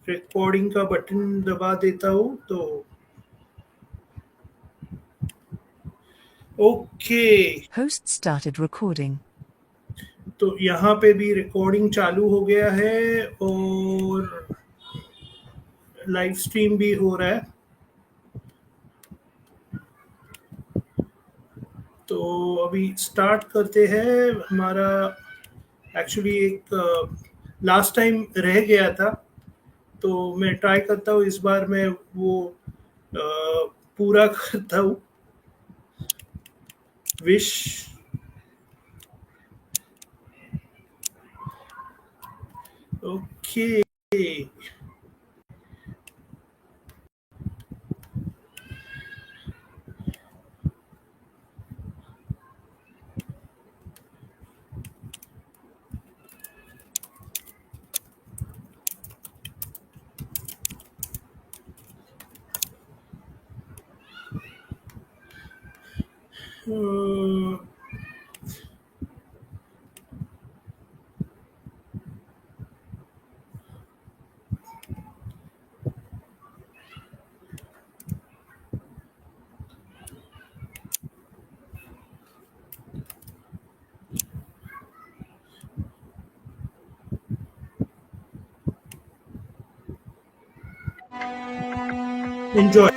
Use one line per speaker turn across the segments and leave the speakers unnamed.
Recording का button दबा देता हूँ तो ओके।
Host started recording.
तो यहाँ पे भी रिकॉर्डिंग चालू हो गया है और लाइव स्ट्रीम भी हो रहा है। तो अभी स्टार्ट करते हैं। हमारा एक्चुअली एक लास्ट टाइम रह गया था, तो मैं ट्राई करता हूँ इस बार मैं वो पूरा करता हूँ। Wish okay. enjoy.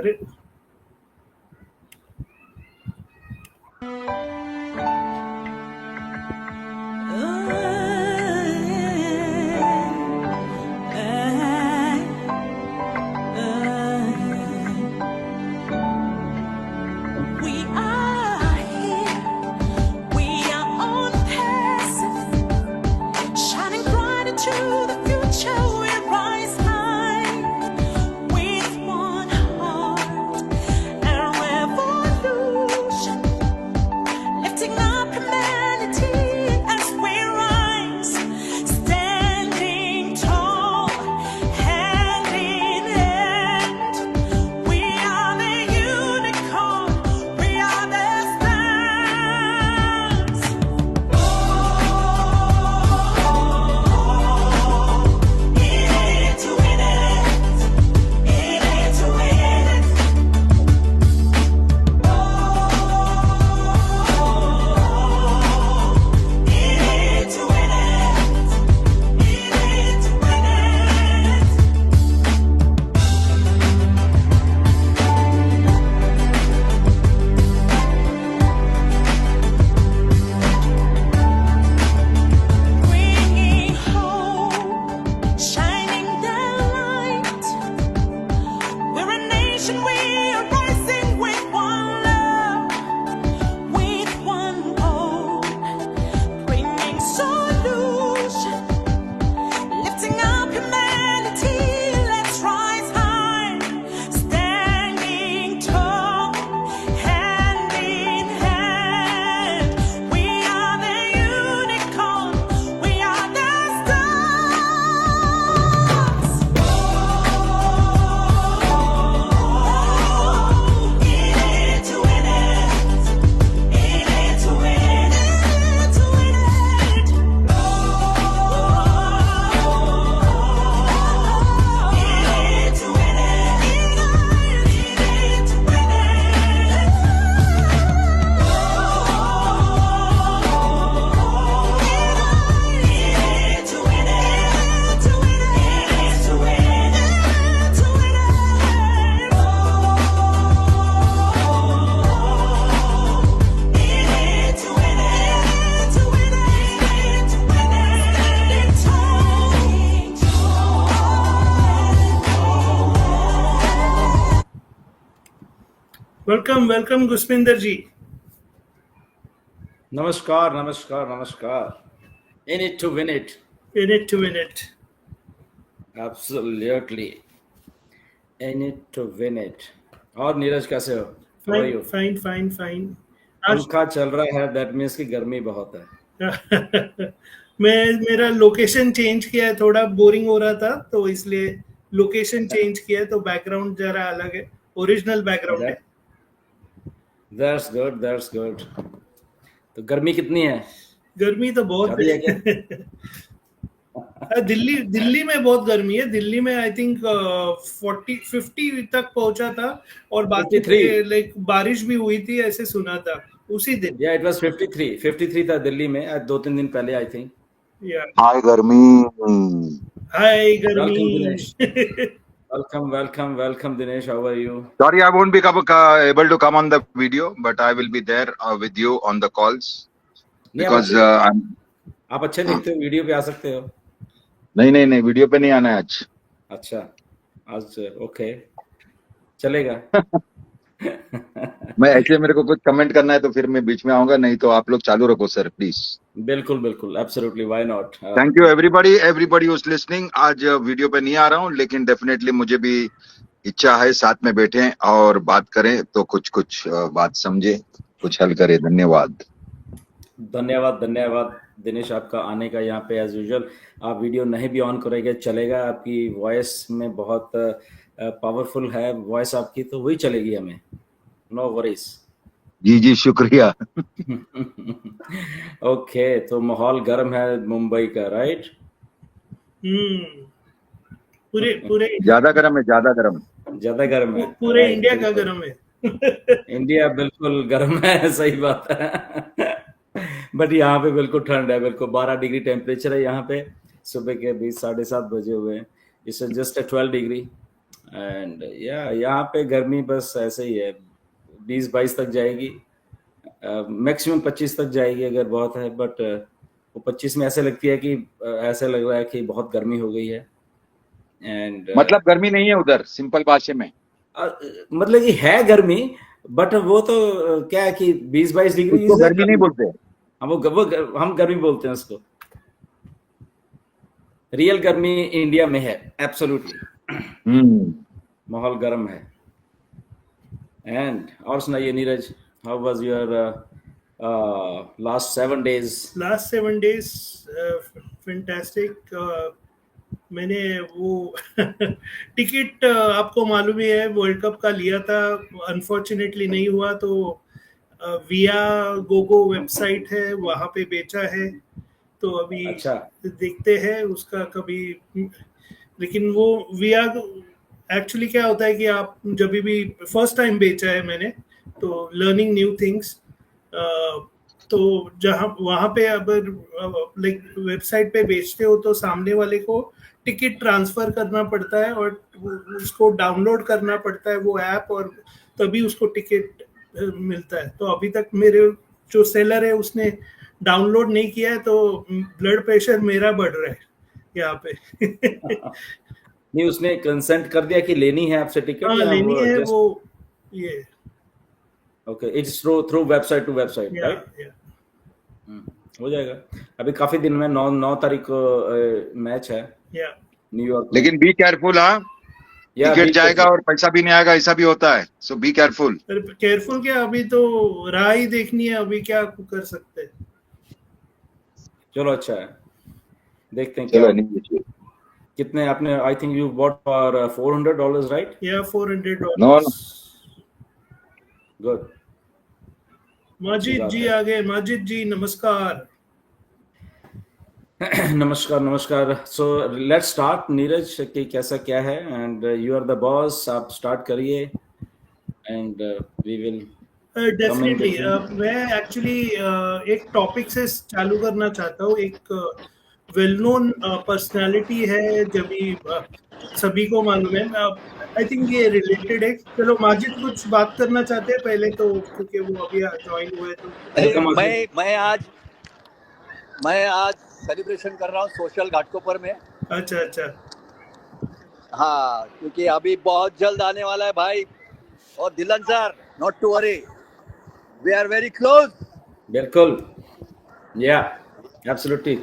अरे वेलकम गुस्पिंदर जी।
नमस्कार नमस्कार नमस्कार। In it to win it.
In it to win it.
Absolutely. In it to win it. और नीरज कैसे हो? How are you?
फाइन आज
पंखा चल रहा है, that means कि गर्मी बहुत है.
मेरा लोकेशन चेंज किया है, थोड़ा बोरिंग हो रहा था तो इसलिए लोकेशन चेंज किया है, तो बैकग्राउंड जरा अलग है, ओरिजिनल बैकग्राउंड है.
That's good, that's good. तो गर्मी कितनी है?
गर्मी तो बहुत
शादी है क्या?
है. दिल्ली में बहुत गर्मी है. दिल्ली में आई थिंक 50 तक पहुंचा था और बाकी
53.
लाइक बारिश भी हुई थी, ऐसे सुना था उसी दिन.
Yeah, it was 53 था दिल्ली में आज 2-3 दिन पहले आई थिंक.
हाय गर्मी.
हाय
Welcome
गर्मी.
Dinesh. Welcome Dinesh. How are you?
Sorry, I won't be able to come on the video, but I will be there with you on the calls because I'm.
आप अच्छे दिखते हो, video पे आ सकते हो.
नहीं वीडियो पे नहीं आना है आज.
अच्छा, आज ओके चलेगा.
मैं ऐसे मेरे को कुछ कमेंट करना है तो फिर मैं बीच में आऊंगा, नहीं तो आप लोग चालू रखो सर प्लीज.
बिल्कुल absolutely, why not.
Thank you everybody who's listening. आज वीडियो पे नहीं आ रहा हूँ, लेकिन डेफिनेटली मुझे भी इच्छा है साथ में बैठे और बात करें तो कुछ बात समझे, कुछ हल करे. धन्यवाद
दिनेश आपका आने का यहाँ पे. एज यूजुअल आप वीडियो नहीं भी ऑन करेंगे चलेगा, आपकी वॉइस में बहुत पावरफुल है वॉइस आपकी, तो वही चलेगी हमें. No worries.
जी शुक्रिया.
ओके, तो माहौल गर्म है मुंबई का, राइट?
पूरे
ज्यादा गर्म है.
पूरे इंडिया का गर्म है.
इंडिया बिल्कुल गर्म है, सही बात है. बट यहाँ पे बिल्कुल ठंड है, बिल्कुल 12 डिग्री टेम्परेचर है यहाँ पे. सुबह के 7:30 बजे हुए हैं. It's just 12 degree. एंड यहाँ पे गर्मी बस ऐसे ही है, 20-22 तक जाएगी, मैक्सिमम 25 तक जाएगी अगर बहुत है. बट वो 25 में ऐसे लगती है कि ऐसा लग रहा है कि बहुत गर्मी हो गई है. एंड
मतलब गर्मी नहीं है उधर, सिंपल भाषा में.
मतलब कि है गर्मी, बट वो तो क्या है कि 20-22 डिग्री
उसको गर्मी नहीं बोलते.
हम गर्मी बोलते हैं उसको. रियल गर्मी इंडिया में है, एब्सोल्युटली. माहौल गर्म है. एंड और सुनाइए Neeraj, how was your last 7 days?
Last 7 days fantastic. मैंने वो टिकट आपको मालूम ही है वर्ल्ड कप का लिया था, अनफॉर्चुनेटली नहीं हुआ, तो विया गोगो वेबसाइट है वहाँ पे बेचा है, तो अभी
अच्छा.
देखते हैं उसका कभी. लेकिन वो विया एक्चुअली क्या होता है कि आप जब भी फर्स्ट टाइम बेचा है मैंने, तो लर्निंग न्यू थिंग्स. तो जहाँ वहाँ पे अगर लाइक वेबसाइट पे बेचते हो तो सामने वाले को टिकट ट्रांसफर करना पड़ता है और उसको डाउनलोड करना पड़ता है वो ऐप, और तभी उसको टिकट मिलता है. तो अभी तक मेरे जो सेलर है उसने डाउनलोड नहीं किया है, तो ब्लड प्रेशर मेरा बढ़ रहा है यहाँ पे.
नहीं, उसने कंसेंट कर दिया कि लेनी है आपसे टिकट?
हाँ, लेनी है वो. ये
okay, it's through website to website, right? हो जाएगा. अभी काफी दिन में 9 तारीख को मैच है न्यूयॉर्क.
लेकिन बी केयरफुल. हाँ, टिकट जाएगा और पैसा भी नहीं आएगा, ऐसा भी होता है. सो बी केयरफुल.
केयरफुल क्या, अभी तो राह ही देखनी है, अभी क्या कर सकते हैं.
चलो अच्छा है, देखते हैं क्या. कितने आपने? I think you bought for $400, right?
या $400.
नो.
गुड.
माजिद जी आ गए. माजिद जी नमस्कार.
नमस्कार. So let's start. नीरज कि कैसा क्या है, and you are the boss, आप स्टार्ट करिए एंड वी विल.
डेफिनेटली. मैं एक्चुअली एक टॉपिक से चालू करना चाहता हूँ. एक वेल नोन पर्सनालिटी है, जब सभी को मालूम है. आई थिंक ये रिलेटेड है. चलो माजिद कुछ बात करना चाहते हैं पहले, तो क्योंकि वो अभी ज्वाइन हुए. तो
मैं आज सेलिब्रेशन कर रहा हूँ सोशल घाटकोपर में.
अच्छा.
हाँ, क्योंकि अभी बहुत जल्द आने वाला है भाई. और Dilan sir, not to worry, we are very close.
बिल्कुल, yeah absolutely.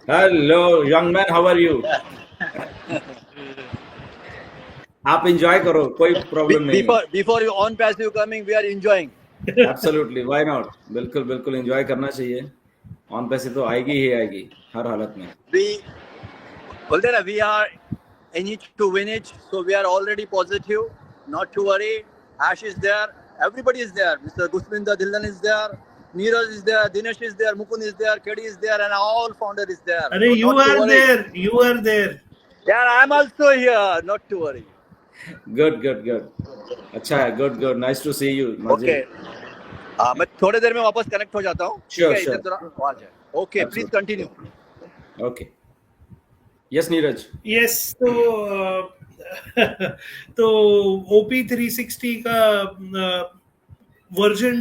Hello young man, how are you? आप एंजॉय करो, कोई प्रॉब्लम नहीं है।
Before you on passive coming, we are enjoying.
Absolutely, why not? बिल्कुल बिल्कुल एंजॉय करना चाहिए। ऑन पैसे तो आएगी ही आएगी हर हालत में।
We बोलते ना, we are in it to win it, so we are already positive, not to worry. Ash is there, everybody is there. Mr. Guswinder Dhillon is there, Neeraj is there, Dinesh is there, Mukund is there, Kedi is there, and all founder is there.
अरे
So
you
not to
are
worry.
there, you are there.
Yeah, I am also here, not to worry.
Good good good, अच्छा है, good good, nice to see you.
Okay. मैं थोड़ी देर में वापस connect हो जाता हूँ।
Sure,
ठीक है,
sure.
इधर थोड़ा आवाज है। Okay, please continue.
Okay, yes Neeraj.
Yes, तो ओपी 360 का वर्जन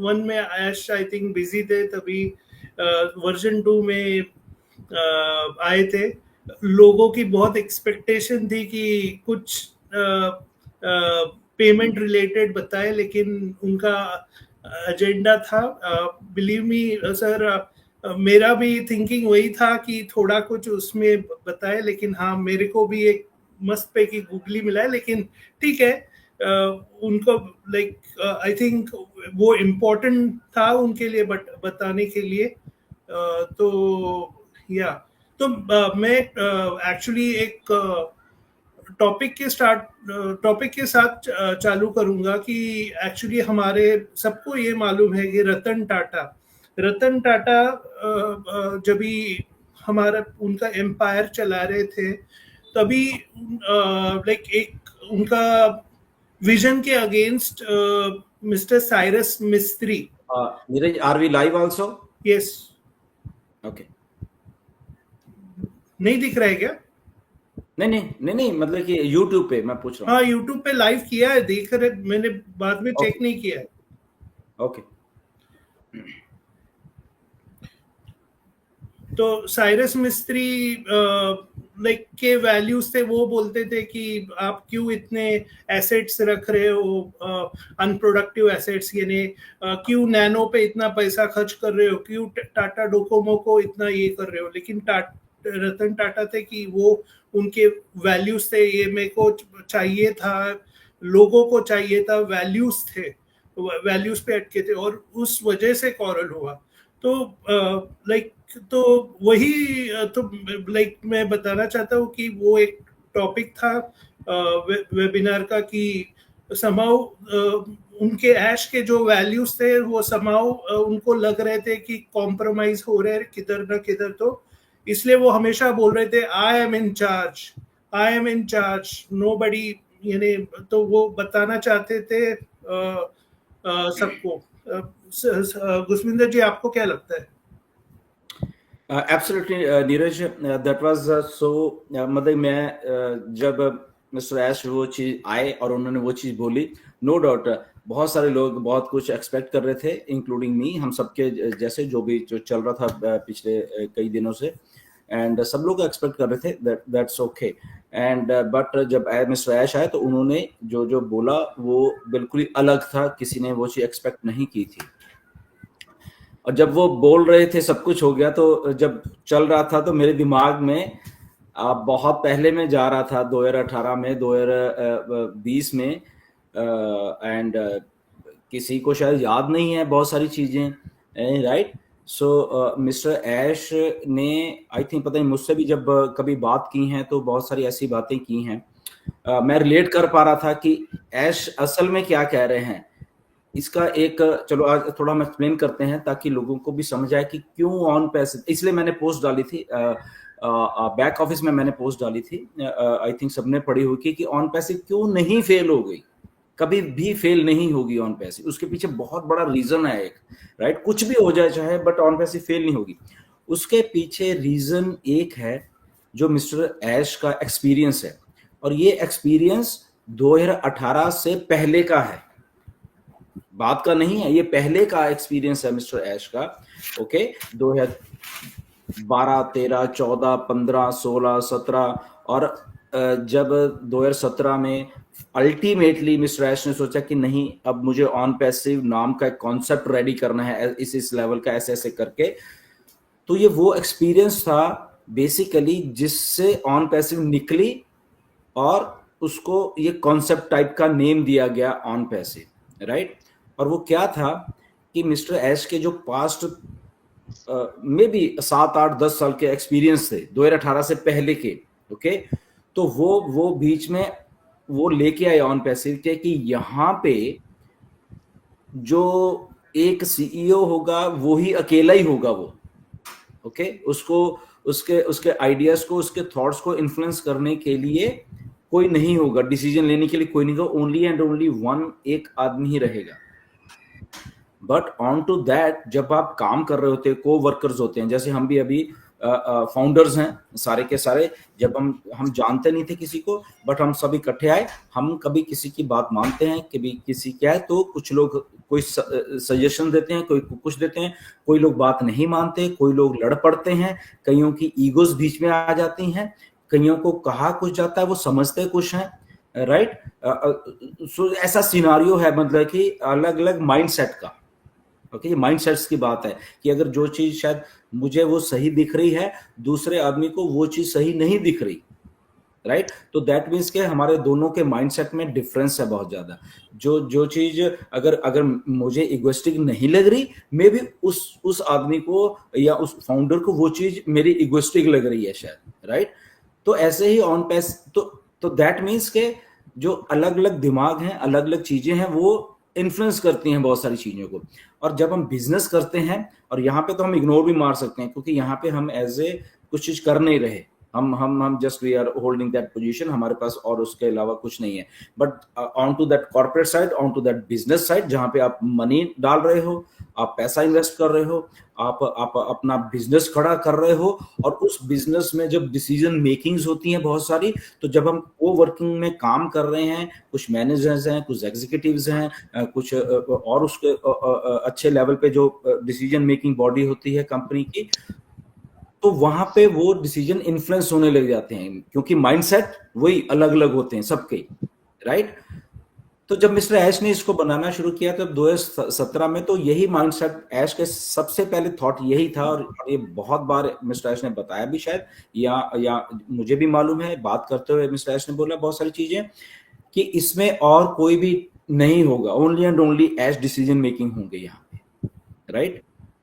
1 में ऐश आई थिंक बिजी थे, तभी वर्जन 2 में आए थे। लोगों की बहुत एक्सपेक्टेशन थी कि कुछ पेमेंट रिलेटेड बताए, लेकिन उनका एजेंडा था, बिलीव मी सर, मेरा भी थिंकिंग वही था कि थोड़ा कुछ उसमें बताए, लेकिन हाँ मेरे को भी एक मस्त पे की गूगली मिला है, लेकिन ठीक है, उनको लाइक आई थिंक वो इम्पोर्टेंट था उनके लिए बताने के लिए। तो या तो मैं एक्चुअली एक टॉपिक के साथ चालू करूंगा कि एक्चुअली हमारे सबको ये मालूम है कि रतन टाटा जब भी हमारा उनका एम्पायर चला रहे थे, तभी लाइक एक उनका विजन के against mister Cyrus Mistry.
Neeraj, are we live also?
Yes.
Okay,
नहीं दिख रहा है क्या?
नहीं, मतलब कि YouTube पे मैं पूछ रहा हूँ।
हाँ, YouTube पे लाइव किया है, देख रहे, मैंने बाद में चेक नहीं किया है।
ओके।
तो साइरस मिस्त्री लाइक के वैल्यूज थे, वो बोलते थे कि आप क्यों इतने एसेट्स रख रहे हो, अनप्रोडक्टिव एसेट्स, यानी क्यों नैनो पे इतना पैसा खर्च कर रहे हो, क्यों टाटा डोकोमो को इतना ये कर रहे हो। लेकिन रतन टाटा थे कि वो उनके वैल्यूज थे, ये मेरे को चाहिए था, लोगों को चाहिए था, वैल्यूज थे, वैल्यूज पे अटके थे, और उस वजह से कॉरल हुआ। तो लाइक तो वही तो लाइक मैं बताना चाहता हूँ कि वो एक टॉपिक था वेबिनार का, कि समाउ उनके ऐश के जो वैल्यूज थे वो समाउ उनको लग रहे थे कि कॉम्प्रोमाइज हो रहे किधर ना किधर, तो इसलिए वो हमेशा बोल रहे थे I am in charge, nobody, यानी तो वो बताना चाहते थे सबको। गुसविंदर जी, आपको क्या लगता है?
Absolutely Neeraj, that was so, मतलब मैं जब मिस्टर ऐश वो चीज आए और उन्होंने वो चीज बोली, नो डाउट बहुत सारे लोग बहुत कुछ एक्सपेक्ट कर रहे थे, इंक्लूडिंग मी, हम सबके जैसे जो चल रहा था पिछले कई दिनों से, एंड सब लोग एक्सपेक्ट कर रहे थे, दैट्स ओके। एंड बट जब मिस्टर ऐश आए तो उन्होंने जो बोला वो बिल्कुल ही अलग था, किसी ने वो चीज एक्सपेक्ट नहीं की थी। और जब वो बोल रहे थे सब कुछ हो गया, तो जब चल रहा था तो मेरे दिमाग में बहुत पहले में जा रहा था, 2018 में, 2020 में, एंड किसी को शायद याद नहीं है बहुत सारी चीजें, राइट। सो मिस्टर ऐश ने आई थिंक, पता नहीं मुझसे भी जब कभी बात की हैं तो बहुत सारी ऐसी बातें की हैं, मैं रिलेट कर पा रहा था कि ऐश असल में क्या कह रहे हैं। इसका एक, चलो आज थोड़ा हम एक्सप्लेन करते हैं ताकि लोगों को भी समझ आए कि क्यों ऑन पैसे, इसलिए मैंने पोस्ट डाली थी, बैक ऑफिस में मैंने पोस्ट डाली थी, आई थिंक सबने पढ़ी होगी, कि ऑन पैसे क्यों नहीं फेल हो गई, कभी भी फेल नहीं होगी ऑन पैसे। उसके पीछे बहुत बड़ा रीजन है एक, राइट, कुछ भी हो जाए चाहे, बट ऑन पैसे फेल नहीं होगी। उसके पीछे रीजन एक है, जो मिस्टर ऐश का एक्सपीरियंस है, और ये एक्सपीरियंस 2018 से पहले का है, बात का नहीं है, ये पहले का एक्सपीरियंस है मिस्टर ऐश का। ओके, 2012, 13, 14, 15, 16, 17, और जब 2017 में अल्टीमेटली मिस्टर ऐश ने सोचा कि नहीं, अब मुझे ऑन पैसिव नाम का एक कॉन्सेप्ट रेडी करना है, इस लेवल का, ऐसे ऐसे करके, तो ये वो एक्सपीरियंस था बेसिकली जिससे ऑन पैसिव निकली और उसको ये कॉन्सेप्ट टाइप का नेम दिया गया ऑन पैसिव, राइट। और वो क्या था कि मिस्टर एश के जो पास्ट में भी 7-8-10 साल के एक्सपीरियंस थे 2018 से पहले के, ओके। तो वो बीच में वो लेके आए ऑन पैसिव के कि यहाँ पे जो एक सीईओ होगा वो ही अकेला ही होगा वो, ओके। उसको उसके आइडियाज को, उसके थॉट्स को इन्फ्लुएंस करने के लिए कोई नहीं होगा, डिसीजन लेने के लिए कोई नहीं होगा, ओनली एंड ओनली वन, एक आदमी ही रहेगा। बट ऑन टू दैट जब आप काम कर रहे होते हैं, को वर्कर्स होते हैं, जैसे हम भी अभी फाउंडर्स हैं सारे के सारे, जब हम जानते नहीं थे किसी को, बट हम सब इकट्ठे आए, हम कभी किसी की बात मानते हैं, कभी किसी क्या है, तो कुछ लोग कोई सजेशन देते हैं, कोई कुछ देते हैं, कोई लोग बात नहीं मानते, कोई लोग लड़ पड़ते हैं, कईयों की ईगोस बीच में आ जाती हैं, कईयों को कहा कुछ जाता है, वो समझते कुछ हैं, राइट। सो ऐसा सिनारियो है, मतलब कि अलग अलग माइंडसेट का, ओके। ये माइंडसेट्स की बात है कि अगर जो चीज शायद मुझे वो सही दिख रही है, दूसरे आदमी को वो चीज सही नहीं दिख रही, राइट। तो दैट मीन्स के हमारे दोनों के माइंडसेट में डिफरेंस है बहुत ज्यादा। जो चीज अगर मुझे इगोइस्टिक नहीं लग रही, मे बी उस आदमी को या उस फाउंडर को वो चीज मेरी इगोइस्टिक लग रही है शायद, राइट। तो ऐसे ही ऑन पैस, तो दैट मीन्स के जो अलग अलग दिमाग हैं, अलग अलग चीजें हैं, वो इन्फ्लुएंस करती हैं बहुत सारी चीजों को। और जब हम बिजनेस करते हैं, और यहाँ पे तो हम इग्नोर भी मार सकते हैं, क्योंकि यहाँ पे हम एज ए कुछ चीज कर नहीं रहे, हम just we are holding that position, हमारे पास और उसके अलावा कुछ नहीं है। But on to that corporate side, on to that business side, जहाँ पे आप मनी डाल रहे हो, आप पैसा इन्वेस्ट कर रहे हो, आप अपना बिजनेस खड़ा कर रहे हो, और उस बिजनेस में जब डिसीजन मेकिंग्स होती हैं बहुत सारी, तो जब हम को वर्किंग में काम कर रहे हैं, कुछ मैनेजर्स हैं, कुछ एग्जीक्यूटिव्स हैं, कुछ और उसके अच्छे लेवल पे जो डिसीजन मेकिंग बॉडी होती है कंपनी की, तो वहां पे वो डिसीजन इन्फ्लुएंस होने लग जाते हैं, क्योंकि माइंडसेट वही अलग अलग होते हैं सबके, राइट। तो जब मिस्टर ऐश ने इसको बनाना शुरू किया तब 2017 में, तो यही माइंडसेट ऐश के सबसे पहले थॉट यही था। और ये बहुत बार मिस्टर ऐश ने बताया भी शायद, या मुझे भी मालूम है, बात करते हुए मिस्टर ऐश ने बोला बहुत सारी चीजें कि इसमें और कोई भी नहीं होगा, only and only Ash decision making होंगे यहाँ पे, राइट।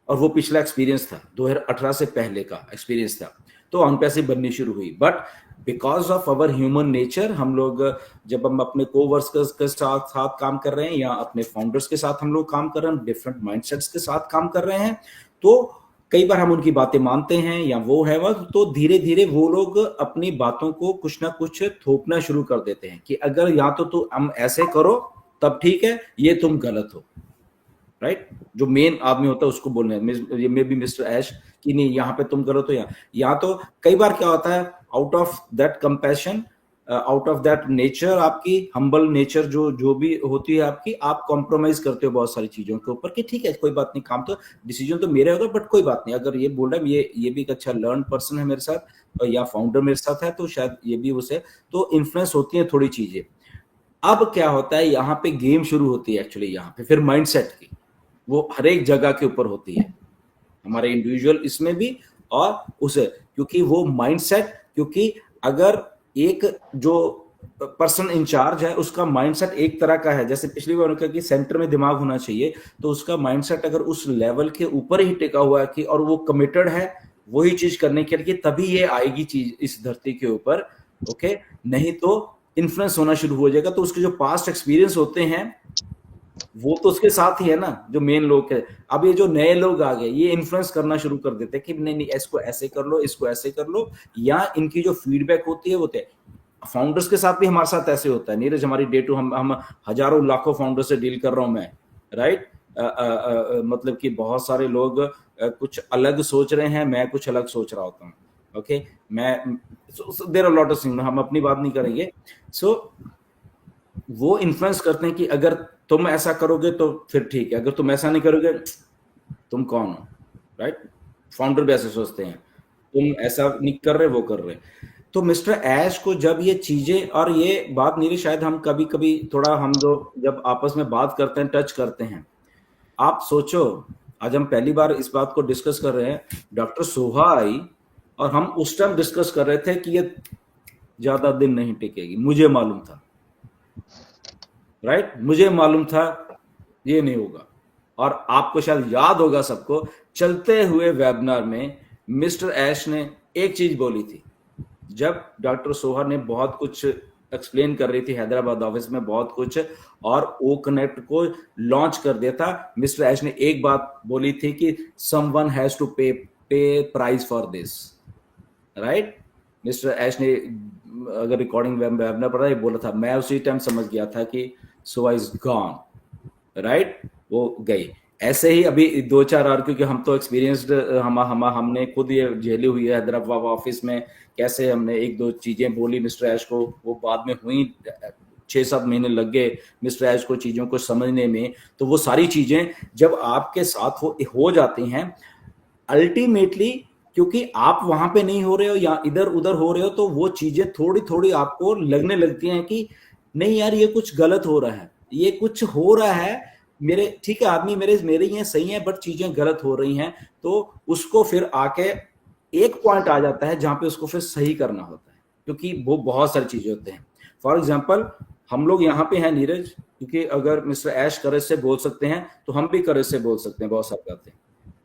और वो पिछला एक्सपीरियंस था, 2018 से पहले का एक्सपीरियंस था, तो ऑन पैसिव बननी शुरू हुई। But because of our human nature, हम लोग जब हम अपने कोवर्कर्स के साथ काम कर रहे हैं, या अपने फाउंडर्स के साथ हम लोग काम कर रहे हैं, डिफरेंट माइंडसेट्स के साथ काम कर रहे हैं, तो कई बार हम उनकी बातें मानते हैं, या वो है वह, तो धीरे धीरे वो लोग अपनी बातों को कुछ ना कुछ थोपना शुरू कर देते हैं कि अगर या तो हम ऐसे करो तब ठीक है, ये तुम गलत हो, राइट। जो मेन आदमी होता है उसको बोलने, ये मे बी मिस्टर ऐश कि नहीं यहाँ पे तुम करो, तो यहाँ तो कई बार क्या होता है, out of that compassion, out of that nature, आपकी हम्बल नेचर जो भी होती है आपकी, आप कॉम्प्रोमाइज करते हो बहुत सारी चीजों के ऊपर कि ठीक है कोई बात नहीं, काम तो डिसीजन तो मेरा होगा, बट कोई बात नहीं, अगर ये बोल रहा है, ये भी एक अच्छा लर्न पर्सन है मेरे साथ, या फाउंडर मेरे साथ है, तो शायद ये भी उसे, तो इन्फ्लुएंस होती है थोड़ी चीजें। अब क्या होता है, यहाँ पे गेम शुरू होती है एक्चुअली, यहाँ पे फिर माइंडसेट की, वो हर एक जगह के ऊपर होती है, हमारे इंडिविजुअल इसमें भी और उसे, क्योंकि वो माइंडसेट, क्योंकि अगर एक जो पर्सन इंचार्ज है उसका माइंडसेट एक तरह का है, जैसे पिछली बार कहा कि सेंटर में दिमाग होना चाहिए, तो उसका माइंडसेट अगर उस लेवल के ऊपर ही टिका हुआ है कि, और वो कमिटेड है वही चीज करने के लिए, तभी ये आएगी चीज इस धरती के ऊपर, ओके। नहीं तो इन्फ्लुएंस होना शुरू हो जाएगा। तो उसके जो पास्ट एक्सपीरियंस होते हैं वो तो उसके साथ ही है ना, जो मेन लोग है। अब ये जो नए लोग आ गए, ये इन्फ्लुएंस करना शुरू कर देते हैं कि नहीं इसको ऐसे कर लो, इसको ऐसे कर लो, या इनकी जो फीडबैक होती है वो फाउंडर्स के साथ भी हमारे साथ ऐसे होता है। नीरज, हमारी डे टू हम हजारों लाखों फाउंडर से डील कर रहा हूं मैं, राइट। मतलब कि बहुत सारे लोग कुछ अलग सोच रहे हैं, मैं कुछ अलग सोच रहा होता हूँ, ओके। मैं there are lot of things, हम अपनी बात नहीं करेंगे। सो वो इन्फ्लुएंस करते हैं कि अगर तुम ऐसा करोगे तो फिर ठीक है, अगर तुम ऐसा नहीं करोगे तुम कौन हो, राइट। फाउंडर भी ऐसे सोचते हैं, तुम ऐसा नहीं कर रहे, वो कर रहे। तो मिस्टर ऐश को जब ये चीजें, और ये बात नीरज शायद हम कभी कभी थोड़ा, हम लोग जब आपस में बात करते हैं, टच करते हैं, आप सोचो आज हम पहली बार इस बात को डिस्कस कर रहे हैं। डॉक्टर सोहा आई और हम उस टाइम डिस्कस कर रहे थे कि ये ज्यादा दिन नहीं टिकेगी, मुझे मालूम था, राइट, मुझे मालूम था ये नहीं होगा। और आपको शायद याद होगा सबको, चलते हुए वेबिनार में मिस्टर ऐश ने एक चीज बोली थी, जब डॉक्टर सोहा ने बहुत कुछ एक्सप्लेन कर रही थी हैदराबाद ऑफिस में बहुत कुछ, और ओ कनेक्ट को लॉन्च कर दिया था, मिस्टर ऐश ने एक बात बोली थी कि someone has to pay price for this, right. Mister Ash ने अगर रिकॉर्डिंग वेबिनार पर बोला था, मैं उसी टाइम समझ गया था कि सोहा इज गॉन, राइट, वो गई। ऐसे ही अभी 2-4 और, क्योंकि हम तो एक्सपीरियंस्ड, हमने खुद ये झेली हुई है हैदराबाद ऑफिस में, कैसे हमने 1-2 चीजें बोली मिस्टर ऐश को, वो बाद में हुई, 6-7 महीने लग गए मिस्टर ऐश को चीजों को समझने में। तो वो सारी चीजें जब आपके साथ हो जाती हैं अल्टीमेटली, क्योंकि आप वहां पे नहीं हो रहे हो या इधर उधर हो रहे हो, तो वो चीजें थोड़ी थोड़ी आपको लगने लगती हैं कि नहीं यार ये कुछ गलत हो रहा है, ये कुछ हो रहा है, मेरे ठीक है आदमी मेरे ही हैं, सही है, बट चीजें गलत हो रही हैं। तो उसको फिर आके एक पॉइंट आ जाता है जहां पे उसको फिर सही करना होता है, क्योंकि वो बहुत सारी चीजें होते हैं। फॉर एग्जाम्पल हम लोग यहाँ पे हैं नीरज, क्योंकि अगर मिस्टर ऐश करेज से बोल सकते हैं तो हम भी करेज से बोल सकते हैं बहुत सारी बातें।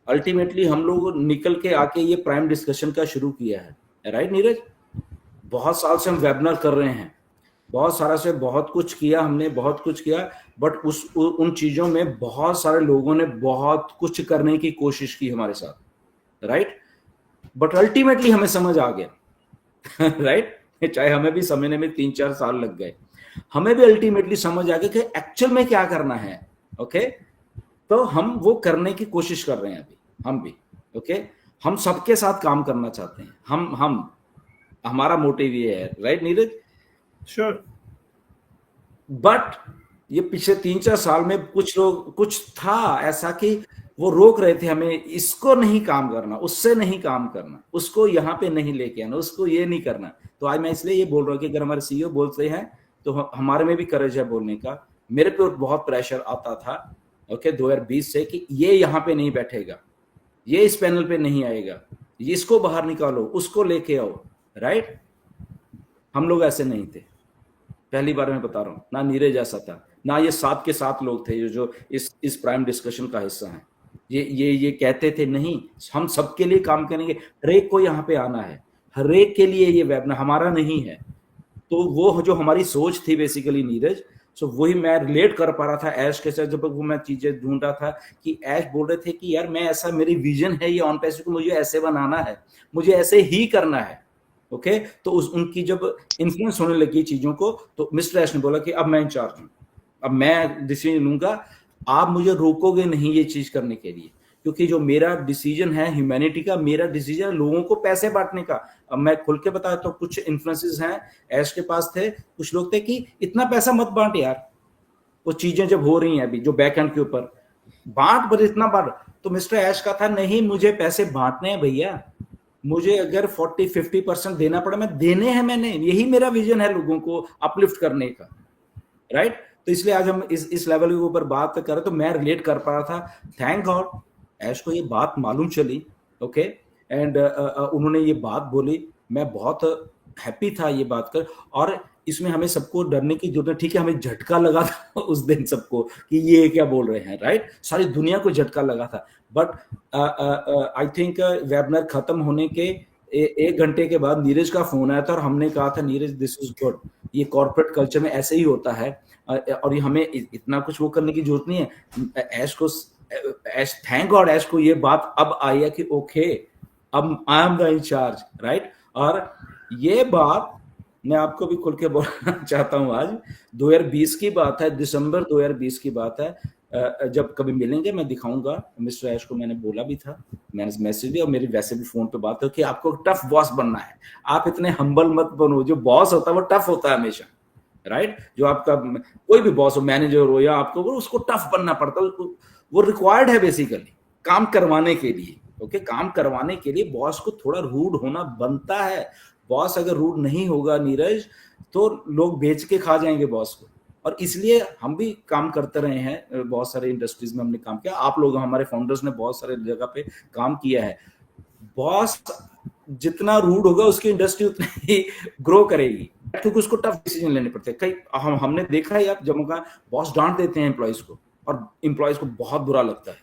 अल्टीमेटली हम लोग निकल के आके ये प्राइम डिस्कशन का शुरू किया है, राइट नीरज। बहुत साल से हम वेबिनार कर रहे हैं, बहुत सारा से बहुत कुछ किया हमने, बहुत कुछ किया, बट उन चीजों में बहुत सारे लोगों ने बहुत कुछ करने की कोशिश की हमारे साथ, राइट, बट अल्टीमेटली हमें समझ आ गया राइट, चाहे हमें भी समझने में 3-4 साल लग गए, हमें भी अल्टीमेटली समझ आ गया कि एक्चुअल में क्या करना है। ओके, तो हम वो करने की कोशिश कर रहे हैं अभी, हम भी। ओके, हम सबके साथ काम करना चाहते हैं, हम हमारा मोटिव ये है, राइट नीरज।
श्योर।
बट ये पिछले 3-4 साल में कुछ लोग, कुछ था ऐसा कि वो रोक रहे थे हमें, इसको नहीं काम करना, उससे नहीं काम करना, उसको यहाँ पे नहीं लेके आना, उसको ये नहीं करना। तो आज मैं इसलिए ये बोल रहा हूँ कि अगर हमारे सीईओ बोलते हैं तो हमारे में भी करेज है बोलने का। मेरे पे बहुत प्रेशर आता था ओके 2020 से कि ये यहाँ पे नहीं बैठेगा, ये इस पैनल पे नहीं आएगा, इसको बाहर निकालो, उसको लेके आओ, राइट। हम लोग ऐसे नहीं थे, पहली बार मैं बता रहा हूँ, ना नीरज ऐसा था, ना ये 7 के 7 लोग थे जो इस प्राइम डिस्कशन का हिस्सा हैं। ये कहते थे नहीं, हम सबके लिए काम करेंगे, हर एक को यहाँ पे आना है, हर एक के लिए ये वेबिनार हमारा नहीं है। तो वो जो हमारी सोच थी बेसिकली नीरज, सो वही मैं रिलेट कर पा रहा था ऐश के साथ। जब वो मैं चीजें ढूंढ रहा था कि ऐश बोल रहे थे कि यार मैं ऐसा, मेरी विजन है ये ऑन पैसिव को मुझे ऐसे बनाना है, मुझे ऐसे ही करना है। ओके, तो उनकी जब इन्फ्लुएंस होने लगी चीजों को, तो मिस्टर ऐश ने बोला कि अब मैं इंचार्ज हूं, अब मैं डिसीजन लूंगा, आप मुझे रोकोगे नहीं ये चीज करने के लिए, क्योंकि जो मेरा डिसीजन है ह्यूमैनिटी का, मेरा डिसीजन है लोगों को पैसे बांटने का। अब मैं खुल के बताया तो कुछ इन्फ्लुएंसेस हैं ऐश के पास थे, कुछ लोग थे कि इतना पैसा मत बांट यार, वो चीजें जब हो रही हैं अभी जो बैक एंड के ऊपर, बांट पर इतना बांट। तो मिस्टर ऐश का था नहीं, मुझे पैसे बांटने हैं भैया, मुझे अगर 40-50% देना पड़े मैं देने हैं, मैंने, यही मेरा विजन है लोगों को अपलिफ्ट करने का, राइट। तो इसलिए आज हम इस लेवल के ऊपर बात कर रहे, तो मैं रिलेट कर पा रहा था। थैंक गॉड ऐश को ये बात मालूम चली, ओके, एंड उन्होंने ये बात बोली, मैं बहुत हैप्पी था ये बात कर। और इसमें हमें सबको डरने की जरूरत, ठीक है, हमें झटका लगा था उस दिन सबको कि ये क्या बोल रहे हैं, राइट, सारी दुनिया को झटका लगा था। बट आई थिंक वेबिनार खत्म होने के 1 घंटे के बाद नीरज का फोन आया था और हमने कहा था नीरज दिस इज गुड, ये कॉर्पोरेट कल्चर में ऐसे ही होता है और ये हमें इतना कुछ वो करने की जरूरत नहीं है। ऐश को, थैंक गॉड ऐश को ये बात अब आई है कि ओके अब I am the in charge, right. और ये बात मैं आपको भी खुल के बोलना चाहता हूँ, आज 2020 की बात है, दिसंबर 2020 की बात है। जब कभी मिलेंगे मैं दिखाऊंगा, मिस्टर ऐश को मैंने बोला भी था, मैंने मैसेज दिया और मेरी वैसे भी फोन पे बात हो कि आपको टफ बॉस बनना है, आप इतने हम्बल मत बनो। जो बॉस होता है वो टफ होता है हमेशा, राइट। जो आपका कोई भी बॉस हो, मैनेजर हो या आपको, उसको टफ बनना पड़ता है, वो रिक्वायर्ड है बेसिकली काम करवाने के लिए। ओके, काम करवाने के लिए बॉस को थोड़ा रूड होना बनता है। बॉस अगर रूड नहीं होगा नीरज, तो लोग बेच के खा जाएंगे बॉस को, और इसलिए हम भी काम करते रहे हैं, बहुत सारे इंडस्ट्रीज में हमने काम किया, आप लोग हमारे फाउंडर्स ने बहुत सारे जगह पे काम किया है। बॉस जितना रूड होगा उसकी इंडस्ट्री उतनी ही ग्रो करेगी, क्योंकि उसको टफ डिसीजन लेने पड़ते हैं। कई हमने देखा है यार, जब का बॉस डांट देते हैं एम्प्लॉयज को, और एम्प्लॉयज को बहुत बुरा लगता है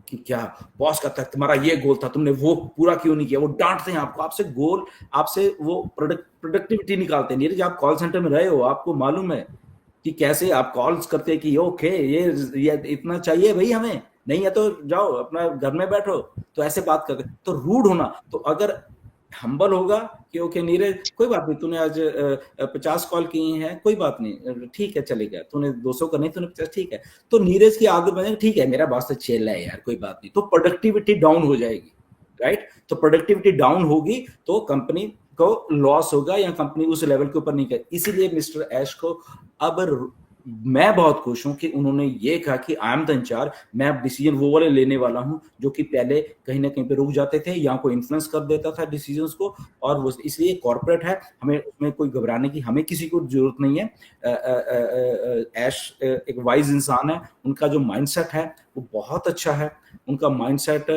कि क्या बॉस कहता है तुम्हारा ये गोल था, तुमने वो पूरा क्यों नहीं किया। वो डांटते हैं आपको, आपसे गोल, आपसे वो प्रोडक्टिविटी निकालते हैं। नीरज, आप कॉल सेंटर में रहे हो, आपको मालूम है कि कैसे आप कॉल्स करते हैं कि ओके ये इतना चाहिए भाई, हमें नहीं है तो जाओ अपना घर में बैठो, तो ऐसे बात करते। तो रूड होना, तो अगर हम्बल होगा कि ओके नीरज कोई बात नहीं, तूने आज 50 कॉल किए हैं, कोई बात नहीं, ठीक है चलेगा, तूने 200 का नहीं, तूने 50, ठीक है। तो नीरज की आदत बनेगी, ठीक है मेरा बॉस तो चिल है यार, कोई बात नहीं। तो प्रोडक्टिविटी डाउन हो जाएगी, राइट। तो प्रोडक्टिविटी डाउन होगी तो कंपनी को लॉस होगा, या कंपनी उस लेवल के ऊपर नहीं कर। इसीलिए मिस्टर ऐश को अब मैं बहुत खुश हूं कि उन्होंने ये कहा कि आई एम द इंचार्ज, मैं अब डिसीजन वो वाले लेने वाला हूं जो कि पहले कहीं ना कहीं पे रुक जाते थे या कोई इन्फ्लुएंस कर देता था डिसीजंस को। और वो इसलिए कॉर्पोरेट है, हमें उसमें कोई घबराने की हमें किसी को जरूरत नहीं है। ऐश एक वाइज इंसान है, उनका जो माइंडसेट है वो बहुत अच्छा है। उनका माइंडसेट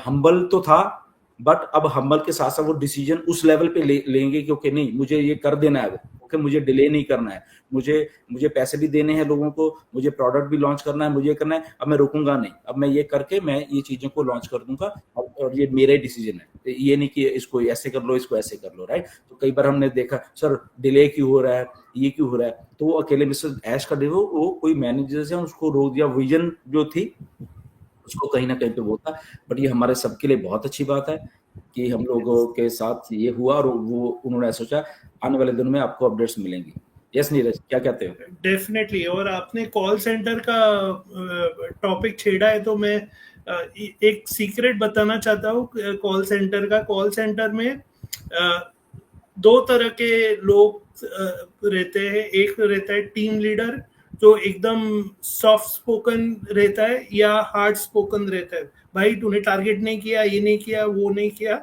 हम्बल तो था, बट अब हम्बल के साथ साथ वो डिसीजन उस लेवल पे लेंगे कि ओके नहीं मुझे ये कर देना है, ओके मुझे डिले नहीं करना है, मुझे पैसे भी देने हैं लोगों को, मुझे प्रोडक्ट भी लॉन्च करना है, मुझे करना है, अब मैं रुकूंगा नहीं, अब मैं ये करके मैं ये चीजों को लॉन्च कर दूंगा, और ये मेरा डिसीजन है, ये नहीं कि इसको ऐसे कर लो इसको ऐसे कर लो, राइट। तो कई बार हमने देखा सर डिले क्यों हो रहा है, ये क्यों हो रहा है, तो वो अकेले मिस्टर ऐश का डिले, वो कोई मैनेजर से उसको रोक दिया, विजन जो थी उसको कहीं ना कहीं पे बोलता। बट ये हमारे सबके लिए बहुत अच्छी बात है कि हम लोगों के साथ ये हुआ, और वो उन्होंने सोचा आने वाले दिनों में आपको अपडेट्स मिलेंगी। यस नीरज, क्या कहते हो?
डेफिनेटली। और आपने कॉल सेंटर का टॉपिक छेड़ा है, तो मैं एक सीक्रेट बताना चाहता हूँ कॉल सेंटर का। कॉल सेंटर में दो तरह के लोग रहते हैं। एक रहता है टीम लीडर, जो एकदम सॉफ्ट स्पोकन रहता है या हार्ड स्पोकन रहता है। भाई तूने टारगेट नहीं किया, ये नहीं किया, वो नहीं किया,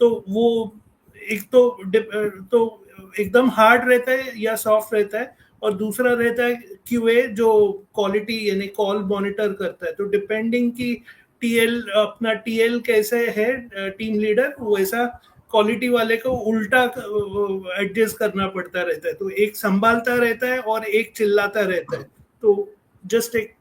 तो वो एक तो एकदम हार्ड रहता है या सॉफ्ट रहता है। और दूसरा रहता है क्यूए, जो क्वालिटी यानी कॉल मॉनिटर करता है। तो डिपेंडिंग की टीएल, अपना टीएल कैसे है टीम लीडर, वैसा क्वालिटी वाले को उल्टा एडजस्ट करना पड़ता रहता है। तो एक संभालता रहता है और एक चिल्लाता रहता है। तो जस्ट एक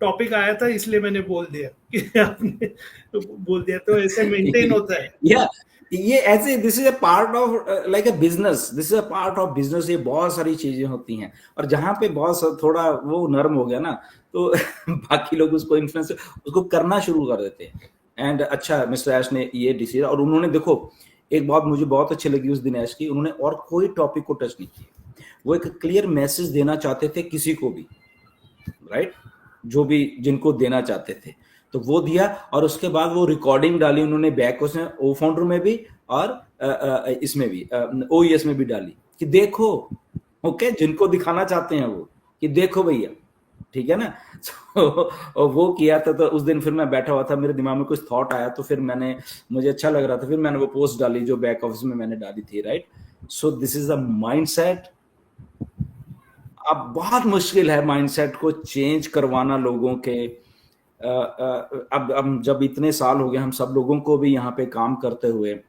टॉपिक आया था इसलिए मैंने बोल दिया कि आपने बोल दिया, तो ऐसे मेंटेन होता है।
या ये ऐसे, this is a part of like a business, this is a part of business. ये बहुत सारी चीजें होती हैं, और जहां पे बॉस थोड़ा वो नर्म हो गया ना, तो बाकी लोग उसको इन्फ्लुएंस उसको करना शुरू कर देते हैं। एंड अच्छा, मिस्टर ऐश ने ये डिसीजन, और उन्होंने देखो एक बात मुझे बहुत अच्छी लगी उस दिन ऐश की, उन्होंने और कोई टॉपिक को टच नहीं किया। वो एक क्लियर मैसेज देना चाहते थे किसी को भी, राइट, जो भी जिनको देना चाहते थे, तो वो दिया। और उसके बाद वो रिकॉर्डिंग डाली उन्होंने बैक उसमें, ओ फाउंडर में भी और इसमें भी ओईएस में भी डाली कि देखो, ओके, जिनको दिखाना चाहते हैं वो कि देखो भैया, ठीक है ना। तो वो किया था। तो उस दिन फिर मैं बैठा हुआ था, मेरे दिमाग में कुछ थॉट आया, तो फिर मुझे अच्छा लग रहा था, फिर मैंने वो पोस्ट डाली जो बैक ऑफिस में मैंने डाली थी, right. So this is a mindset. अब बहुत मुश्किल है माइंडसेट को चेंज करवाना लोगों के। अब जब इतने साल हो गए हम सब लोगों को भी यहाँ पे काम करते हुए,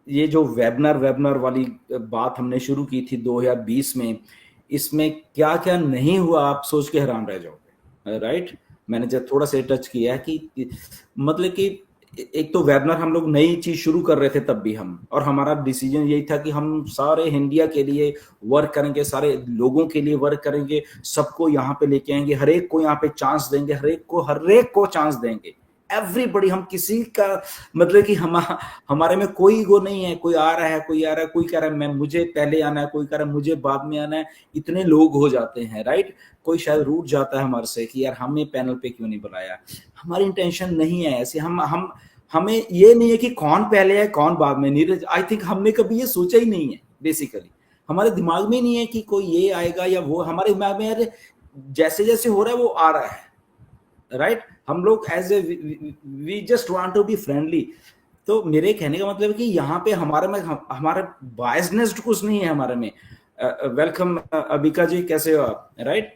ये जो वेबिनार वाली बात हमने शुरू की थी 2020 में, इसमें क्या क्या नहीं हुआ आप सोच के हैरान रह जाओगे, राइट। मैंने जब थोड़ा सा टच किया है कि मतलब कि एक तो वेबिनार हम लोग नई चीज शुरू कर रहे थे तब भी हम, और हमारा डिसीजन यही था कि हम सारे इंडिया के लिए वर्क करेंगे, सारे लोगों के लिए वर्क करेंगे, सबको यहाँ पे लेके आएंगे, हर एक को यहाँ पे चांस देंगे, हर एक को चांस देंगे, एवरीबडी। हम किसी का मतलब कि हमारे में कोई ईगो नहीं है, कोई आ रहा है, कोई कह रहा है मैं मुझे पहले आना है, कोई कह रहा है मुझे बाद में आना है। इतने लोग हो जाते हैं, राइट। कोई शायद रूठ जाता है हमारे से कि यार हमें पैनल पे क्यों नहीं बुलाया। हमारी इंटेंशन नहीं है ऐसे। हमें ये नहीं है कि कौन पहले है कौन बाद में। नीरज, आई थिंक हमने कभी ये सोचा ही नहीं है। बेसिकली हमारे दिमाग में नहीं है कि कोई ये आएगा या वो। हमारे दिमाग में यार जैसे जैसे हो रहा है वो आ रहा है, राइट। हम लोग as a we just want to be friendly. तो मेरे कहने का मतलब है कि यहाँ पे हमारे में हमारा बायसनेस कुछ नहीं है हमारे में। वेलकम अबिका जी, कैसे हो आप? राइट,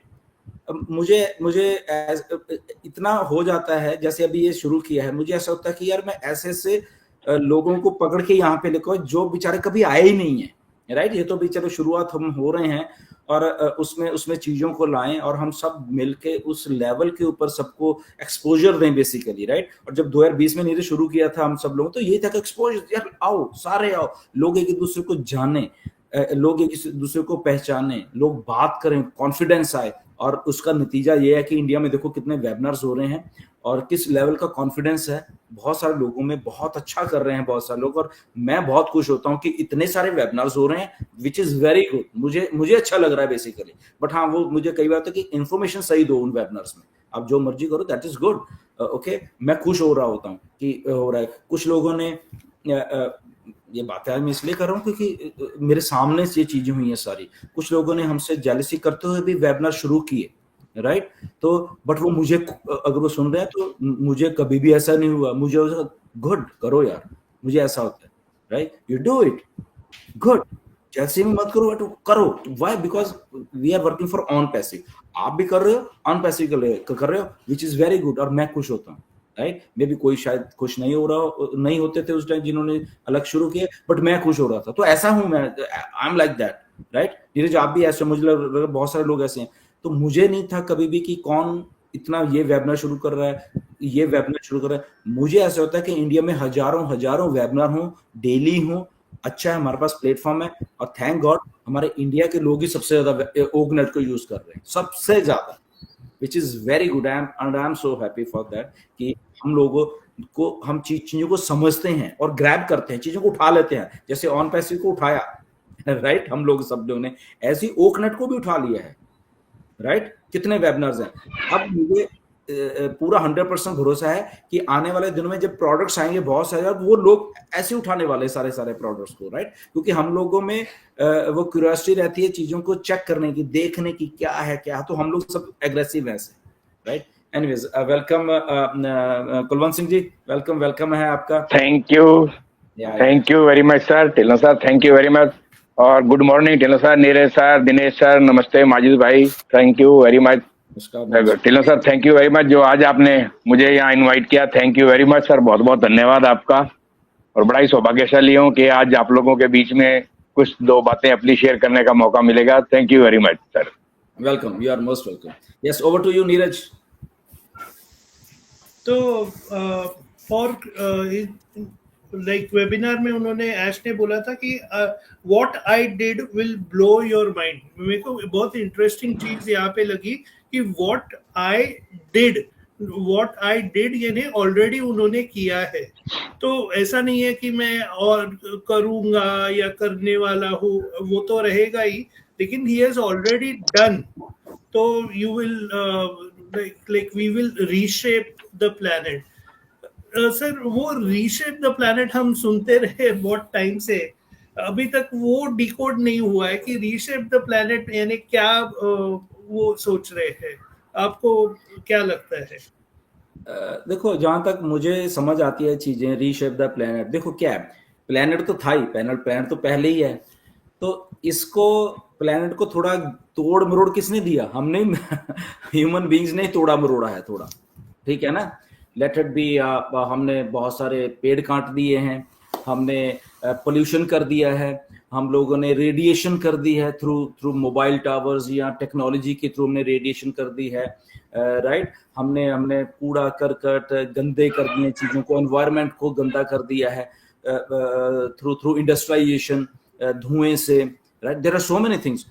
मुझे इतना हो जाता है, जैसे अभी ये शुरू किया है, मुझे ऐसा होता है कि यार मैं ऐसे लोगों को पकड़ के यहाँ पे लेकर जो बेचारे कभी आए ही नहीं है, राइट। ये तो भी चलो शुरुआत हम हो रहे हैं, और उसमें चीजों को लाएं और हम सब मिलके उस लेवल के ऊपर सबको एक्सपोजर दें बेसिकली, राइट। और जब 2020 में नीरज शुरू किया था हम सब लोग, तो यही था कि एक्सपोजर, यार आओ सारे आओ, लोग एक दूसरे को जाने, लोग एक दूसरे को पहचाने, लोग बात करें, कॉन्फिडेंस आए। और उसका नतीजा ये है कि इंडिया में देखो कितने वेबिनार्स हो रहे हैं और किस लेवल का कॉन्फिडेंस है बहुत सारे लोगों में, बहुत अच्छा कर रहे हैं बहुत सारे लोग। और मैं बहुत खुश होता हूं कि इतने सारे वेबिनार्स हो रहे हैं, विच इज वेरी गुड। मुझे अच्छा लग रहा है बेसिकली। बट हाँ, वो मुझे कई बार होता है कि इन्फॉर्मेशन सही दो उन वेबिनार्स में, आप जो मर्जी करो, दैट इज गुड। ओके, मैं खुश हो रहा होता हूँ कि हो रहा है। कुछ लोगों ने ये बातें आज मैं इसलिए कर रहा हूँ क्योंकि मेरे सामने ये चीजें हुई हैं सारी। कुछ लोगों ने हमसे जेलसी करते हुए भी वेबिनार शुरू किए, राइट। तो बट वो मुझे, अगर वो सुन रहे हैं तो मुझे कभी भी ऐसा नहीं हुआ, मुझे गुड करो यार, मुझे ऐसा होता है, right. You do it good, जैसे भी मत करो बट करो। Why? Because we are working for OnPassive. आप भी कर रहे हो, ऑन पैसिव कर रहे हो, विच इज वेरी गुड। और मैं खुश होता हूँ, राइट। मे भी कोई शायद खुश नहीं होते थे उस टाइम जिन्होंने अलग शुरू किए, बट मैं खुश हो रहा था। तो ऐसा हूं मैं, I am like that, right. Neeraj आप भी ऐसे, मुझे लग रहा है बहुत सारे लोग ऐसे हैं। तो मुझे नहीं था कभी भी कि कौन इतना ये वेबिनार शुरू कर रहा है, ये वेबिनार शुरू कर रहा है। मुझे ऐसा होता है कि इंडिया में हजारों वेबिनार हो, डेली हो, अच्छा है, हमारे पास प्लेटफॉर्म है। और थैंक गॉड हमारे इंडिया के लोग ही सबसे ज्यादा ओगनेट को यूज कर रहे हैं, सबसे ज्यादा, which is very good, and I am so happy for that कि हम लोगों को, हम चीजों को समझते हैं और ग्रैब करते हैं, चीजों को उठा लेते हैं। जैसे ऑन पैसिव को उठाया, राइट, हम लोग सब लोगों ने ऐसी ओकनेट को भी उठा लिया है, राइट। कितने वेबिनार्स हैं। अब मुझे पूरा 100% भरोसा है कि आने वाले दिनों में जब प्रोडक्ट्स आएंगे बहुत सारे, वो लोग ऐसे उठाने वाले सारे प्रोडक्ट्स को, राइट। क्योंकि हम लोगों में वो क्यूरियोसिटी रहती है चीजों को चेक करने की, देखने की क्या है क्या, तो हम लोग सब एग्रेसिव हैं, right. Anyways, welcome Kulwant Singh ji, welcome है आपका।
Thank you very much sir, Tillo sir, thank you very much. और good morning Tillo sir, Neeraj sir, Dinesh sir, नमस्ते माजिद भाई, thank you very much. Tillo sir thank you very much, जो आज आपने मुझे यहाँ इनवाइट किया, thank you very much sir, बहुत बहुत धन्यवाद आपका। और बड़ा ही सौभाग्यशाली हूँ कि आज आप लोगों के बीच में कुछ दो बातें अपनी शेयर करने का मौका मिलेगा। Thank you very much sir.
Welcome, you are most welcome. Yes, over to you Neeraj.
तो फॉर लाइक वेबिनार में उन्होंने, ऐश ने बोला था कि what I did will blow your mind. मेरे को बहुत इंटरेस्टिंग चीज यहाँ पे लगी कि व्हाट आई डिड यानी ऑलरेडी उन्होंने किया है। तो ऐसा नहीं है कि मैं और करूंगा या करने वाला हूँ, वो तो रहेगा ही, लेकिन ही हैज ऑलरेडी डन। तो you will like we will reshape the planet. Sir वो रीशेप द प्लैनेट हम सुनते रहे बहुत टाइम से, अभी तक वो डिकोड नहीं हुआ है कि रीशेप द प्लैनेट यानी क्या वो सोच रहे हैं। आपको क्या लगता है?
देखो, जहां तक मुझे समझ आती है चीजें, रीशेप द प्लैनेट, देखो क्या है, प्लैनेट तो था ही, प्लैनेट तो पहले ही है। तो इसको, प्लैनेट को थोड़ा तोड़ मरोड़ किसने दिया? हमने, ह्यूमन बीइंग्स ने तोड़ा मरोड़ा है थोड़ा, ठीक है ना। लेट इट बी, हमने बहुत सारे पेड़ काट दिए हैं, हमने पोल्यूशन कर दिया है, हम लोगों ने रेडिएशन कर दी है थ्रू मोबाइल टावर्स या टेक्नोलॉजी के थ्रू हमने रेडिएशन कर दी है, राइट। हमने कूड़ा करकट गंदे कर दिए चीजों को, एनवायरनमेंट को गंदा कर दिया है थ्रू इंडस्ट्रियलाइजेशन, धुएं से, right. There are so many things.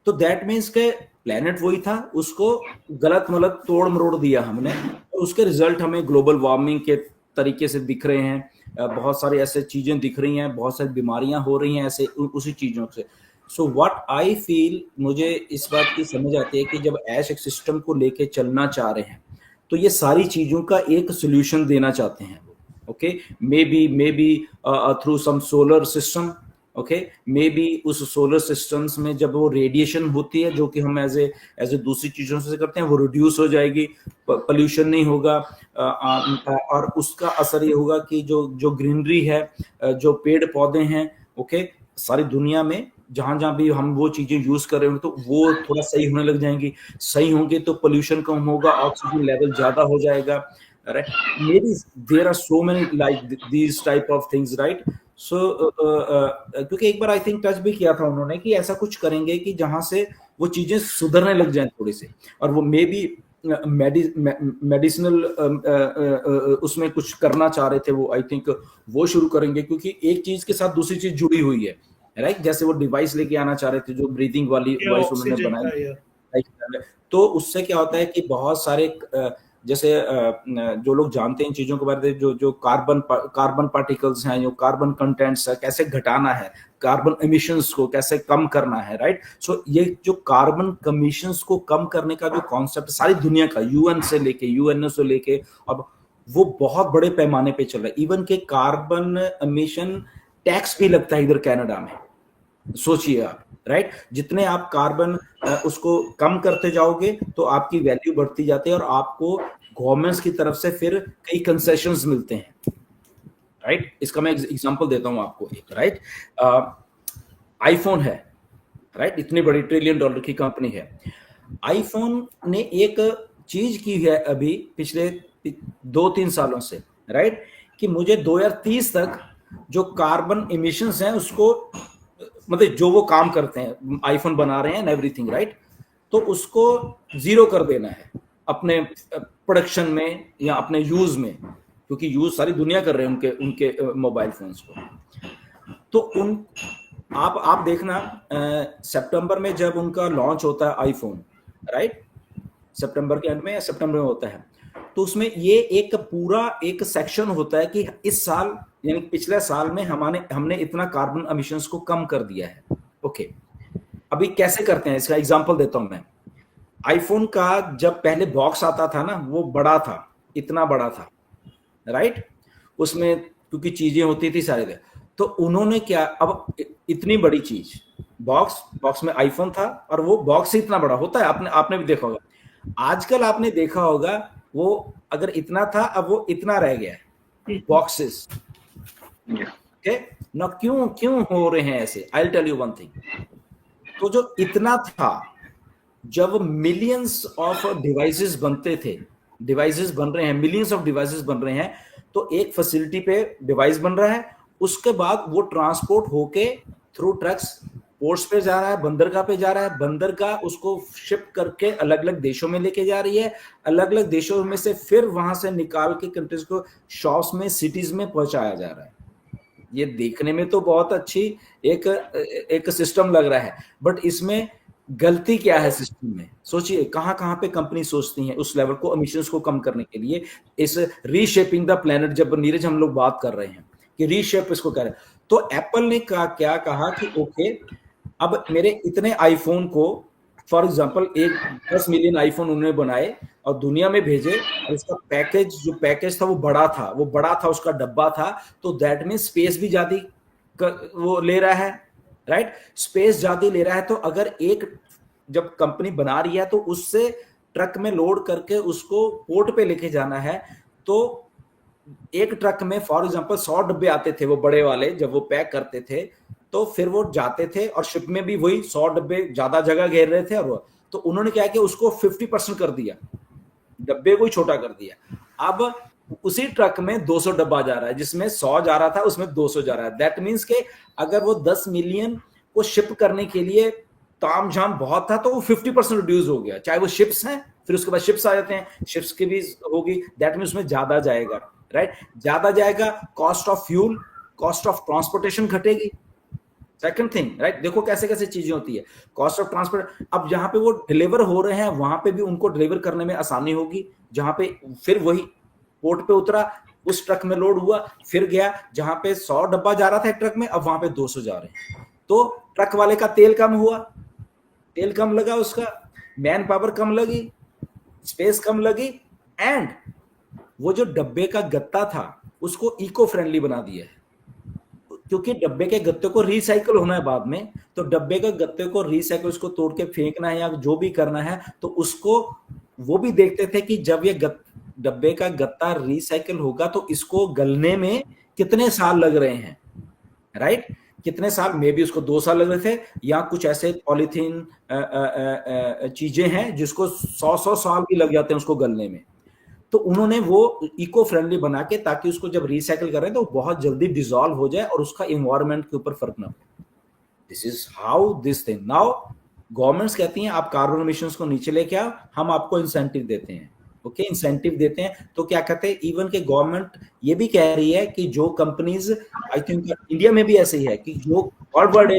तो दैट मीन्स के प्लेनेट वही था, उसको गलत मलत तोड़ मरोड़ दिया हमने, और उसके रिजल्ट हमें ग्लोबल वार्मिंग के तरीके से दिख रहे हैं। बहुत सारी ऐसे चीजें दिख रही हैं, बहुत सारी बीमारियां हो रही हैं ऐसे उसी चीजों से। सो व्हाट आई फील, मुझे इस बात की समझ आती है कि जब ऐश एक सिस्टम को लेके चलना चाह रहे हैं तो ये सारी चीजों का एक सोल्यूशन देना चाहते हैं। Okay, maybe through some solar system, okay, maybe उस सोलर सिस्टम्स में जब वो रेडिएशन होती है जो कि हम एज ए दूसरी चीजों से करते हैं, वो रिड्यूस हो जाएगी, पोल्यूशन नहीं होगा, और उसका असर ये होगा कि जो ग्रीनरी है, जो पेड़ पौधे हैं, ओके, सारी दुनिया में जहां जहां भी हम वो चीजें यूज कर रहे होंगे तो वो थोड़ा सही होने लग जाएंगी, सही होंगे तो पोल्यूशन कम होगा, ऑक्सीजन लेवल ज्यादा हो जाएगा, right? Maybe there are so many like these type of things, right? So क्योंकि एक बार आई थिंक टच भी किया था उन्होंने कि ऐसा कुछ करेंगे कि जहां से वो चीजें सुधरने लग जाएं थोड़ी सी, और वो मे बी मेडिसिनल उसमें कुछ करना चाह रहे थे वो, आई थिंक वो शुरू करेंगे, क्योंकि एक चीज के साथ दूसरी चीज जुड़ी हुई है, राइट? जैसे वो डिवाइस लेके आना चाह रहे थे, जो ब्रीदिंग वाली डिवाइस उन्होंने बनाई, तो उससे क्या होता है कि बहुत सारे जैसे जो लोग जानते हैं इन चीजों के बारे में, जो कार्बन पार्टिकल्स हैं, जो कार्बन कंटेंट्स है, कैसे घटाना है, कार्बन एमिशंस को कैसे कम करना है, राइट? सो ये जो कार्बन कमीशंस को कम करने का जो कॉन्सेप्ट सारी दुनिया का, यूएन से लेके, यूएनओ से लेके, अब वो बहुत बड़े पैमाने पे चल रहा है। इवन के कार्बन एमिशन टैक्स भी लगता है इधर कनाडा में, सोचिए आप, राइट? जितने आप कार्बन उसको कम करते जाओगे तो आपकी वैल्यू बढ़ती जाती है और आपको गवर्नमेंट्स की तरफ से फिर कई कंसेशंस मिलते हैं, राइट? इसका मैं एग्जांपल देता हूं आपको एक, राइट? आईफोन है, राइट? इतनी बड़ी $1 ट्रिलियन की कंपनी है। आईफोन ने एक चीज की है अभी पिछले 2-3 सालों से, राइट? कि मुझे 2030 तक जो कार्बन इमिशंस हैं उसको, मतलब जो वो काम करते हैं, आईफोन बना रहे हैं एवरीथिंग, राइट? तो उसको जीरो कर देना है अपने प्रोडक्शन में या अपने यूज में, क्योंकि यूज सारी दुनिया कर रहे हैं उनके मोबाइल फोन्स को। तो आप देखना सितंबर में जब उनका लॉन्च होता है आईफोन, राइट? सितंबर के एंड में या सितंबर में होता है, तो उसमें ये एक पूरा एक सेक्शन होता है कि इस साल यानी पिछले साल में हमने इतना कार्बन एमिशंस को कम कर दिया है। ओके, अभी कैसे करते हैं इसका एग्जांपल देता हूं मैं। आईफोन का जब पहले बॉक्स आता था ना, वो बड़ा था, इतना बड़ा था, राइट? उसमें क्योंकि चीजें होती थी सारे, तो उन्होंने क्या, अब इतनी बड़ी चीज बॉक्स में आईफोन था और वो बॉक्स इतना बड़ा होता है, आपने भी देखा होगा। आजकल आपने देखा होगा वो अगर इतना था अब वो इतना रह गया है, बॉक्सेस। ओके ना, क्यों हो रहे हैं ऐसे? I will tell you one thing. तो जो इतना था, जब मिलियंस ऑफ डिवाइसेस बनते थे, डिवाइसेस बन रहे हैं, मिलियंस ऑफ डिवाइसेस बन रहे हैं, तो एक फैसिलिटी पे डिवाइस बन रहा है, उसके बाद वो ट्रांसपोर्ट होके थ्रू ट्रक्स पोर्ट्स पे जा रहा है, बंदरगाह पे जा रहा है, बंदरगाह उसको शिप करके अलग अलग देशों में लेके जा रही है, अलग अलग देशों में से फिर वहां से निकाल के कंट्रीज को शॉप्स में, सिटीज में पहुंचाया जा रहा है। ये देखने में तो बहुत अच्छी एक सिस्टम लग रहा है, बट इसमें गलती क्या है सिस्टम में? सोचिए कहां पे कंपनी सोचती है उस लेवल को, एमिशंस को कम करने के लिए। इस रीशेपिंग द प्लेनेट, जब नीरज हम लोग बात कर रहे हैं कि रीशेप इसको कह रहे हैं, तो एप्पल ने क्या कहा कि ओके, अब मेरे इतने आईफोन को, फॉर एग्जांपल 10 मिलियन आईफोन उन्होंने बनाए और दुनिया में भेजे, और उसका जो पैकेज था वो बड़ा था, उसका डब्बा था, तो दैट मीन स्पेस भी ज्यादा वो ले रहा है, राइट? स्पेस ज्यादा ले रहा है। तो अगर जब कंपनी बना रही है तो उससे ट्रक में लोड करके उसको पोर्ट पे लेके जाना है, तो एक ट्रक में फॉर एग्जांपल 100 डब्बे आते थे, वो बड़े वाले, जब वो पैक करते थे तो फिर वो जाते थे और शिप में भी वही 100 डब्बे ज्यादा जगह घेर रहे थे, और तो उन्होंने क्या किया, उसको 50% कर दिया, डब्बे को ही छोटा कर दिया। अब उसी ट्रक में 200 डब्बा जा रहा है, जिसमें 100 जा रहा था उसमें 200 जा रहा है। दैट मीन्स के अगर वो 10 मिलियन को शिप करने के लिए तामझाम बहुत था, तो वो 50% रिड्यूस हो गया। चाहे वो शिप्स हैं, फिर उसके बाद शिप्स आ जाते हैं, शिप्स की भी होगी, दैट मीन्स उसमें ज्यादा जाएगा, राइट? ज्यादा जाएगा, cost of fuel, cost of transportation घटेगी। Second thing, right? देखो कैसे कैसे चीजें होती है, कॉस्ट ऑफ ट्रांसपोर्ट। अब जहां पे वो डिलीवर हो रहे हैं वहां पे भी उनको डिलीवर करने में आसानी होगी, जहां पे फिर वही पोर्ट पे उतरा, उस ट्रक में लोड हुआ, फिर गया, जहां पे 100 डब्बा जा रहा था एक ट्रक में, अब वहां पे 200 जा रहे हैं, तो ट्रक वाले का तेल कम हुआ, तेल कम लगा, उसका मैन पावर कम लगी, स्पेस कम लगी, एंड वो जो डब्बे का गत्ता था उसको इको फ्रेंडली बना दिया है, क्योंकि डब्बे के गत्ते को रिसाइकल होना है बाद में, तो डब्बे के गत्ते को रिसाइकल, उसको तोड़ के फेंकना है या जो भी करना है, तो उसको वो भी देखते थे कि जब ये डब्बे का गत्ता रिसाइकल होगा तो इसको गलने में कितने साल लग रहे हैं, राइट? कितने साल, मे बी उसको 2 साल लग रहे थे, या कुछ ऐसे पॉलीथीन चीजें हैं जिसको 100 साल भी लग जाते हैं उसको गलने में। तो उन्होंने वो इको फ्रेंडली बना के, ताकि उसको जब रिसाइकल करें तो बहुत जल्दी डिसॉल्व हो जाए और उसका इन्वायरमेंट के ऊपर फर्क ना पड़े। This is how this thing now. Governments कहती हैं आप कार्बन एमिशंस को नीचे लेके आओ, हम आपको इंसेंटिव देते हैं। ओके, इंसेंटिव देते हैं तो क्या कहते हैं, इवन के गवर्नमेंट ये भी कह रही है कि जो कंपनीज, आई थिंक इंडिया में भी ऐसे ही है, कि जो फॉरवर्ड है,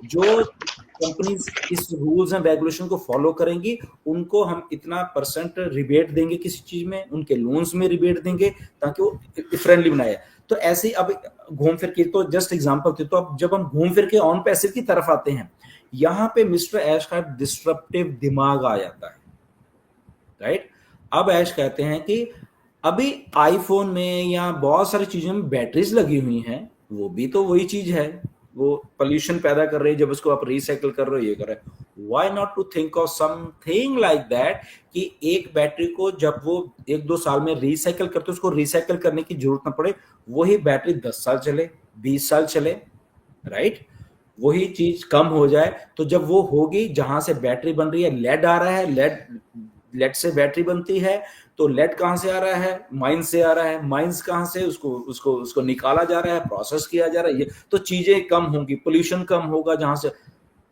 जो कंपनीज इस रूल्स एंड रेगुलेशन को फॉलो करेंगी उनको हम इतना % रिबेट देंगे किसी चीज में, उनके लोन्स में रिबेट देंगे ताकि वो फ्रेंडली बनाए। तो ऐसे ही अब घूम फिर के, तो जस्ट एग्जांपल थे, तो अब जब हम घूम फिर के ऑन पैसिव की तरफ आते हैं, यहां पे मिस्टर ऐश का डिस्ट्रप्टिव दिमाग आ जाता है, राइट। अब ऐश कहते हैं कि अभी आईफोन में या बहुत सारी चीजों में बैटरीज लगी हुई हैं, वो भी तो वही चीज है, वो पोल्यूशन पैदा कर रही है जब उसको आप रिसाइकल कर रहे हो, ये कर रहे हो। Why not to think of something like that, कि एक बैटरी को जब वो 1-2 साल में रिसाइकल करते, उसको रिसाइकल करने की जरूरत ना पड़े, वही बैटरी 10 साल चले, 20 साल चले, राइट। वही चीज कम हो जाए, तो जब वो होगी, जहां से बैटरी बन रही है, लेड आ रहा है, लेड से बैटरी बनती है, तो लेड कहां से आ रहा है, माइंस से आ रहा है, माइंस कहां से, उसको निकाला जा रहा है, प्रोसेस किया जा रहा है, ये तो चीजें कम होंगी, पोल्यूशन कम होगा जहां से,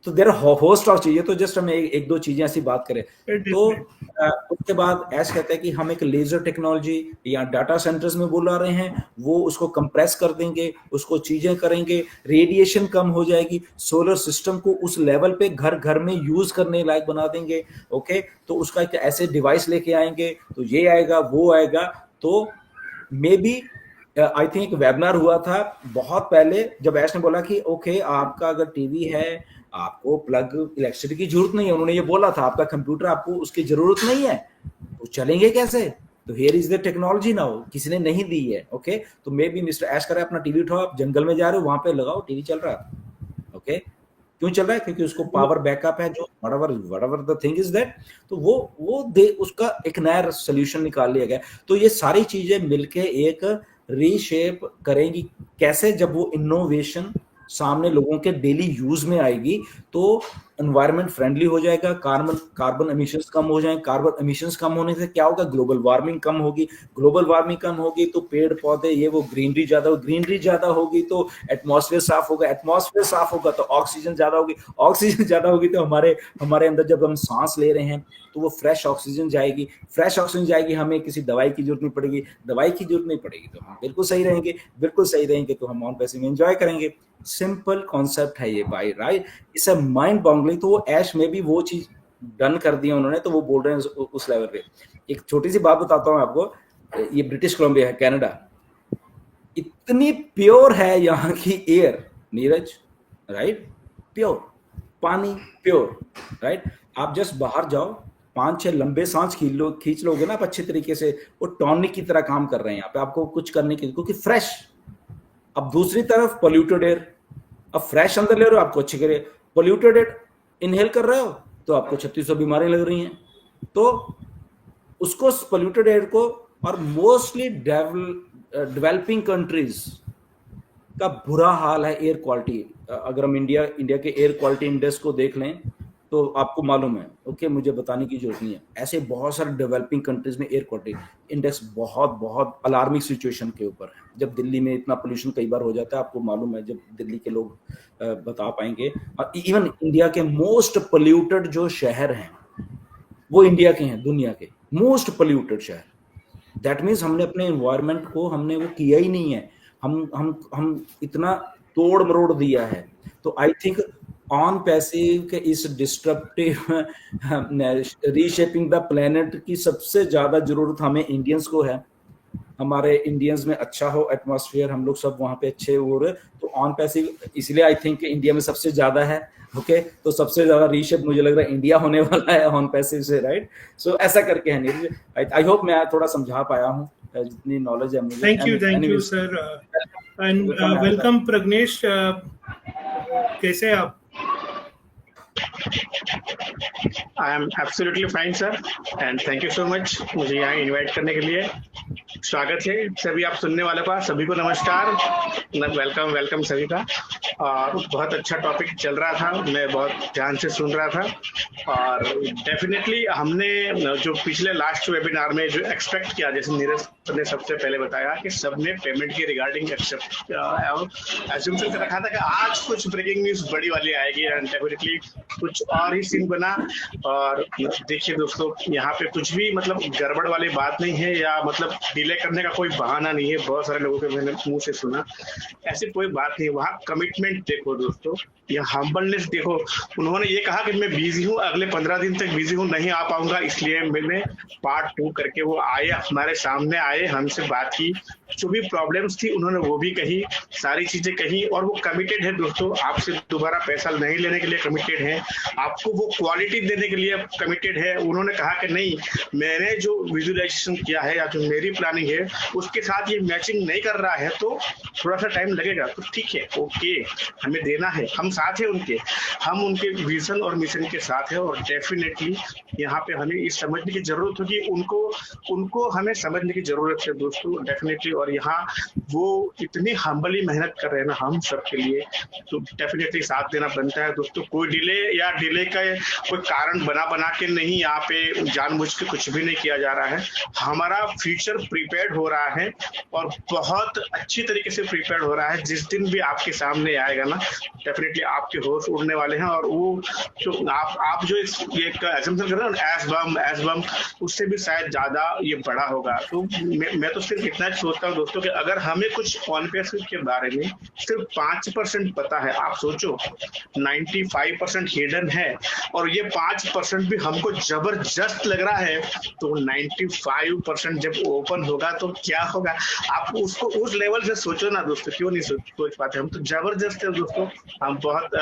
तो देयर होस्ट ऑफ चीजें। तो जस्ट हम एक दो चीजें ऐसी बात करें तो उसके बाद ऐसा कहता है कि हम एक लेजर टेक्नोलॉजी या डाटा सेंटर्स में बुला रहे हैं, वो उसको कंप्रेस कर देंगे, उसको चीजें करेंगे, रेडिएशन कम हो जाएगी, सोलर सिस्टम को उस लेवल पे घर घर में यूज करने लायक बना देंगे। ओके, तो उसका एक ऐसे डिवाइस लेके आएंगे, तो ये आएगा वो आएगा। तो मे बी आई थिंक एक वेबिनार हुआ था बहुत पहले, जब ऐश ने बोला कि ओके आपका अगर टीवी है, आपको प्लग इलेक्ट्रिसिटी की जरूरत नहीं है, उन्होंने ये बोला था, आपका कंप्यूटर आपको उसकी जरूरत नहीं है, तो चलेंगे कैसे? तो here is the technology now, किसी ने नहीं दी है। ओके, तो मे बी मिस्टर ऐश करे अपना टीवी उठाओ, आप जंगल में जा रहे हो, वहां पे लगाओ, टीवी चल रहा है। ओके, क्यों चल रहा है? क्योंकि उसको पावर बैकअप है, जो whatever the thing is that, तो वो दे उसका एक नया सोल्यूशन निकाल लिया गया। तो ये सारी चीजें मिलके एक रीशेप करेंगी कैसे, जब वो इनोवेशन सामने लोगों के डेली यूज में आएगी तो एनवायरनमेंट फ्रेंडली हो जाएगा, कार्बन एमिशंस कम हो जाएंगे। कार्बन एमिशंस कम होने से क्या होगा? ग्लोबल वार्मिंग कम होगी, ग्लोबल वार्मिंग कम होगी तो पेड़ पौधे ये वो ग्रीनरी ज्यादा होगी तो एटमॉस्फेयर साफ होगा, एटमॉस्फेयर साफ होगा तो ऑक्सीजन ज्यादा होगी, ऑक्सीजन ज्यादा होगी तो हमारे अंदर जब हम सांस ले रहे हैं तो वो फ्रेश ऑक्सीजन जाएगी, हमें किसी दवाई की जरूरत नहीं पड़ेगी, तो हम बिल्कुल सही रहेंगे, तो हम ऑन पैसिव में एंजॉय करेंगे। सिंपल कॉन्सेप्ट है ये भाई, right? It's a mind boggling. तो वो ऐश में भी वो चीज डन कर दिया उन्होंने, तो वो बोल रहे हैं उस लेवल पे। एक छोटी सी बात बताता हूँ आपको, ये ब्रिटिश कोलंबिया है, कनाडा, इतनी प्योर है यहाँ की एयर नीरज, राइट? प्योर पानी, प्योर, राइट? आप जस्ट बाहर जाओ, 5-6 लंबे सांस खींच लोगे ना आप अच्छे तरीके से, वो टॉनिक की तरह काम कर रहे हैं यहाँ पे, आपको कुछ करने की, क्योंकि फ्रेश। अब दूसरी तरफ पोल्यूटेड एयर, अब फ्रेश अंदर ले रहे हो, आपको अच्छी करे, पोल्यूटेड एयर इनहेल कर रहे हो तो आपको 3600 बीमारियां लग रही हैं। तो उसको पोल्यूटेड एयर को, और मोस्टली डेवलपिंग कंट्रीज का बुरा हाल है एयर क्वालिटी। अगर हम इंडिया के एयर क्वालिटी इंडेक्स को देख लें तो आपको मालूम है, ओके, मुझे बताने की जरूरत नहीं है, ऐसे बहुत सारे डेवलपिंग कंट्रीज में एयर क्वालिटी इंडेक्स बहुत अलार्मिंग सिचुएशन के ऊपर है। जब दिल्ली में इतना पोल्यूशन कई बार हो जाता है, आपको मालूम है, जब दिल्ली के लोग बता पाएंगे। और इवन इंडिया के मोस्ट पोल्यूटेड जो शहर हैं वो इंडिया के हैं, दुनिया के मोस्ट पोल्यूटेड शहर। दैट मीन्स हमने अपने एनवायरमेंट को हमने वो किया ही नहीं है, हम इतना तोड़ मरोड़ दिया है। तो आई थिंक ऑन पैसिव के इस डिस्ट्रप्टिव रीशेपिंग द प्लेनेट की सबसे ज्यादा जरूरत हमें इंडियंस को है। हमारे इंडियंस में अच्छा हो एटमॉस्फेयर, हम लोग सब वहां पे अच्छे हो रहे, तो ऑन पैसिव इसलिए आई थिंक इंडिया में सबसे ज्यादा है। ओके, तो सबसे ज्यादा रीशेप मुझे लग रहा है इंडिया होने वाला है ऑन पैसिव से, राइट? सो ऐसा करके है नीरज। आई होप मैं थोड़ा समझा पाया हूँ जितनी नॉलेज है मुझे।
Thank you sir, and welcome Pradnyesh, कैसे आप?
I am absolutely fine, sir, and thank you so much मुझे यहाँ इनवाइट करने के लिए। स्वागत है सभी आप सुनने वालों का, सभी को नमस्कार, वेलकम सभी का। और बहुत अच्छा टॉपिक चल रहा था, मैं बहुत ध्यान से सुन रहा था और डेफिनेटली हमने जो पिछले लास्ट वेबिनार में जो एक्सपेक्ट किया, जैसे नीरज ने सबसे पहले बताया कि सबने पेमेंट के रिगार्डिंग एज्यूम्पशन कर रखा था कि आज कुछ ब्रेकिंग न्यूज बड़ी वाली आएगी एंड डेफिनेटली कुछ और ही सीन बना। और देखिए दोस्तों, यहाँ पे कुछ भी मतलब गड़बड़ वाली बात नहीं है या मतलब डिले करने का कोई बहाना नहीं है। बहुत सारे लोगों के मैंने मुंह से सुना, ऐसी कोई बात नहीं। वहाँ कमिटमेंट देखो दोस्तों, या हम्बलनेस देखो। उन्होंने ये कहा कि मैं बिजी हूँ, अगले 15 दिन तक बिजी हूँ, नहीं आ पाऊंगा, इसलिए मैंने पार्ट 2 करके वो आए, हमारे सामने आए, हमसे बात की, जो भी प्रॉब्लम्स थी उन्होंने वो भी कही, सारी चीजें कही। और वो कमिटेड है दोस्तों, आपसे दोबारा पैसा नहीं लेने के लिए कमिटेड है, आपको वो क्वालिटी देने के लिए कमिटेड है। उन्होंने कहा कि नहीं, मैंने जो विजुअलाइजेशन किया है या जो मेरी प्लानिंग है उसके साथ ये मैचिंग नहीं कर रहा है तो थोड़ा सा टाइम लगेगा। तो ठीक है, ओके, हमें देना है, हम साथ हैं उनके, हम उनके विजन और मिशन के साथ है। और डेफिनेटली यहाँ पे हमें ये समझने की जरूरत होगी, उनको हमें समझने की जरूरत है दोस्तों, डेफिनेटली। और यहाँ वो इतनी हम्बली मेहनत कर रहे हैं ना हम सब के लिए, तो डेफिनेटली साथ देना बनता है दोस्तों। कोई डिले का कोई कारण बना के नहीं, यहाँ पे जानबूझ के कुछ भी नहीं किया जा रहा है। हमारा फ्यूचर प्रिपेयर्ड हो रहा है और बहुत अच्छी तरीके से प्रिपेयर्ड हो रहा है। जिस दिन भी आपके सामने आएगा ना, डेफिनेटली आपके होश उड़ने वाले हैं। और वो जो आप जो एक असम्पशन कर रहे हो एस बम, उससे भी शायद ज्यादा ये बड़ा होगा। तो मैं तो सिर्फ इतना सोचता हूँ दोस्तों कि अगर हमें कुछ ऑनपेस के बारे में सिर्फ 5% पता है, आप सोचो 95% हिडन है और ये 5% भी हमको जबरदस्त लग रहा है, तो 95% जब ओपन होगा तो क्या होगा। आप उसको उस लेवल से सोचो ना दोस्तों, क्यों नहीं सोच पाते। हम तो जबरदस्त है दोस्तों, हम बहुत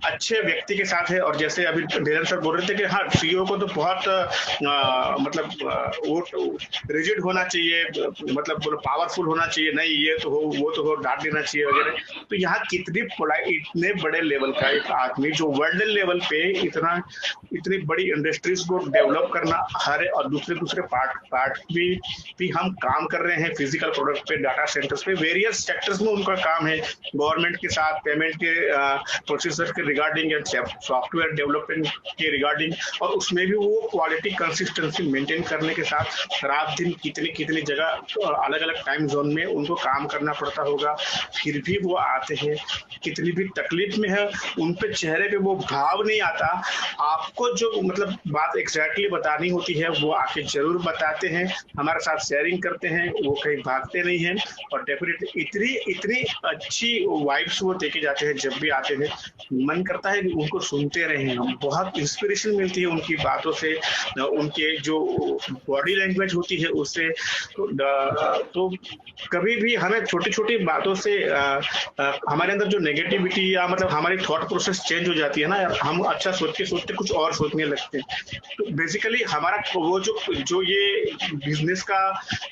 अच्छे व्यक्ति के साथ है। और जैसे अभी धीरेन्द्र सर बोल रहे थे कि हाँ, सीईओ को तो बहुत वो रिजिड होना चाहिए, मतलब पावरफुल होना चाहिए, नहीं ये तो हो वो तो हो, डांट देना चाहिए वगैरह। तो यहाँ कितनी इतने बड़े लेवल का एक आदमी जो वर्ल्ड लेवल पे इतनी बड़ी इंडस्ट्रीज को डेवलप करना, हर और दूसरे पार्ट भी हम काम कर रहे हैं, फिजिकल प्रोडक्ट पे, डाटा सेंटर्स पे, वेरियस सेक्टर्स में उनका काम है, गवर्नमेंट के साथ पेमेंट के प्रोसेसर के रिगार्डिंग या सॉफ्टवेयर डेवलपमेंट के रिगार्डिंग। और उसमें भी वो क्वालिटी कंसिस्टेंसी मेंटेन करने के साथ रात दिन कितनी जगह अलग अलग टाइम जोन में उनको काम करना पड़ता होगा, फिर भी वो आते हैं। कितनी भी तकलीफ में है, उन पे चेहरे पे वो भाव नहीं आता। आपको जो मतलब बात एग्जैक्टली बतानी होती है वो आके जरूर बताते हैं, हमारे साथ शेयरिंग करते हैं, वो कहीं भागते नहीं हैं। और डेफिनेटली इतनी अच्छी वाइब्स वो देके जाते हैं, जब भी आते हैं मन करता है कि उनको सुनते रहें हम। बहुत इंस्पिरेशन मिलती है उनकी बातों से, उनके जो बॉडी लैंग्वेज होती है उससे। तो कभी भी हमें छोटी बातों से हमारे अंदर जो नेगेटिविटी या मतलब हमारी थॉट प्रोसेस चेंज हो जाती है ना, हम अच्छा सोचते कुछ और सोचने लगते हैं। तो बेसिकली हमारा वो जो ये बिजनेस का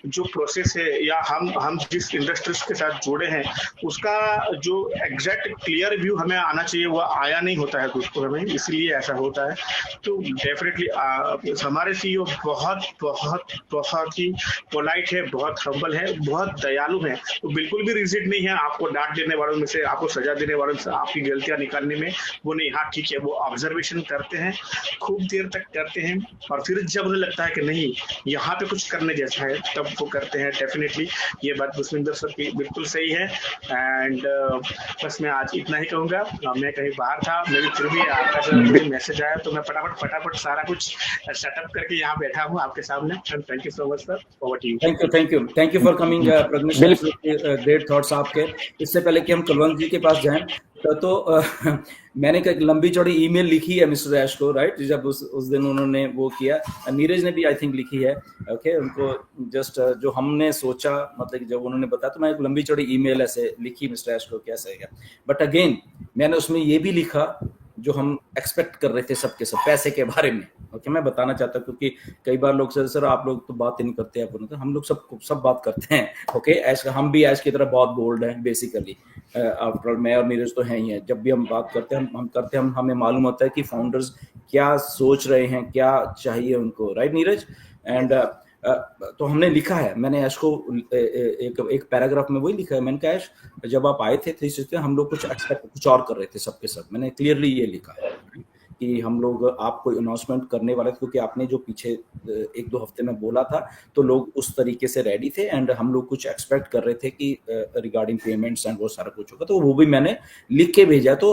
जो प्रोसेस है या हम जिस इंडस्ट्रीज के साथ जुड़े हैं उसका जो एग्जैक्ट क्लियर व्यू हमें आना चाहिए, वो आया नहीं होता है दोस्तों हमें, इसलिए ऐसा होता है। तो डेफिनेटली हमारे सीईओ बहुत ही पोलाइट है, बहुत हम्बल है, बहुत दयालु है। तो बिल्कुल भी रिजिड नहीं है आपको डांट देने वालों में से, आपको सजा देने वालों से, आपकी गलतियां निकालने में वो नहीं। हाँ ठीक है, वो ऑब्जर्वेशन करते हैं, खूब देर तक करते हैं, और फिर जब उन्हें लगता है कि नहीं यहाँ पे कुछ करने जैसा है तब वो करते हैं। डेफिनेटली ये बात गुस्विंदर सर की बिल्कुल सही है। एंड बस मैं आज इतना ही कहूंगा। मैं कहीं बाहर था, मेरी फिर भी आपका मुझे मैसेज आया तो मैं फटाफट सारा कुछ सेटअप करके यहाँ बैठा हूँ आपके सामने। Thank you so much sir, over to you.
Thank you for coming Pragyesh, great thoughts आपके। इससे पहले कि हम कुलवंत जी के पास जाएं तो मैंने एक लंबी चौड़ी ईमेल लिखी है मिस्टर ऐश को, राइट, जब उस दिन उन्होंने वो किया। नीरज ने भी आई थिंक लिखी है, ओके, उनको जस्ट जो हमने सोचा, मतलब जब उन्होंने बताया तो मैं एक लंबी चौड़ी ईमेल ऐसे लिखी मिस्टर ऐश को, कैसे है। बट अगेन मैंने उसमें ये भी लिखा जो हम एक्सपेक्ट कर रहे थे सबके सब, पैसे के बारे में। ओके, मैं बताना चाहता हूँ क्योंकि कई बार लोग सर आप लोग तो बात ही नहीं करते हैं, तो हम लोग सब बात करते हैं। ओके, ऐश हम भी ऐश की तरह बहुत बोल्ड हैं बेसिकली। आफ्टर मैं और नीरज तो हैं ही हैं, जब भी हम बात करते हैं हम करते हैं, हमें मालूम होता है कि फाउंडर्स क्या सोच रहे हैं, क्या चाहिए उनको, राइट नीरज। एंड तो हमने लिखा है, मैंने ऐश को एक पैराग्राफ में वही लिखा है, मैंने कहा ऐश जब आप आए थे 360 हम लोग कुछ और कर रहे थे सबके सब, मैंने क्लियरली ये लिखा है कि हम लोग आपको अनाउंसमेंट करने वाले थे, क्योंकि आपने जो पीछे 1-2 हफ्ते में बोला था तो लोग उस तरीके से रेडी थे एंड हम लोग कुछ एक्सपेक्ट कर रहे थे कि रिगार्डिंग पेमेंट्स एंड वो सारा कुछ होगा, तो वो भी मैंने लिख के भेजा। तो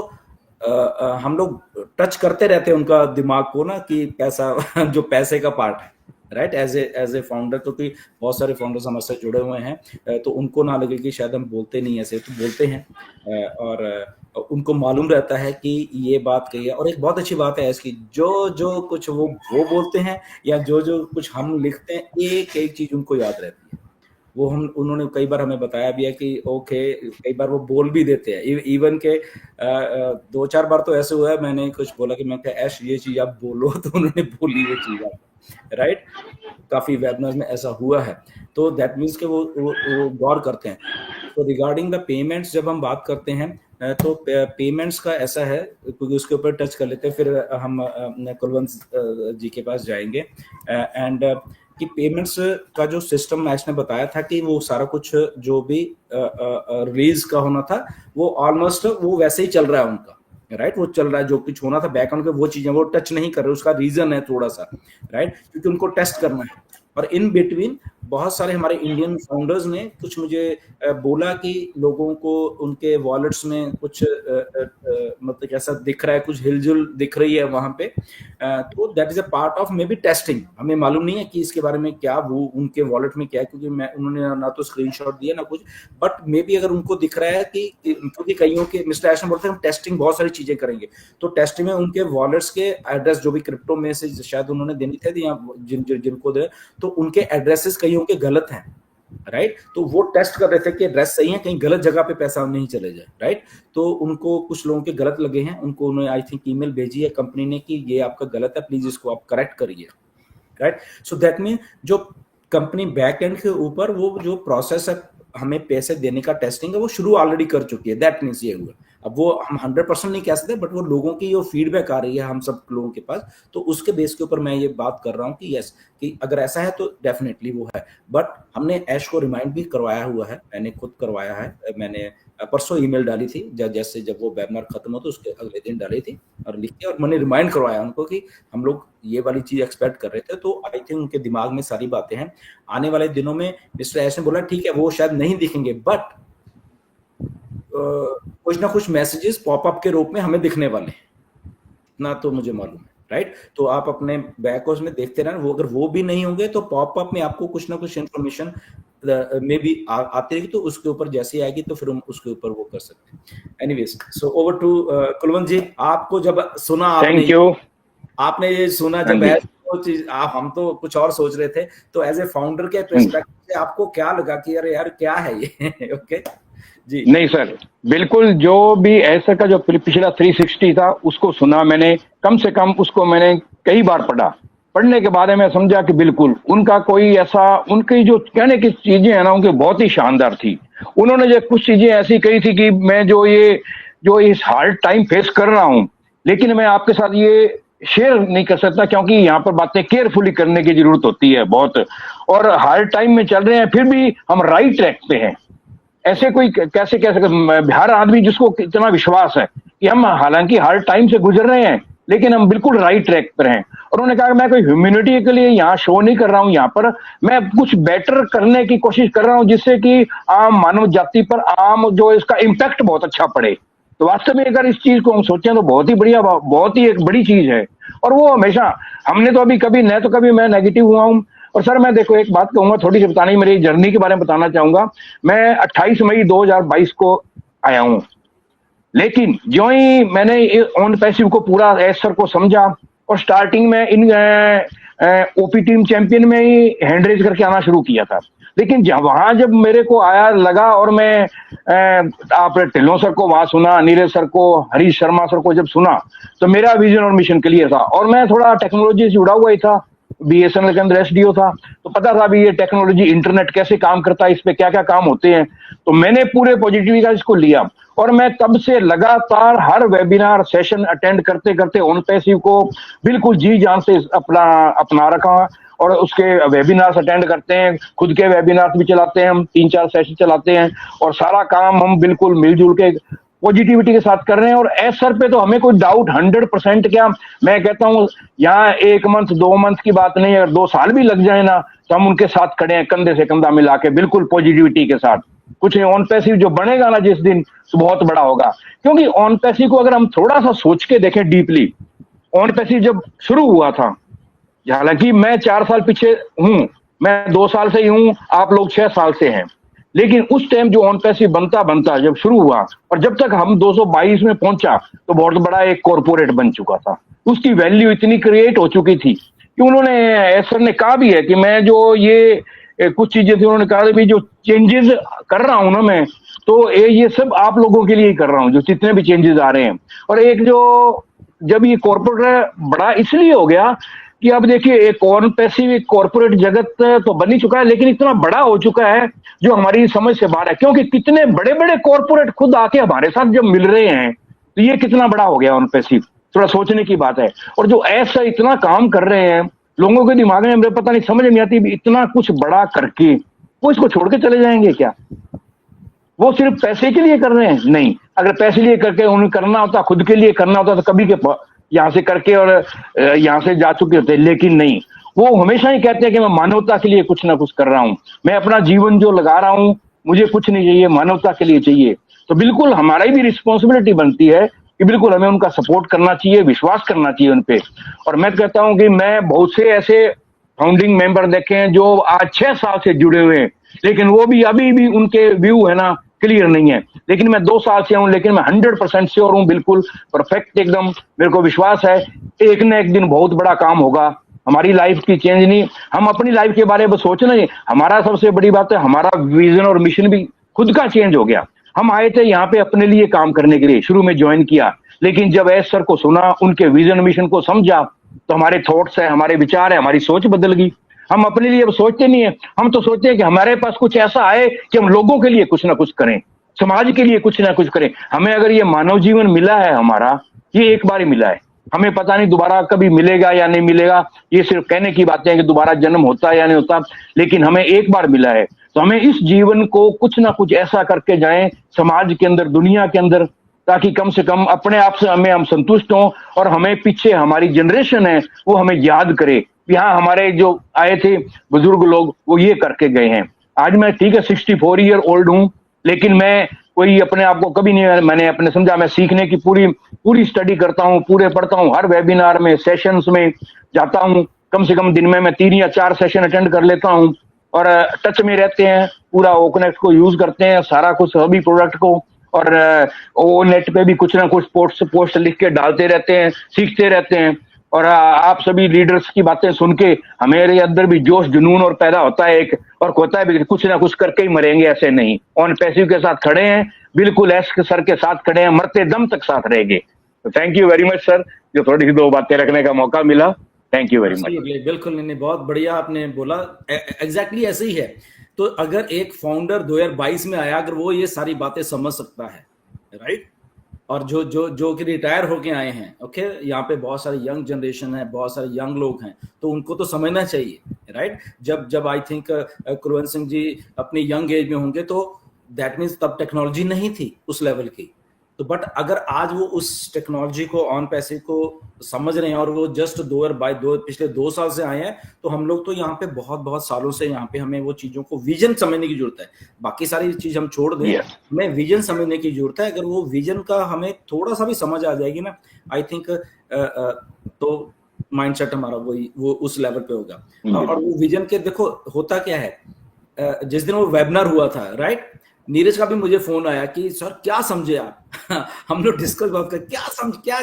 हम लोग टच करते रहते हैं उनका दिमाग को ना कि पैसा जो पैसे का पार्ट है, राइट, एज ए फाउंडर, क्योंकि बहुत सारे फाउंडर्स हमारे साथ जुड़े हुए हैं, तो उनको ना लगे कि शायद हम बोलते नहीं ऐसे, तो बोलते हैं और उनको मालूम रहता है कि ये बात कही है। और एक बहुत अच्छी बात है इसकी, जो कुछ वो बोलते हैं या जो कुछ हम लिखते हैं, एक एक चीज उनको याद रहती है। वो उन्होंने कई बार हमें बताया भी है कि ओके, कई बार वो बोल भी देते हैं, इवन के 2-4 बार तो ऐसे हुआ है मैंने कुछ बोला कि मैं ऐश ये चीज आप बोलो, तो उन्होंने बोली वो चीज आप, राइट, काफी वेबिनार में ऐसा हुआ है। तो दैट मीन्स के वो गौर करते हैं। तो रिगार्डिंग द पेमेंट्स जब हम बात करते हैं तो पेमेंट्स का ऐसा है, क्योंकि उसके ऊपर टच कर लेते हैं, फिर हम कुलवंत जी के पास जाएंगे एंड कि पेमेंट्स का जो सिस्टम मैच ने बताया था कि वो सारा कुछ जो भी रिलीज का होना था वो ऑलमोस्ट वो वैसे ही चल रहा है उनका, राइट, वो चल रहा है, जो कुछ होना था बैकग्राउंड के वो चीजें वो टच नहीं कर रहे। उसका रीजन है थोड़ा सा, राइट, क्योंकि उनको टेस्ट करना है। और इन बिटवीन बहुत सारे हमारे इंडियन फाउंडर्स ने कुछ मुझे बोला कि लोगों को उनके वॉलेट्स में कुछ मतलब कैसा दिख रहा है, कुछ हिलजुल दिख रही है वहां पे, तो that is a part of may be testing. हमें मालूम नहीं है कि इसके बारे में क्या वो उनके वॉलेट में क्या है, क्योंकि उन्होंने ना तो स्क्रीनशॉट दिया ना कुछ, बट मे बी अगर उनको दिख रहा है कि क्योंकि कईयों के मिस्टर एश बोलते हैं हम टेस्टिंग बहुत सारी चीजें करेंगे, तो टेस्टिंग में उनके वॉलेट्स के एड्रेस जो भी क्रिप्टो में से शायद उन्होंने देनी थे या जिनको दे, तो उनके एड्रेसेस कईयों के गलत हैं, राइट, तो वो टेस्ट कर रहे थे कि एड्रेस सही है, कहीं गलत जगह पे पैसा नहीं चले जाए, राइट। तो उनको कुछ लोगों के गलत लगे हैं, उनको उन्होंने आई थिंक ईमेल भेजी है कंपनी ने कि ये आपका गलत है, प्लीज इसको आप करेक्ट करिए, राइट। सो दैट मीन जो कंपनी बैक एंड के ऊपर वो जो प्रोसेस है हमें पैसे देने का टेस्टिंग है वो शुरू ऑलरेडी कर चुकी है। दैट मीन्स ये हुआ। अब वो हम 100% नहीं कह सकते, बट वो लोगों की जो फीडबैक आ रही है हम सब लोगों के पास, तो उसके बेस के ऊपर मैं ये बात कर रहा हूँ कि यस, कि अगर ऐसा है तो डेफिनेटली वो है। बट हमने ऐश को रिमाइंड भी करवाया हुआ है, मैंने खुद करवाया है, मैंने परसों ईमेल डाली थी जैसे जब वो वेबिनार खत्म हो तो उसके अगले दिन डाली थी और लिख के, और मैंने रिमाइंड करवाया उनको कि हम लोग ये वाली चीज एक्सपेक्ट कर रहे थे। तो आई थिंक उनके दिमाग में सारी बातें हैं। आने वाले दिनों में मिस्टर ऐश ने बोला ठीक है वो शायद नहीं दिखेंगे, बट कुछ ना कुछ मैसेजेस पॉपअप के रूप में हमें दिखने वाले हैं, ना तो मुझे मालूम है, राइट। तो आप अपने बैक हाउस में देखते रहना, वो अगर वो भी नहीं होंगे तो पॉपअप में आपको कुछ ना कुछ इन्फॉर्मेशन में भी आती रहेगी, तो उसके ऊपर जैसे ही आएगी तो फिर हम उसके ऊपर वो कर सकते हैं। Anyways, so over to Kulwant ji. आपको जब सुना आपने ये सुना जब वो चीज हम तो कुछ और सोच रहे थे, तो एज ए फाउंडर के पर्सपेक्टिव से आपको क्या लगा कि अरे यार क्या है ये? ओके जी।
नहीं सर, बिल्कुल जो भी ऐसा का जो पिछला 360 था उसको सुना मैंने, कम से कम उसको मैंने कई बार पढ़ने के बाद में समझा कि बिल्कुल उनका कोई ऐसा, उनकी जो कहने की चीजें है ना उनकी बहुत ही शानदार थी। उन्होंने जो कुछ चीजें ऐसी कही थी कि मैं जो इस हार्ड टाइम फेस कर रहा हूं, लेकिन मैं आपके साथ ये शेयर नहीं कर सकता क्योंकि यहाँ पर बातें केयरफुली करने की जरूरत होती है बहुत, और हार्ड टाइम में चल रहे हैं फिर भी हम राइट ट्रैक पे हैं। ऐसे कोई कैसे हर आदमी जिसको इतना विश्वास है कि हम हालांकि हार्ड टाइम से गुजर रहे हैं लेकिन हम बिल्कुल राइट ट्रैक पर हैं। और उन्होंने कहा मैं कोई ह्यूमैनिटी के लिए यहाँ शो नहीं कर रहा हूँ, यहाँ पर मैं कुछ बेटर करने की कोशिश कर रहा हूँ जिससे कि आम मानव जाति पर आम जो इसका इम्पैक्ट बहुत अच्छा पड़े। तो वास्तव में अगर इस चीज को हम सोचें तो बहुत ही बढ़िया, बहुत ही एक बड़ी चीज है। और वो हमेशा हमने तो अभी कभी न तो कभी मैं नेगेटिव हुआ हूँ। और सर मैं देखो एक बात कहूंगा, थोड़ी सी बतानी, मेरी जर्नी के बारे में बताना चाहूंगा। मैं 28 मई 2022 को आया हूं, लेकिन जो ही मैंने ऑन पैसिव को पूरा एस सर को समझा और स्टार्टिंग में इन ओपी टीम चैंपियन में ही हैंड रेज करके आना शुरू किया था। लेकिन जब मेरे को आया लगा और मैं आप ढिल्लों सर को वहां सुना, नीरज सर को, हरीश शर्मा सर को जब सुना तो मेरा विजन और मिशन क्लियर था। और मैं थोड़ा टेक्नोलॉजी से जुड़ा हुआ ही था, बीएसएनएल के अंदर एसडीओ था, तो पता था भी ये टेक्नोलॉजी इंटरनेट कैसे काम करता है, इस पे क्या क्या काम होते हैं। तो मैंने पूरे पॉजिटिविटी का इसको लिया और मैं तब से लगातार हर वेबिनार सेशन अटेंड करते करते ऑन पैसिव को बिल्कुल जी जान से अपना रखा। और उसके वेबिनार्स अटेंड करते हैं, खुद के वेबिनार्स भी चलाते हैं, हम 3-4 सेशन चलाते हैं और सारा काम हम बिल्कुल मिलजुल के पॉजिटिविटी के साथ कर रहे हैं। और एस सर पे तो हमें कोई डाउट 100% क्या, मैं कहता हूँ यहाँ 1 मंथ 2 मंथ की बात नहीं, अगर 2 साल भी लग जाए ना तो हम उनके साथ खड़े हैं, कंधे से कंधा मिला के, बिल्कुल पॉजिटिविटी के साथ। कुछ ऑन पैसिव जो बनेगा ना जिस दिन, तो बहुत बड़ा होगा। क्योंकि ऑन पैसिव को अगर हम थोड़ा सा सोच के देखें डीपली, ऑन पैसिव जब शुरू हुआ था, हालांकि मैं 4 साल पीछे हूं, मैं 2 साल से ही हूं, आप लोग 6 साल से हैं, लेकिन उस टाइम जो ऑन पैसिव बनता जब शुरू हुआ और जब तक हम 222 में पहुंचा तो बहुत बड़ा एक कॉर्पोरेट बन चुका था। उसकी वैल्यू इतनी क्रिएट हो चुकी थी कि उन्होंने, एसर ने कहा भी है कि मैं जो ये कुछ चीजें थी, उन्होंने कहा भी जो चेंजेस कर रहा हूं ना मैं, तो ये सब आप लोगों के लिए ही कर रहा हूं, जो जितने भी चेंजेस आ रहे हैं। और एक जो जब ये कॉर्पोरेट बड़ा इसलिए हो गया कि अब देखिए एक ऑन पैसिव एक कॉर्पोरेट जगत तो बन ही चुका है, लेकिन इतना बड़ा हो चुका है जो हमारी समझ से बाहर है। क्योंकि कितने बड़े बड़े कॉर्पोरेट खुद आके हमारे साथ जब मिल रहे हैं, तो ये कितना बड़ा हो गया ऑन पैसिव, थोड़ा सोचने की बात है। और जो ऐसा इतना काम कर रहे हैं, लोगों के दिमाग में मेरे पता नहीं, समझ नहीं आती, इतना कुछ बड़ा करके वो इसको छोड़ के चले जाएंगे क्या? वो सिर्फ पैसे के लिए कर रहे हैं? नहीं, अगर पैसे लिए करके उन्हें करना होता, खुद के लिए करना होता, तो कभी के यहाँ से करके और यहाँ से जा चुके होते। लेकिन नहीं, वो हमेशा ही कहते हैं कि मैं मानवता के लिए कुछ ना कुछ कर रहा हूँ, मैं अपना जीवन जो लगा रहा हूँ, मुझे कुछ नहीं चाहिए, मानवता के लिए चाहिए। तो बिल्कुल हमारी भी रिस्पॉन्सिबिलिटी बनती है कि बिल्कुल हमें उनका सपोर्ट करना चाहिए, विश्वास करना चाहिए उनपे। और मैं कहता हूँ कि मैं बहुत से ऐसे फाउंडिंग मेंबर देखे हैं जो आज 6 साल से जुड़े हुए हैं, लेकिन वो भी अभी भी उनके व्यू है ना क्लियर नहीं है। लेकिन मैं 2 साल से हूं, लेकिन मैं 100% श्योर हूं, बिल्कुल परफेक्ट एकदम, मेरे को विश्वास है एक न एक दिन बहुत बड़ा काम होगा हमारी लाइफ की। चेंज नहीं, हम अपनी लाइफ के बारे में सोचना ही, हमारा सबसे बड़ी बात है हमारा विजन और मिशन भी खुद का चेंज हो गया। हम आए थे यहाँ पे अपने लिए काम करने के लिए, शुरू में ज्वाइन किया, लेकिन जब एस सर को सुना, उनके विजन मिशन को समझा, तो हमारे थॉट्स है, हमारे विचार है, हमारी सोच बदल गई। हम अपने लिए अब सोचते नहीं है, हम तो सोचते हैं कि हमारे पास कुछ ऐसा आए कि हम लोगों के लिए कुछ ना कुछ करें, समाज के लिए कुछ ना कुछ करें। हमें अगर ये मानव जीवन मिला है हमारा, ये एक बार ही मिला है, हमें पता नहीं दोबारा कभी मिलेगा या नहीं मिलेगा। ये सिर्फ कहने की बातें हैं कि दोबारा जन्म होता है या नहीं होता, लेकिन हमें एक बार मिला है, तो हमें इस जीवन को कुछ ना कुछ ऐसा करके जाएं समाज के अंदर, दुनिया के अंदर, ताकि कम से कम अपने आप से हम संतुष्ट हों और हमें पीछे हमारी जनरेशन है वो हमें याद करे। यहाँ हमारे जो आए थे बुजुर्ग लोग, वो ये करके गए हैं। आज मैं ठीक है 64 ईयर ओल्ड हूँ, लेकिन मैं कोई अपने आप को कभी नहीं, मैंने अपने समझा, मैं सीखने की पूरी स्टडी करता हूँ, पूरे पढ़ता हूँ, हर वेबिनार में, सेशंस में जाता हूँ, कम से कम दिन में मैं 3 या 4 सेशन अटेंड कर लेता हूँ। और टच में रहते हैं, पूरा ओकनेक्ट को यूज करते हैं, सारा कुछ सभी प्रोडक्ट को, और वो नेट पे भी कुछ ना कुछ पोस्ट लिख के डालते रहते हैं, सीखते रहते हैं। और आप सभी लीडर्स की बातें सुन के हमारे अंदर भी जोश जुनून और पैदा होता है एक, और होता है भी कुछ ना कुछ करके ही मरेंगे, ऐसे नहीं। ऑन पैसिव के साथ खड़े हैं, बिल्कुल एस के सर के साथ खड़े हैं, मरते दम तक साथ रहेंगे। तो thank you very much sir, जो थोड़ी सी 2 बातें रखने का मौका मिला। Thank you very much.
बिल्कुल नहीं, बहुत बढ़िया आपने बोला, एग्जैक्टली ऐसे ही है। तो अगर एक फाउंडर 2022 में आया, अगर वो ये सारी बातें समझ सकता है, राइट, और जो कि रिटायर होके आए हैं, ओके, यहाँ पे बहुत सारे यंग जनरेशन है, बहुत सारे यंग लोग हैं, तो उनको तो समझना चाहिए, राइट। जब आई थिंक कुलवंत सिंह जी अपनी यंग एज में होंगे, तो दैट मीन्स तब टेक्नोलॉजी नहीं थी उस लेवल की। तो बट अगर आज वो उस टेक्नोलॉजी को, ऑन पैसिव को समझ रहे हैं, और वो जस्ट पिछले 2 साल से आए हैं, तो हम लोग तो यहाँ पे बहुत सालों से यहाँ पे हमें वो चीजों को विजन समझने की जरूरत है। बाकी सारी चीज हम छोड़ दें, हमें विजन समझने की जरूरत है। अगर वो विजन का हमें थोड़ा सा भी समझ आ जाएगी ना, आई थिंक तो माइंडसेट हमारा वो उस लेवल पे होगा। और वो विजन के देखो होता क्या है, जिस दिन वो वेबिनार हुआ था, राइट, नीरज का भी मुझे फोन आया कि सर क्या समझे आप हम लोग डिस्कस बात कर,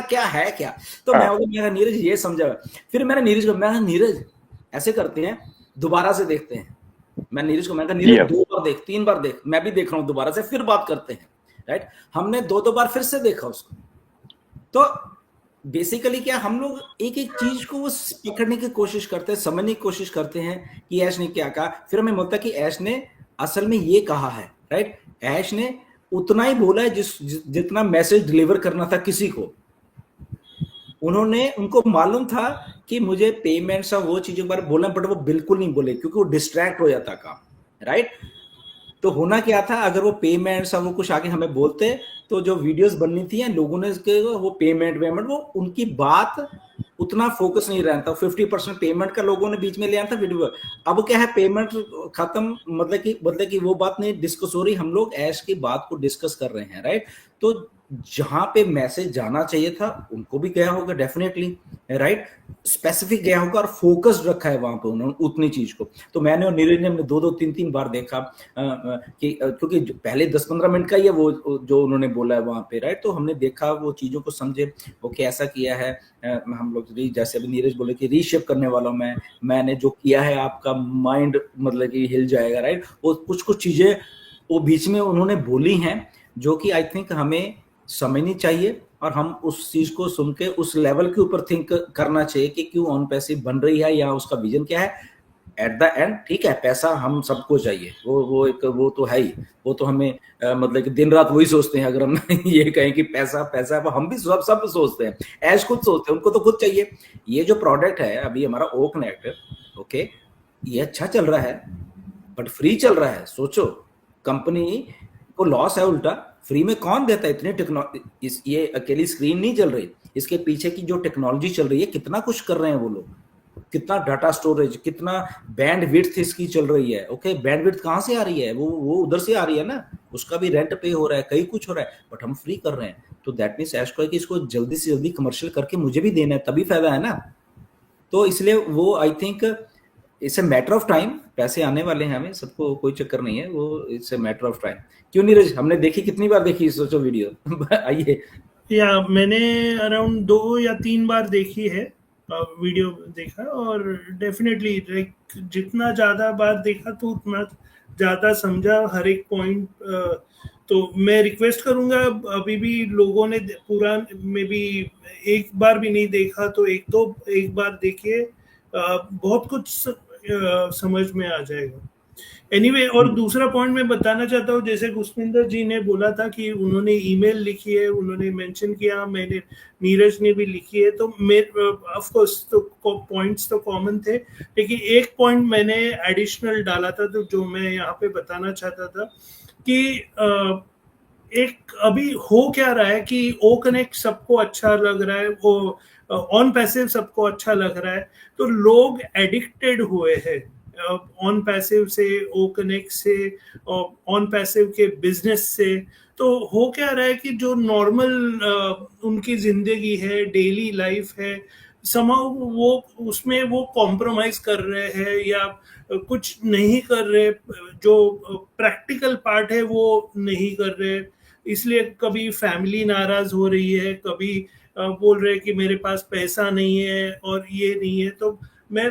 क्या है क्या। तो मैं नीरज ये समझा, फिर मैंने नीरज को, मैं नीरज ऐसे करते हैं, दोबारा से देखते हैं। मैं नीरज को, मैंने कहा नीरज 2 बार देख, 3 बार देख, मैं भी देख रहा हूँ, दोबारा से फिर बात करते हैं, राइट। हमने 2 बार फिर से देखा उसको। तो बेसिकली क्या, हम लोग एक चीज को पकड़ने की कोशिश करते हैं, समझने की कोशिश करते हैं कि ऐश ने क्या कहा, फिर हमें बोलता है कि ऐश ने असल में ये कहा है, राइट। ऐश ने उतना ही बोला है जितना मैसेज डिलीवर करना था किसी को, उन्होंने, उनको मालूम था कि मुझे पेमेंट्स और वो चीजों के बारे में बोलना, बट वो बिल्कुल नहीं बोले क्योंकि वो डिस्ट्रैक्ट हो जाता काम, राइट। तो होना क्या था, अगर वो पेमेंट्स और वो कुछ आगे हमें बोलते तो जो वीडियोस बननी थी लोगों ने वो पेमेंट वो उनकी बात उतना फोकस नहीं रहता। 50% पेमेंट का लोगों ने बीच में ले आया था वीडियो। अब क्या है, पेमेंट खत्म, मतलब कि वो बात नहीं डिस्कस हो रही, हम लोग ऐश की बात को डिस्कस कर रहे हैं, राइट। तो जहां पे मैसेज जाना चाहिए था उनको भी गया होगा डेफिनेटली, राइट, स्पेसिफिक गया होगा और फोकस्ड रखा है वहां पे उन्होंने उतनी चीज को। तो मैंने और नीरज ने हमने 2-2, 3-3 बार देखा कि क्योंकि पहले 10-15 मिनट का ही है वो जो उन्होंने बोला है वहां पे, राइट। तो हमने देखा, वो चीजों को समझे, वो कैसा किया है। हम लोग जैसे अभी नीरज बोले कि रीशेप करने वाला हूं मैंने जो किया है, आपका माइंड मतलब कि हिल जाएगा, राइट। वो कुछ चीजें वो बीच में उन्होंने बोली हैं जो कि आई थिंक हमें समझनी चाहिए और हम उस चीज को सुन के उस लेवल के ऊपर थिंक करना चाहिए कि क्यों ऑन पैसिव बन रही है या उसका विजन क्या है। एट द एंड ठीक है, पैसा हम सबको चाहिए, वो तो है ही, वो तो हमें मतलब कि दिन रात वही सोचते हैं। अगर हम ये कहें कि पैसा पैसा, हम भी सब सोचते हैं, ऐश खुद सोचते हैं, उनको तो खुद चाहिए। ये जो प्रोडक्ट है अभी हमारा ओकनेक्ट, ओके, ये अच्छा चल रहा है बट फ्री चल रहा है। सोचो, कंपनी को लॉस है, उल्टा फ्री में कौन देता है इतनी टेक्नोलॉजी। ये अकेली स्क्रीन नहीं चल रही, इसके पीछे की जो टेक्नोलॉजी चल रही है, कितना कुछ कर रहे हैं वो लोग, कितना डाटा स्टोरेज, कितना बैंड विड्थ इसकी चल रही है। ओके, बैंड विड्थ कहाँ से आ रही है, वो उधर से आ रही है ना, उसका भी रेंट पे हो रहा है, कई कुछ हो रहा है, बट हम फ्री कर रहे हैं। तो दैट मीन्स ऐश को है कि इसको जल्दी से जल्दी कमर्शियल करके मुझे भी देना है, तभी फायदा है ना। तो इसलिए वो I think it's a matter of time, पैसे आने वाले हैं हमें सबको, कोई चक्कर नहीं है, वो it's a matter of time. क्यों नीरज, हमने देखी, कितनी बार देखी सोचो वीडियो आइए।
या मैंने अराउंड 2 या 3 बार देखी है वीडियो देखा, और डेफिनेटली लाइक जितना ज़्यादा बार देखा तो उतना ज़्यादा समझा हर एक पॉइंट। तो मैं रिक्वेस्ट करूँगा, अभी भी लोगों ने पूरा में भी एक बार भी नहीं देखा तो एक बार देखिए, बहुत कुछ समझ में आ जाएगा। एनीवे, और दूसरा पॉइंट मैं बताना चाहता हूँ, जैसे गुस्विंदर जी ने बोला था कि उन्होंने ईमेल लिखी है, उन्होंने मेंशन किया, मैंने, नीरज ने भी लिखी है, तो ऑफ कोर्स तो पॉइंट्स तो कॉमन थे, लेकिन एक पॉइंट मैंने एडिशनल डाला था, तो जो मैं यहाँ पे बताना चाहता था कि एक अभी हो क्या रहा है कि ओ कनेक्ट सबको अच्छा लग रहा है, वो ऑन पैसिव सबको अच्छा लग रहा है, तो लोग एडिक्टेड हुए हैं ऑन पैसिव से, ओ कनेक्ट से, ऑन पैसिव के बिजनेस से। तो हो क्या रहा है कि जो नॉर्मल उनकी जिंदगी है, डेली लाइफ है, समाउ वो उसमें वो कॉम्प्रोमाइज कर रहे हैं या कुछ नहीं कर रहे, जो प्रैक्टिकल पार्ट है वो नहीं कर रहे। इसलिए कभी फैमिली नाराज हो रही है, कभी बोल रहे कि मेरे पास पैसा नहीं है और ये नहीं है। तो मैं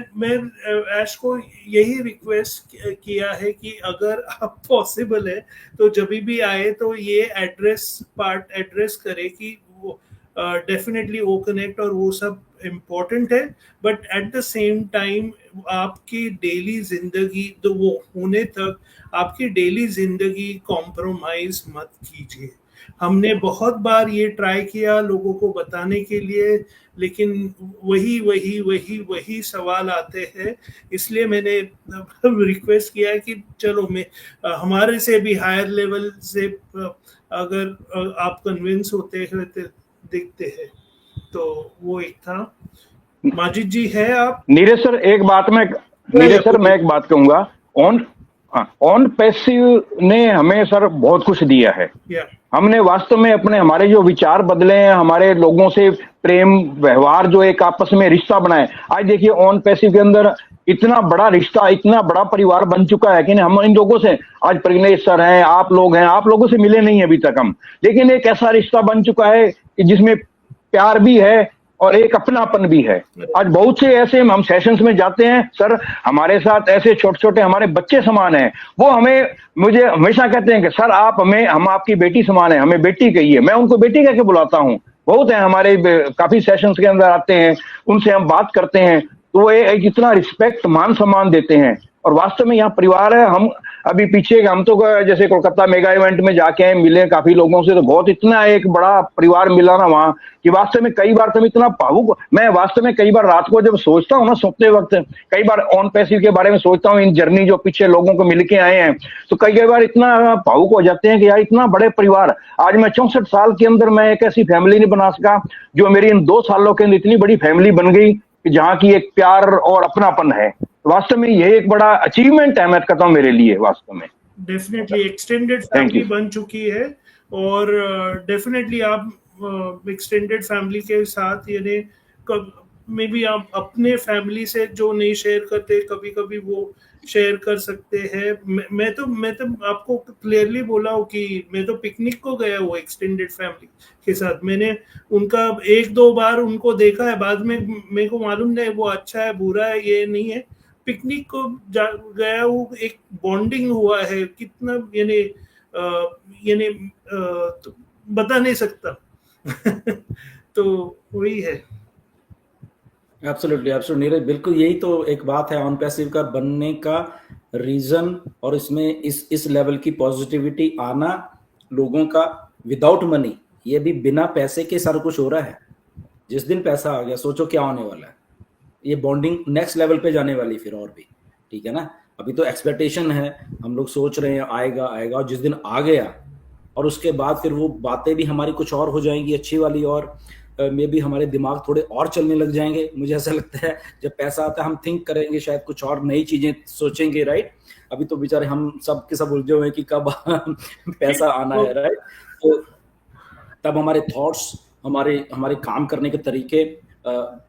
ऐश को यही रिक्वेस्ट किया है कि अगर आप पॉसिबल है तो जब भी आए तो ये एड्रेस करे कि वो डेफिनेटली ओ कनेक्ट और वो सब इम्पोर्टेंट है, but at the same time आपकी डेली जिंदगी, तो वो होने तक आपकी डेली जिंदगी कॉम्प्रोमाइज मत कीजिए। हमने बहुत बार ये ट्राई किया लोगों को बताने के लिए, लेकिन वही सवाल आते हैं। इसलिए मैंने रिक्वेस्ट किया है कि चलो मैं हमारे से भी हायर लेवल से अगर आप कन्विंस होते हैं तो देखते हैं। तो वो एक था। माजिद जी है आप?
नीरज सर एक बात मैं एक बात कहूंगा, ऑन पैसिव ने हमें सर बहुत कुछ दिया है। हमने वास्तव में हमारे जो विचार बदले हैं, हमारे लोगों से प्रेम व्यवहार, जो एक आपस में रिश्ता बनाए। आज देखिए ऑन पैसिव के अंदर इतना बड़ा रिश्ता, इतना बड़ा परिवार बन चुका है कि हम इन लोगों से, आज प्रज्ञेश सर हैं, आप लोग हैं, आप लोगों से मिले नहीं अभी तक हम, लेकिन एक ऐसा रिश्ता बन चुका है कि जिसमें प्यार भी है और एक अपनापन भी है। आज बहुत से ऐसे हम सेशंस में जाते हैं सर, हमारे साथ ऐसे छोटे छोटे हमारे बच्चे समान हैं, वो मुझे हमेशा कहते हैं कि सर हम आपकी बेटी समान है, हमें बेटी कहिए। मैं उनको बेटी कह के बुलाता हूँ। बहुत है हमारे, काफी सेशंस के अंदर आते हैं, उनसे हम बात करते हैं, तो वो एक इतना रिस्पेक्ट, मान सम्मान देते हैं। और वास्तव में यहाँ परिवार है। हम अभी पीछे हम तो जैसे कोलकाता मेगा इवेंट में जाके आए, मिले काफी लोगों से, तो बहुत इतना एक बड़ा परिवार मिला ना वहाँ कि वास्तव में कई बार तो मैं इतना भावुक, मैं वास्तव में कई बार रात को जब सोचता हूँ ना, सोते वक्त कई बार ऑन पैसिव के बारे में सोचता हूँ, इन जर्नी जो पीछे लोगों को मिल के आए हैं, तो कई बार इतना भावुक हो जाते हैं कि यार इतना बड़े परिवार, आज मैं 64 साल के अंदर मैं एक ऐसी फैमिली नहीं बना सका जो मेरी इन 2 सालों के अंदर इतनी बड़ी फैमिली बन गई कि जहाँ की एक प्यार और अपनापन है। वास्तव में ये एक बड़ा अचीवमेंट है, मैं कहता हूँ मेरे लिए वास्तव में।
डेफिनेटली एक्सटेंडेड फैमिली बन चुकी है, और डेफिनेटली आप एक्सटेंडेड फैमिली के साथ, यानी मे बी आप अपने फैमिली से जो नहीं शेयर करते, कभी कभी वो शेयर कर सकते हैं। मैं तो आपको क्लियरली बोला हूँ कि मैं तो पिकनिक को गया हूँ एक्सटेंडेड फैमिली के साथ। मैंने उनका 1-2 बार उनको देखा है, बाद में मेरे को मालूम नहीं वो अच्छा है बुरा है, ये नहीं है। पिकनिक को गया हूँ, एक बॉन्डिंग हुआ है कितना, यानी तो बता नहीं सकता। तो वही है।
एब्सोल्युटली एब्सोल्युटली नीरज, बिल्कुल यही तो एक बात है ऑन पैसिव का बनने का रीजन, और इसमें इस लेवल की पॉजिटिविटी आना लोगों का विदाउट मनी, ये भी बिना पैसे के सारा कुछ हो रहा है। जिस दिन पैसा आ गया सोचो क्या होने वाला है, ये बॉन्डिंग नेक्स्ट लेवल पे जाने वाली फिर और भी, ठीक है ना। अभी तो एक्सपेक्टेशन है, हम लोग सोच रहे हैं आएगा, और जिस दिन आ गया और उसके बाद फिर वो बातें भी हमारी कुछ और हो जाएंगी अच्छी वाली, और मे भी हमारे दिमाग थोड़े और चलने लग जाएंगे। मुझे ऐसा लगता है जब पैसा आता है हम थिंक करेंगे, शायद कुछ और नई चीजें सोचेंगे, राइट। अभी तो बेचारे हम सब के सब उलझे हुए हैं कि कब पैसा आना है, राइट। तो तब हमारे थॉट्स, हमारे काम करने के तरीके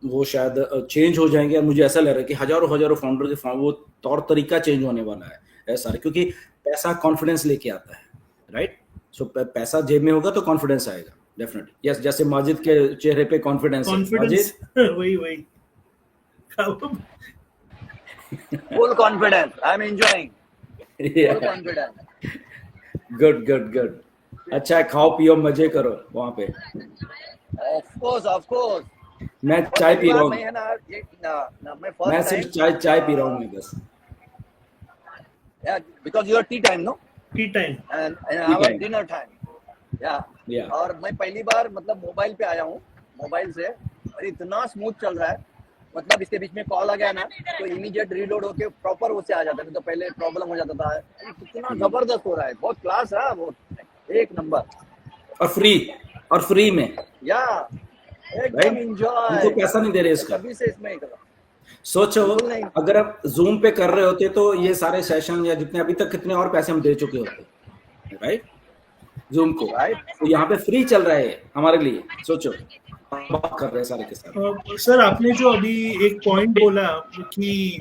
वो शायद चेंज हो जाएंगे। और मुझे ऐसा लग रहा है कि हजारों फाउंडर के वो तौर तरीका चेंज होने वाला है ऐसा, क्योंकि पैसा कॉन्फिडेंस लेके आता है, राइट। सो पैसा जेब में होगा तो कॉन्फिडेंस आएगा, डेफिनेटली। यस, जैसे माजिद के चेहरे पे कॉन्फिडेंस है।
वही
full confidence, I am enjoying, full confidence.
Good. अच्छा, खाओ पियो मजे करो वहां पे।
ऑफ कोर्स
मैं चाय पी रहा हूँ,
मैं
सिर्फ चाय पी रहा हूँ मैं बस।
Because your tea time, no
tea time
and our dinner time. या और मैं पहली बार मतलब मोबाइल पे आया हूँ, मोबाइल से, और इतना स्मूथ चल रहा है, मतलब इसके बीच में कॉल आ गया ना तो इमीडिएट रीलोड होके प्रॉपर वो से आ जाता है, तो पहले प्रॉब्लम हो जाता था। कितना जबरदस्त हो रहा है, बहुत क्लास है, वो एक नंबर,
और फ्री में,
या एकदम एंजॉय।
उनको पैसा नहीं दे रहे इसका,
कभी से इसमें ही करा।
सोचो अगर आप जूम पे कर रहे होते तो ये सारे सेशन या जितने अभी तक कितने और पैसे हम दे चुके होते, राइट, जूम को। तो यहाँ पे फ्री चल रहा है हमारे लिए, सोचो बात कर रहे हैं सारे के सारे।
सर आपने जो अभी एक पॉइंट बोला कि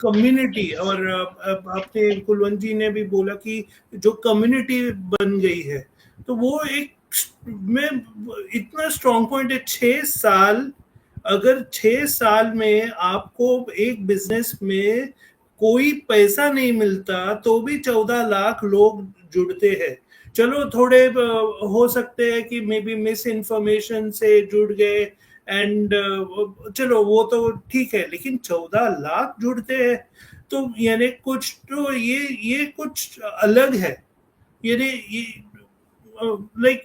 कम्युनिटी, और आपने कुलवंत जी ने भी बोला कि जो कम्युनिटी बन गई है, तो वो एक में इतना स्ट्रॉन्ग पॉइंट है। 6 साल, अगर 6 साल में आपको एक बिजनेस में कोई पैसा नहीं मिलता तो भी 14 लाख लोग जुड़ते हैं। चलो थोड़े हो सकते हैं कि मे बी मिस इन्फॉर्मेशन से जुड़ गए, एंड चलो वो तो ठीक है, लेकिन 14 लाख जुड़ते हैं तो यानी कुछ तो ये कुछ अलग है, यानी लाइक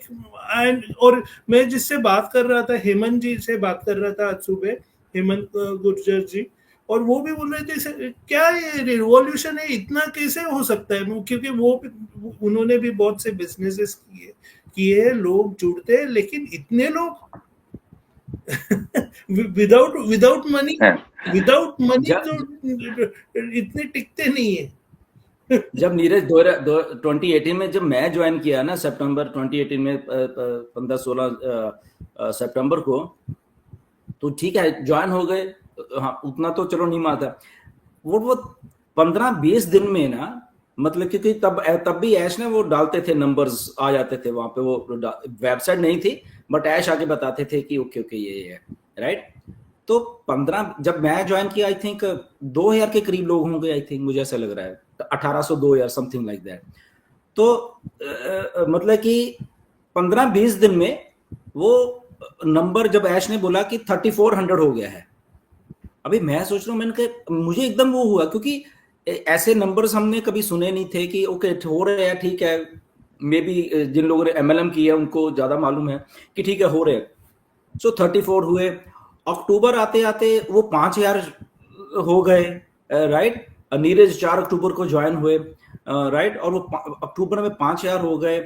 एंड। और मैं जिससे बात कर रहा था, हेमंत जी से बात कर रहा था आज सुबह, हेमंत गुर्जर जी, और वो भी बोल रहे थे क्या ये रिवॉल्यूशन है, इतना कैसे हो सकता है, क्योंकि उन्होंने भी बहुत से बिजनेसेस किए, लोग जुड़ते हैं, लेकिन इतने लोग विदाउट मनी तो इतने टिकते नहीं है।
जब नीरज 2018 में जब मैं ज्वाइन किया ना, सितंबर 2018 में 15-16 सितंबर को, तो ठीक है ज्वाइन हो गए, हाँ उतना तो चलो नहीं माता। वो 15-20 दिन में ना, मतलब क्योंकि तब भी ऐश ने वो डालते थे, नंबर्स आ जाते थे वहां पे, वो वेबसाइट नहीं थी बट ऐश आके बताते थे कि ओके ये है, राइट। तो 15 जब मैं ज्वाइन किया, आई थिंक 2000 के करीब लोग होंगे, आई थिंक मुझे ऐसा लग रहा है 1802 या समथिंग लाइक दैट। तो मतलब कि 15-20 दिन में वो नंबर, जब ऐश ने बोला कि 3400 हो गया है, अभी मैं सोच रहा हूँ, मैंने कहा मुझे एकदम वो हुआ, क्योंकि ऐसे नंबर्स हमने कभी सुने नहीं थे कि ओके हो रहे हैं, ठीक है, मे बी जिन लोगों ने MLM किया है उनको ज्यादा मालूम है कि ठीक है हो रहे हैं। सो 34 हुए, अक्टूबर आते आते वो 5000 हो गए, राइट। नीरज 4 अक्टूबर को ज्वाइन हुए, राइट, और वो अक्टूबर में 5000 हो गए।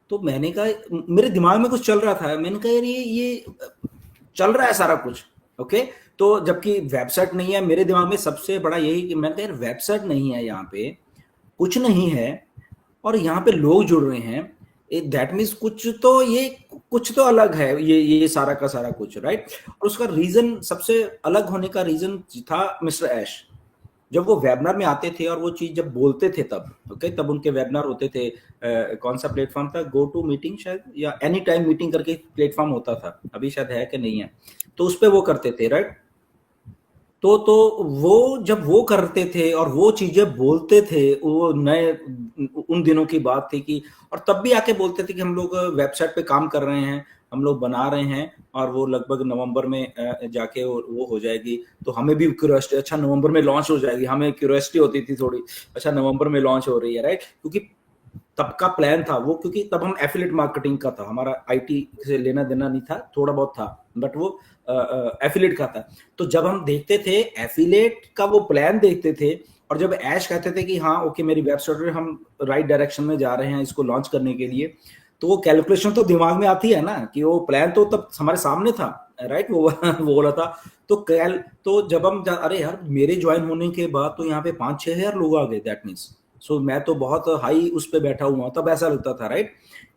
तो मैंने कहा, मेरे दिमाग में कुछ चल रहा था, मैंने कहा यार ये चल रहा है सारा कुछ, ओके। तो जबकि वेबसाइट नहीं है, मेरे दिमाग में सबसे बड़ा यही कि मैंने कहा यार वेबसाइट नहीं है, यहाँ पे कुछ नहीं है और यहाँ पे लोग जुड़ रहे हैं, दैट मीन्स कुछ तो अलग है ये सारा का सारा कुछ, राइट। और उसका रीजन, सबसे अलग होने का रीजन था मिस्टर ऐश। जब वो वेबिनार में आते थे और वो चीज जब बोलते थे तब, ओके, तब उनके वेबिनार होते थे, कौन सा प्लेटफॉर्म था, गो टू मीटिंग शायद, या एनी टाइम मीटिंग करके प्लेटफॉर्म होता था, अभी शायद है कि नहीं है, तो उस पे वो करते थे, राइट। तो वो जब वो करते थे और वो चीजें बोलते थे, वो नए उन दिनों की बात थी कि, और तब भी आके बोलते थे कि हम लोग वेबसाइट पे काम कर रहे हैं, हम लोग बना रहे हैं और वो लगभग नवंबर में जाके वो हो जाएगी। तो हमें भी क्यूरियोसिटी, अच्छा नवंबर में लॉन्च हो जाएगी, हमें क्यूरियोसिटी होती थी थोड़ी, अच्छा नवंबर में लॉन्च हो रही है, राइट। क्योंकि तब का प्लान था वो, क्योंकि तब हम एफिलिएट मार्केटिंग का था, हमारा IT से लेना देना नहीं था, थोड़ा बहुत था, बट वो एफिलिएट का था। तो जब हम देखते थे एफिलिएट का वो प्लान देखते थे, और जब ऐश कहते थे कि हाँ ओके मेरी वेबसाइट हम राइट डायरेक्शन में जा रहे हैं इसको लॉन्च करने के लिए, तो वो कैलकुलेशन तो दिमाग में आती है ना कि वो प्लान तो तब हमारे सामने था, राइट। वो बोला था तो जब हम अरे यार मेरे ज्वाइन होने के बाद तो यहाँ पे 5-6 हजार लोग आ गए, दैट मीन्स सो मैं तो बहुत हाई उस पे बैठा हुआ, तब ऐसा लगता था, राइट,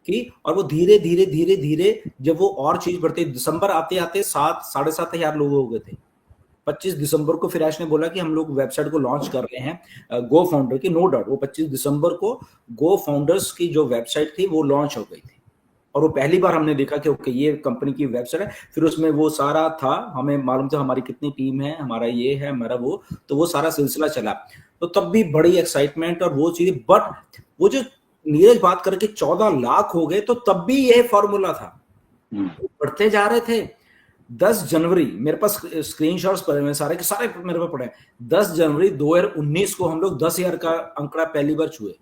कि और वो धीरे धीरे जब वो और चीज बढ़ती, दिसंबर आते आते 7-7.5 हजार लोग हो गए थे। 25 दिसंबर को फिर ऐश ने बोला कि हम लोग वेबसाइट को लॉन्च कर रहे हैं गो फाउंडर की, नो डाउट वो 25 दिसंबर को गो फाउंडर्स की जो वेबसाइट थी वो लॉन्च हो गई थी, और वो पहली बार हमने देखा कि ओके ये कंपनी की वेबसाइट है। फिर उसमें वो सारा था, हमें मालूम था हमारी कितनी टीम है, हमारा ये है, हमारा वो, तो वो सारा सिलसिला चला। तो तब भी बड़ी एक्साइटमेंट और वो चीजें, बट वो जो नीरज बात करके 14 लाख हो गए, तो तब भी यह फॉर्मूला था, बढ़ते जा रहे थे। 10 जनवरी मेरे पास स्क्रीनशॉट्स पड़े हैं सारे के सारे मेरे पास पड़े हैं। 10 जनवरी 2019 को हम लोग 10,000 का आंकड़ा पहली बार छुए,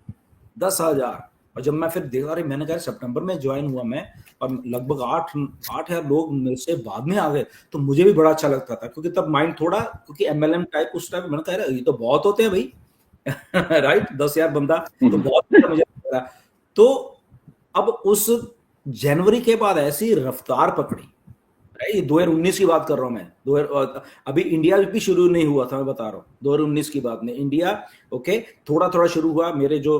10,000। और जब मैं फिर देखा, अरे मैंने कहा सितंबर में ज्वाइन हुआ मैं, और लगभग 8,000 लोग मेरे से बाद में आ गए, तो मुझे भी बड़ा अच्छा लगता था, क्योंकि तब माइंड थोड़ा, क्योंकि MLM टाइप उस टाइप मैंने कहा ये तो बहुत होते हैं भाई राइट, 10,000 बंदा तो बहुत मुझे लग रहा। तो अब उस जनवरी के बाद ऐसी रफ्तार पकड़ी, ये 2019 की बात कर रहा हूं मैं, अभी इंडिया भी शुरू नहीं हुआ था, मैं बता रहा हूँ 2019 की बात में इंडिया, ओके, थोड़ा थोड़ा शुरू हुआ। मेरे जो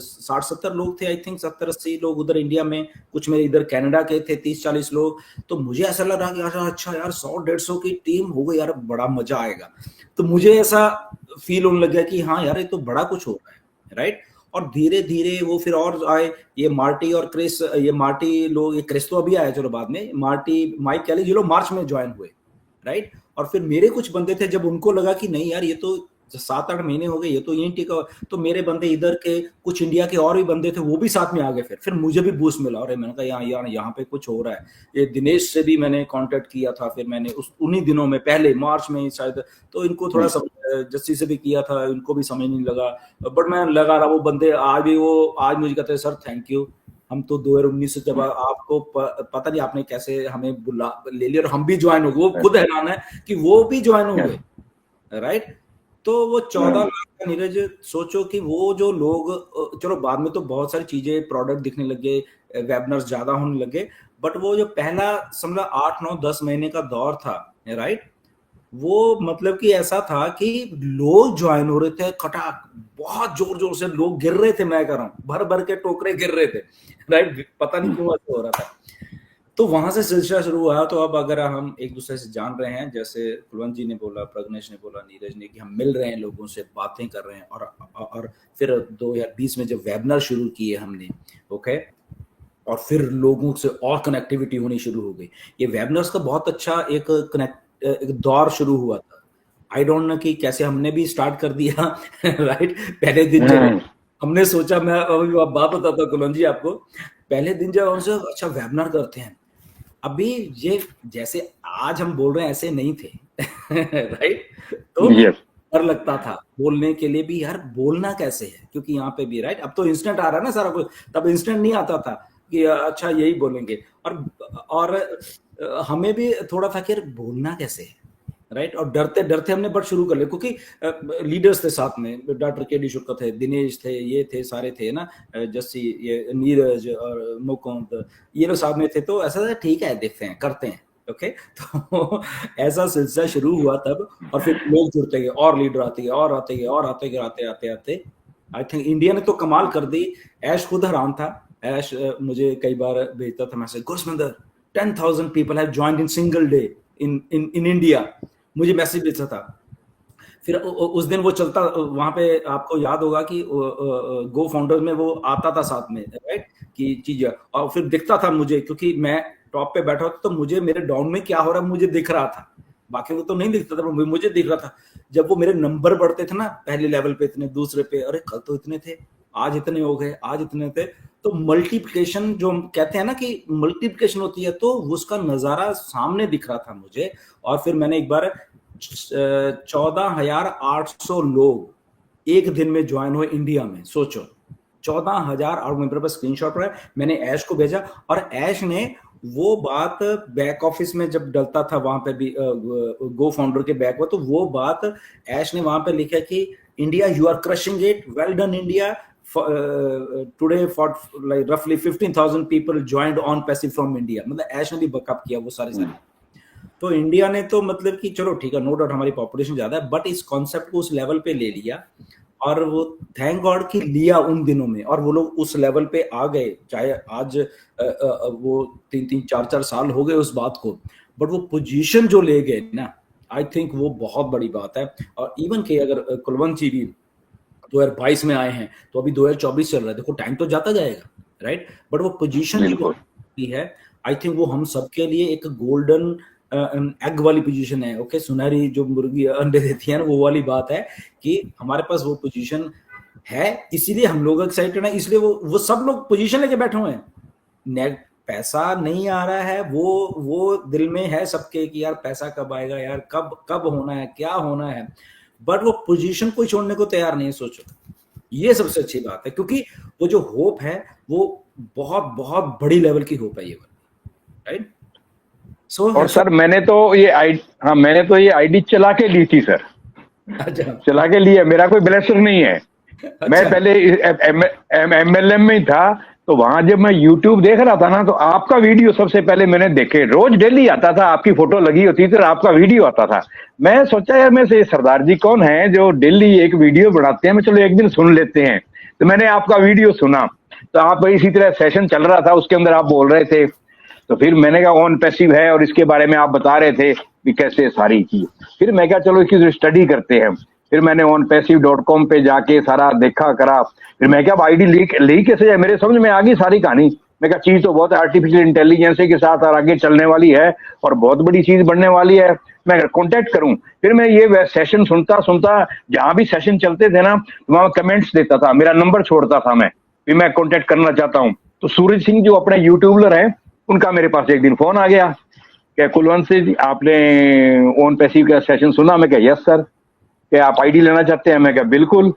60-70 लोग थे, आई थिंक 70-80 लोग उधर इंडिया में, कुछ मेरे इधर कनाडा के थे 30-40 लोग। तो मुझे ऐसा लग रहा कि यार अच्छा यार 100-150 की टीम हो गई यार, बड़ा मजा आएगा। तो मुझे ऐसा फील होने लग गया कि हाँ यार ये तो बड़ा कुछ हो रहा है, राइट। और धीरे धीरे वो फिर और आए, ये मार्टी और क्रिस, ये मार्टी लोग, ये क्रिस तो अभी आया चलो बाद में, मार्टी माइक कैली ये लोग मार्च में ज्वाइन हुए, राइट। और फिर मेरे कुछ बंदे थे, जब उनको लगा कि नहीं यार ये तो 7-8 महीने हो गए, ये तो यही टिका, तो मेरे बंदे इधर के, कुछ इंडिया के और भी बंदे थे, वो भी साथ में आ गए। फिर मुझे भी बूस्ट मिला, और मैंने कहा यहाँ पे कुछ हो रहा है। ये दिनेश से भी मैंने कांटेक्ट किया था, फिर मैंने उन्हीं दिनों में, पहले मार्च में शायद, तो इनको थोड़ा जस्सी से भी किया था, इनको भी समझ नहीं लगा, बट मैं लगा रहा। वो बंदे आज मुझे कहते हैं सर थैंक यू, हम तो 2019 से जब आपको पता नहीं आपने कैसे हमें ले लिया और हम भी ज्वाइन हो गए। वो खुद हैरान है कि वो भी ज्वाइन हो गए, राइट। तो वो 14 लाख का, नीरज सोचो कि वो जो लोग, चलो बाद में तो बहुत सारी चीजें, प्रोडक्ट दिखने लगे, वेबिनार्स ज्यादा होने लगे, बट वो जो पहला समझा 8-9-10 महीने का दौर था, राइट, वो मतलब कि ऐसा था कि लोग ज्वाइन हो रहे थे, खटाक, बहुत जोर जोर से लोग गिर रहे थे, मैं कह रहा हूँ भर भर के टोकरे गिर रहे थे, राइट, पता नहीं क्यों ऐसा हो रहा था। तो वहां से सिलसिला शुरू हुआ। तो अब अगर हम एक दूसरे से जान रहे हैं, जैसे कुलवंत जी ने बोला, प्रज्ञेश ने बोला, नीरज ने, कि हम मिल रहे हैं, लोगों से बातें कर रहे हैं, और फिर 2020 में जब वेबिनार शुरू किए हमने, ओके, और फिर लोगों से और कनेक्टिविटी होनी शुरू हो गई। ये वेबिनार्स का बहुत अच्छा एक दौर शुरू हुआ था। आई डोंट नो कि कैसे हमने भी स्टार्ट कर दिया राइट। पहले दिन जब हमने सोचा, मैं अभी बात बताता कुलवंत जी आपको, पहले दिन जब हमसे अच्छा वेबिनार करते हैं, अभी ये जैसे आज हम बोल रहे हैं ऐसे नहीं थे राइट। तो डर लगता था बोलने के लिए भी, यार बोलना कैसे है, क्योंकि यहाँ पे भी राइट, अब तो इंस्टेंट आ रहा है ना सारा कुछ, तब इंस्टेंट नहीं आता था कि अच्छा यही बोलेंगे, और हमें भी थोड़ा था कि यार बोलना कैसे है, राइट, और डरते डरते हमने बट शुरू कर लिया, क्योंकि लीडर्स थे साथ में, डॉक्टर के.डी. शुक्ला थे, दिनेश थे, ये थे, सारे थे ना, जस्सी, ये नीरज और मुकुंद, ये लोग साथ में थे, तो ऐसा था ठीक है देखते हैं करते हैं, ओके। तो ऐसा सिलसिला शुरू हुआ तब, और फिर लोग जुड़ते गए और लीडर आते गए और आते गए और आते गए, आते आते आई थिंक इंडिया ने तो कमाल कर दी। ऐश खुद हैरान था, ऐश मुझे कई बार भेजता था message, गुरसविंदर 10,000 people have joined in single day in India, मुझे मैसेज भेजता था। फिर उस दिन वो चलता वहां पे, आपको याद होगा कि गो फाउंडर में वो आता था साथ में, राइट, की चीज, और फिर दिखता था मुझे, क्योंकि मैं टॉप पे बैठा था तो मुझे मेरे डाउन में क्या हो रहा है मुझे दिख रहा था, बाकी को तो नहीं दिखता था, मुझे दिख रहा था। जब वो मेरे नंबर बढ़ते थे ना, पहले लेवल पे इतने, दूसरे पे, अरे कल तो इतने थे, आज इतने हो गए, आज इतने थे, तो मल्टीप्लिकेशन जो हम कहते हैं ना कि मल्टीप्लिकेशन होती है, तो उसका नजारा सामने दिख रहा था मुझे। और फिर मैंने एक बार 14,800 लोग एक दिन में ज्वाइन हुए इंडिया में, सोचो 14,000, और मेरे पास स्क्रीनशॉट है, मैंने ऐश को भेजा, और ऐश ने वो बात बैक ऑफिस में जब डलता था वहां पे भी, गो फाउंडर के बैक में, तो वो बात ऐश ने वहां पे लिखा कि India you are crushing it, well done India, today for like रफली 15,000 people joined OnPassive from India, मतलब ऐश ने भी बैकअप किया वो सारे। तो इंडिया ने तो मतलब कि चलो ठीक है, नो डाउट हमारी पॉपुलेशन ज्यादा है, बट इस कॉन्सेप्ट को उस लेवल पे ले लिया, और वो थैंक गॉड कि लिया उन दिनों में, और वो लोग उस लेवल पे आ गए, चाहे आज वो 3-4 साल हो गए उस बात को, बट वो पोजीशन जो ले गए ना, आई थिंक वो बहुत बड़ी बात है। और इवन के अगर कुलवंत जी भी 2022 में आए हैं, तो अभी 2024 चल रहा है, देखो टाइम तो जाता जाएगा, राइट, बट वो पोजीशन जो है, आई थिंक वो हम सबके लिए एक गोल्डन एग वाली पोजीशन है, ओके, सुनहरी जो मुर्गी अंडे देती है ना, वो वाली बात है कि हमारे पास वो पोजीशन है, इसीलिए हम लोग एक्साइटेड हैं, इसलिए वो सब लोग पोजीशन लेके बैठे हुए हैं। पैसा नहीं आ रहा है, वो दिल में है सबके कि यार पैसा कब आएगा, यार कब होना है, क्या होना है, बट वो पोजीशन कोई छोड़ने को तैयार नहीं है। सोचो, ये सबसे अच्छी बात है, क्योंकि वो जो होप है वो बहुत बहुत बड़ी लेवल की होप है ये, राइट।
और सर मैंने तो ये आईडी चला के ली थी सर, चला के लिए, मेरा कोई ब्लेसर नहीं है। मैं पहले MLM में ही था, तो वहां जब मैं YouTube देख रहा था ना, तो आपका वीडियो सबसे पहले मैंने देखे, रोज डेली आता था, आपकी फोटो लगी होती थी, आपका वीडियो आता था। मैं सोचा यार, मैं से सरदार जी कौन है जो डेली एक वीडियो बनाते हैं, मैं चलो एक दिन सुन लेते हैं। तो मैंने आपका वीडियो सुना, तो आप इसी तरह सेशन चल रहा था, उसके अंदर आप बोल रहे थे, तो फिर मैंने कहा ऑन पैसिव है, और इसके बारे में आप बता रहे थे कि कैसे सारी चीज, फिर मैं कहा चलो इसकी स्टडी करते हैं। फिर मैंने onpassive.com पे जाके सारा देखा करा, फिर मैं क्या आईडी लीक कैसे है, मेरे समझ में आ गई सारी कहानी। मैं कहा चीज तो बहुत आर्टिफिशियल इंटेलिजेंस के साथ और आगे चलने वाली है, और बहुत बड़ी चीज बनने वाली है, मैं कॉन्टेक्ट करूं। फिर मैं ये सेशन सुनता जहां भी सेशन चलते थे ना, वहां कमेंट्स देता था, मेरा नंबर छोड़ता था मैं, फिर मैं कॉन्टेक्ट करना चाहता हूँ। तो सूरज सिंह जो अपने यूट्यूबर है, उनका मेरे पास एक दिन फोन आ गया, क्या कुलवंत सिंह आपने ऑन पैसिव का सेशन सुना? मैं कहा यस सर। क्या आप आईडी लेना चाहते हैं? मैं कहा बिल्कुल।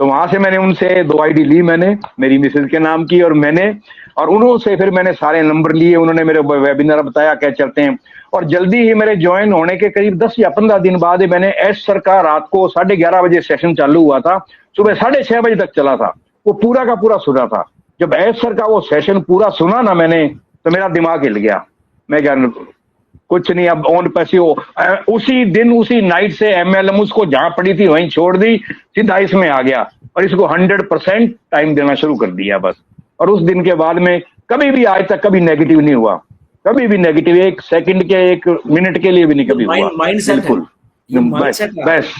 तो वहां से मैंने उनसे 2 आईडी ली, मैंने मेरी मिसेज के नाम की, और उन्होंने फिर मैंने सारे नंबर लिए, उन्होंने मेरे वेबिनार बताया क्या चलते हैं, और जल्दी ही मेरे ज्वाइन होने के करीब 10 या 15 दिन बाद मैंने एस सर का रात को 11:30 बजे सेशन चालू हुआ था, सुबह 6:30 बजे तक चला था, वो पूरा का पूरा सुना था। जब एस सर का वो सेशन पूरा सुना ना मैंने, तो मेरा दिमाग हिल गया। मैं क्या कुछ नहीं, अब ऑन पैसिव उसी दिन उसी नाइट से MLM उसको जहां पड़ी थी वहीं छोड़ दी, सीधा इसमें आ गया, और इसको 100% टाइम देना शुरू कर दिया बस। और उस दिन के बाद में कभी भी आज तक कभी नेगेटिव नहीं हुआ, कभी भी नेगेटिव 1 सेकंड के 1 मिनट के लिए भी नहीं कभी हुआ। बिल्कुल बस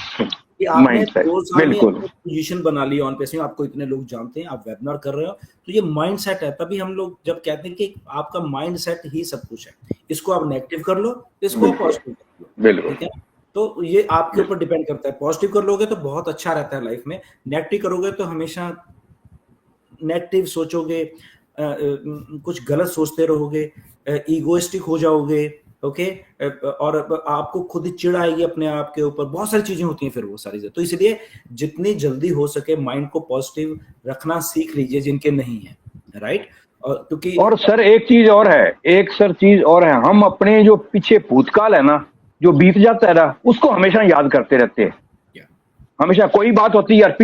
बिल्कुल
पोजीशन बना ली ऑन पैसिव, आपको इतने लोग जानते हैं, आप वेबिनार कर रहे हो, तो ये माइंडसेट है। तभी हम लोग जब कहते हैं कि आपका माइंडसेट ही सब कुछ है, इसको आप नेगेटिव कर लो, इसको पॉजिटिव कर लो,
बिल्कुल।
ठीक है, तो ये आपके ऊपर डिपेंड करता है। पॉजिटिव कर लोगे तो बहुत अच्छा रहता है लाइफ में, नेगेटिव करोगे तो हमेशा नेगेटिव सोचोगे, कुछ गलत सोचते रहोगे, ईगोइस्टिक हो जाओगे, ओके। और आपको खुद ही चिढ़ आएगी अपने आप के ऊपर, बहुत सारी चीजें होती हैं फिर वो सारी चीजें। तो इसलिए जितनी जल्दी हो सके माइंड को पॉजिटिव रखना सीख लीजिए जिनके नहीं है, राइट। क्योंकि
और सर एक चीज और है, हम अपने जो पीछे भूतकाल है ना, जो बीत जाता है ना, उसको हमेशा याद करते रहते हैं। हमेशा कोई बात होती है यार,